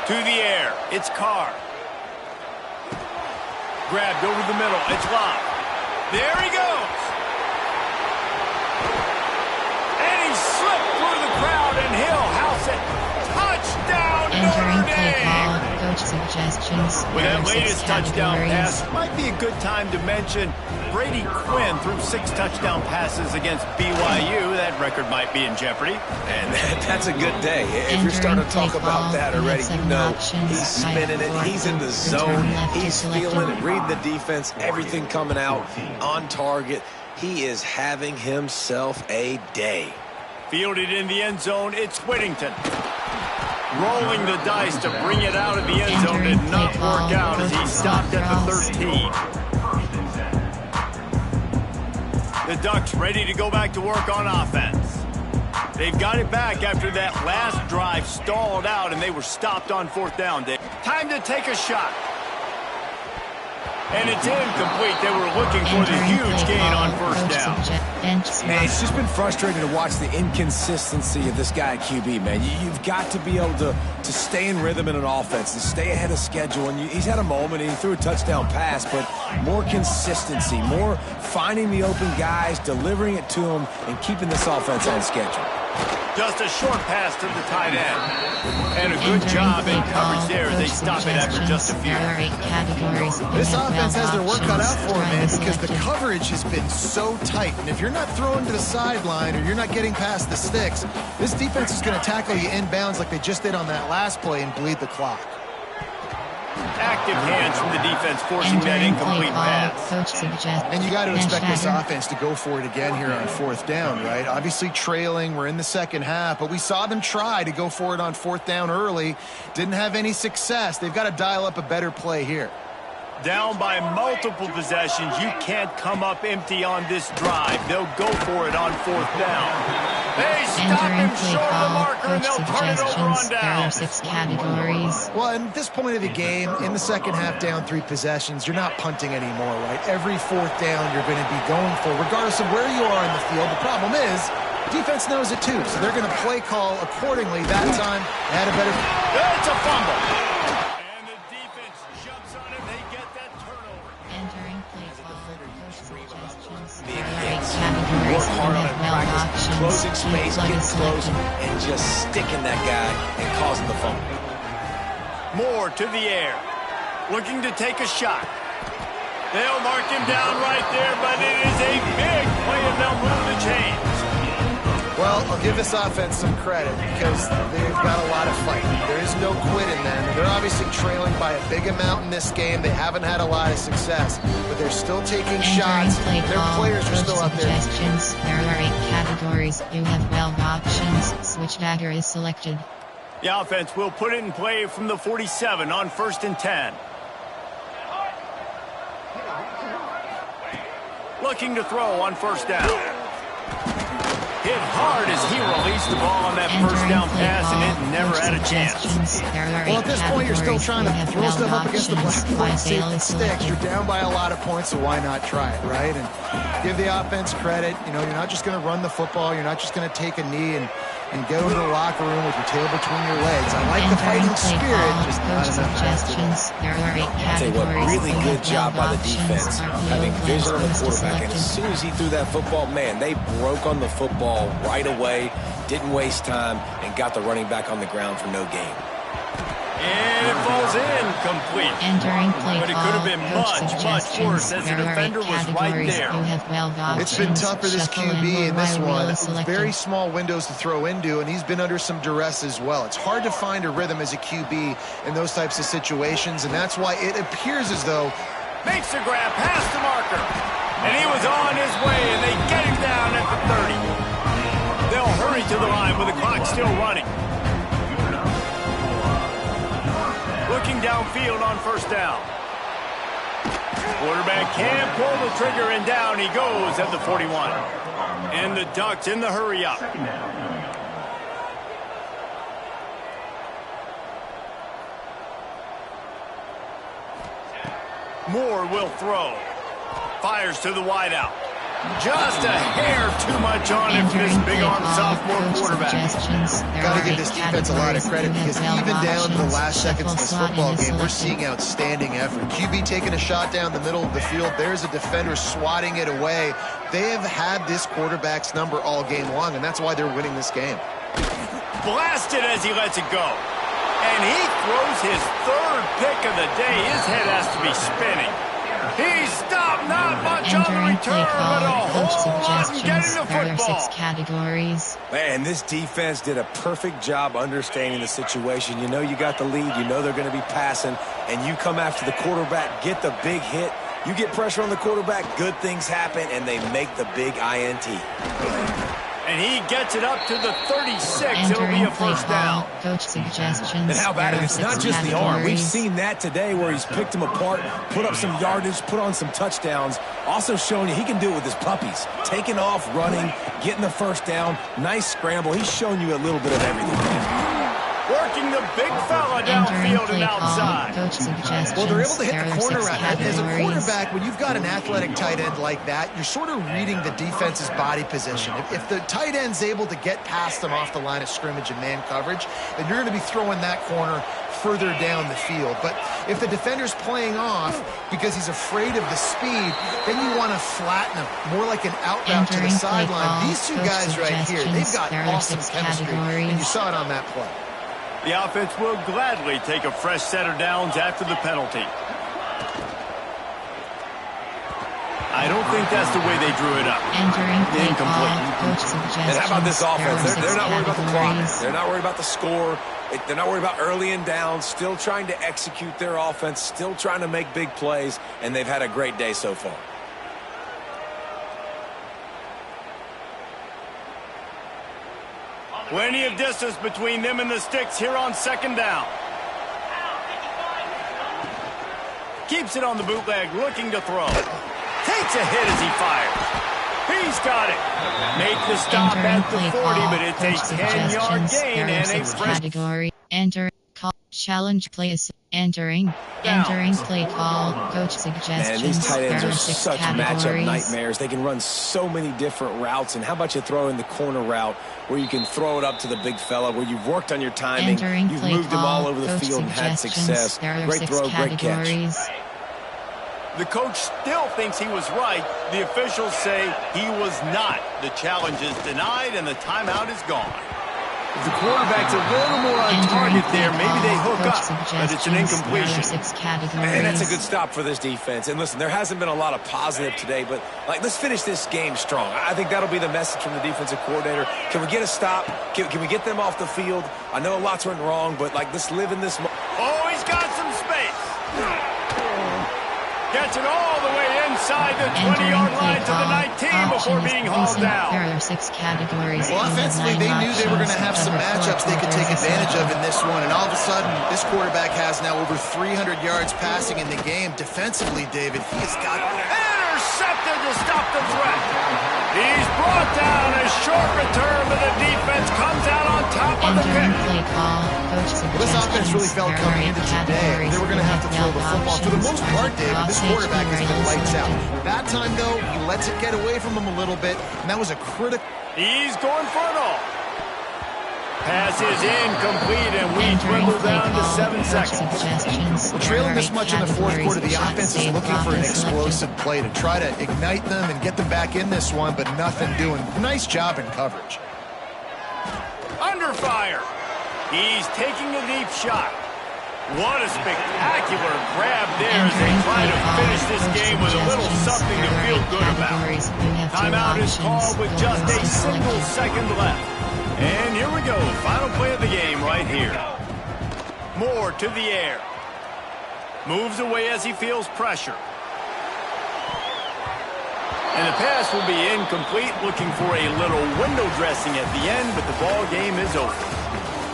To the air, it's Carr. Grabbed over the middle, it's Locke. There he goes. And he slipped through the crowd, and he'll house it. Touchdown, Entering Notre play call. Dame. Coach suggestions. With that Six latest touchdown categories. pass, might be a good time to mention Brady Quinn threw 6 touchdown passes against BYU. That record might be in jeopardy. And that's a good day. If you're starting to talk about that already, you know he's spinning it, he's in the zone, he's feeling it, reading the defense, everything coming out on target. He is having himself a day. Fielded in the end zone, it's Whittington. Rolling the dice to bring it out of the end zone did not work out as he stopped at the 13. The Ducks ready to go back to work on offense. They've got it back after that last drive stalled out and they were stopped on fourth down. Time to take a shot. And it's incomplete. They were looking for the huge gain on first down. Man, it's just been frustrating to watch the inconsistency of this guy at QB, man. You've got to be able to stay in rhythm in an offense and stay ahead of schedule. And he's had a moment and he threw a touchdown pass, but more consistency, more finding the open guys, delivering it to them, and keeping this offense on schedule. Just a short pass to the tight end. And a good job in coverage there as they stop it after just a few. This offense has their work cut out for them, man, because the coverage has been so tight. And if you're not throwing to the sideline or you're not getting past the sticks, this defense is going to tackle you inbounds like they just did on that last play and bleed the clock. Active hands from the defense forcing that incomplete pass. And you got to expect this offense to go for it again here on fourth down, right? Obviously trailing, we're in the second half, but we saw them try to go for it on fourth down early. Didn't have any success. They've got to dial up a better play here. Down by multiple possessions, you can't come up empty on this drive. They'll go for it on fourth down. They stop him short of the marker and they'll turn it over on down. 6 categories. Well, at this point of the game, in the second half, down 3 possessions, you're not punting anymore, right? Every fourth down you're going to be going for, regardless of where you are in the field. The problem is, defense knows it too, so they're going to play call accordingly. That time, they had a better... It's a fumble. And the defense jumps on him. They get that turnover. Entering play call. Suggestions. Work hard on it, practice closing space, getting close, and just sticking that guy and causing the fumble. Moore to the air, looking to take a shot. They'll mark him down right there, but it is a big play and they'll move the chains. Well, I'll give this offense some credit because they've got a lot of fight. There is no quit in them. They're obviously trailing by a big amount in this game. They haven't had a lot of success, but they're still taking shots. Their players are still out there. There are 8 categories. You have 12 options. Switch dagger is selected. The offense will put it in play from the 47 on 1st and 10. Looking to throw on first down. Hit hard as he released the ball on that first down pass, and it never had a chance. Well, at this point, you're still trying to throw stuff up against the blackboard and see if it sticks. You're down by a lot of points, so why not try it, right? And give the offense credit. You know, you're not just going to run the football. You're not just going to take a knee and go to the locker room with your tail between your legs. I like the fighting spirit, just not enough suggestions. There are 8 I'll tell you what, really good job by the defense, having vision on the quarterback. And as soon as he threw that football, man, they broke on the football right away, didn't waste time, and got the running back on the ground for no gain. And it falls incomplete. Entering play but it could have been much worse as the defender was right there. It's been tough for this QB in this one. Very small windows to throw into, and he's been under some duress as well. It's hard to find a rhythm as a QB in those types of situations, and that's why it appears as though makes the grab past the marker. And he was on his way, and they get him down at the 30. They'll hurry to the line with the clock still running. Looking downfield on first down. Quarterback can't pull the trigger, and down he goes at the 41. And the Ducks in the hurry up. Moore will throw. Fires to the wideout. Just a hair too much on it for this big-arm sophomore quarterback. Got to give this defense a lot of credit because even down to the last seconds of this football game, we're seeing outstanding effort. QB taking a shot down the middle of the field. There's a defender swatting it away. They have had this quarterback's number all game long, and that's why they're winning this game. Blasted as he lets it go. And he throws his 3rd pick of the day. His head has to be spinning. He stopped, not much on the return, but a whole lot in getting the football. 6 categories. Man, this defense did a perfect job understanding the situation. You know you got the lead. You know they're going to be passing, and you come after the quarterback, get the big hit. You get pressure on the quarterback, good things happen, and they make the big INT. And he gets it up to the 36. It'll be a first down. Coach suggestions. And how about it? It's not just the arm. We've seen that today where he's picked them apart, put up some yardage, put on some touchdowns. Also showing you he can do it with his puppies. Taking off, running, getting the first down. Nice scramble. He's shown you a little bit of everything. Working the big fella downfield and outside. Well, they're able to hit the corner route. As a quarterback, when you've got an athletic tight end like that, you're sort of reading the defense's body position. If the tight end's able to get past them off the line of scrimmage and man coverage, then you're going to be throwing that corner further down the field. But if the defender's playing off because he's afraid of the speed, then you want to flatten him, more like an out route to the sideline. These two guys right here, they've got awesome chemistry, and you saw it on that play. The offense will gladly take a fresh set of downs after the penalty. I don't think that's the way they drew it up. Incomplete. And how about this offense? They're not worried about the clock. They're not worried about the score. They're not worried about early and down. Still trying to execute their offense. Still trying to make big plays. And they've had a great day so far. Plenty of distance between them and the sticks here on second down. Keeps it on the bootleg, looking to throw. Takes a hit as he fires. He's got it. Make the stop at the 40, but it's a 10-yard gain and a fresh category. Enter. Call. Challenge plays. Entering play call. Coach suggestions. Man, these tight ends are such categories. matchup nightmares. They can run so many different routes. And how about you throw in the corner route where you can throw it up to the big fella, where you've worked on your timing, you've moved him all over the field and had success. Great throw, great catch. The coach still thinks he was right. The officials say he was not. The challenge is denied and the timeout is gone. If the quarterback's a little more on target there, maybe they hook up, but it's an incompletion. And that's a good stop for this defense. And listen, there hasn't been a lot of positive today, but let's finish this game strong. I think that'll be the message from the defensive coordinator. Can we get a stop? Can we get them off the field? I know a lot's went wrong, but let's live in this. Oh, he's got some space. Gets it all the way inside the 20-yard line to the 19 before being hauled down. There are 6 categories. Well, offensively, they knew they were going to have some matchups they could take advantage of in this one. And all of a sudden, this quarterback has now over 300 yards passing in the game. Defensively, David, he has got intercepted there to stop the threat. He's brought down. A short return, but the defense comes out on top of the pick. Play call. Coach Well, this offense really felt coming into today. They were going to have to throw the football. For the most part, David, this quarterback has been lights out. That time, though, he lets it get away from him a little bit, and that was a critical... He's going for it all. Pass is incomplete, and we dwindle down to 7 seconds. Well, trailing this much in the fourth quarter, the offense is looking for an explosive play to try to ignite them and get them back in this one, but nothing doing. Nice job in coverage. Under fire. He's taking a deep shot. What a spectacular grab there as they try to finish this game with a little something to feel good about. Timeout is called with just a single second left. And here we go, final play of the game right here. Moore to the air. Moves away as he feels pressure. And the pass will be incomplete, looking for a little window dressing at the end, but the ball game is over.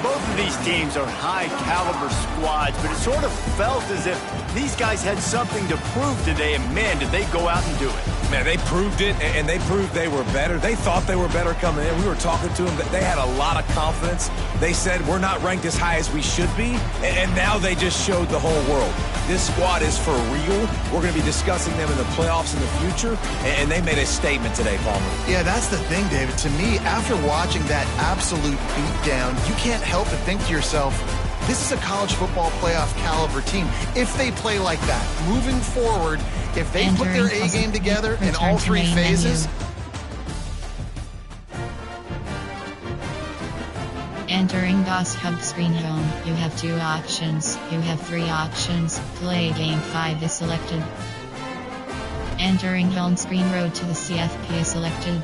Both of these teams are high-caliber squads, but it sort of felt as if these guys had something to prove today, and man, did they go out and do it. Man, they proved it, and they proved they were better. They thought they were better coming in. We were talking to them. They had a lot of confidence. They said, we're not ranked as high as we should be, and now they just showed the whole world. This squad is for real. We're going to be discussing them in the playoffs in the future, and they made a statement today, Palmer. Yeah, that's the thing, David. To me, after watching that absolute beatdown, you can't help but think to yourself, this is a college football playoff caliber team. If they play like that, moving forward, if they put their A game together in all three phases. Entering DOS Hub screen home, you have 2 options. You have 3 options. Play game 5 is selected. Entering home screen road to the CFP is selected.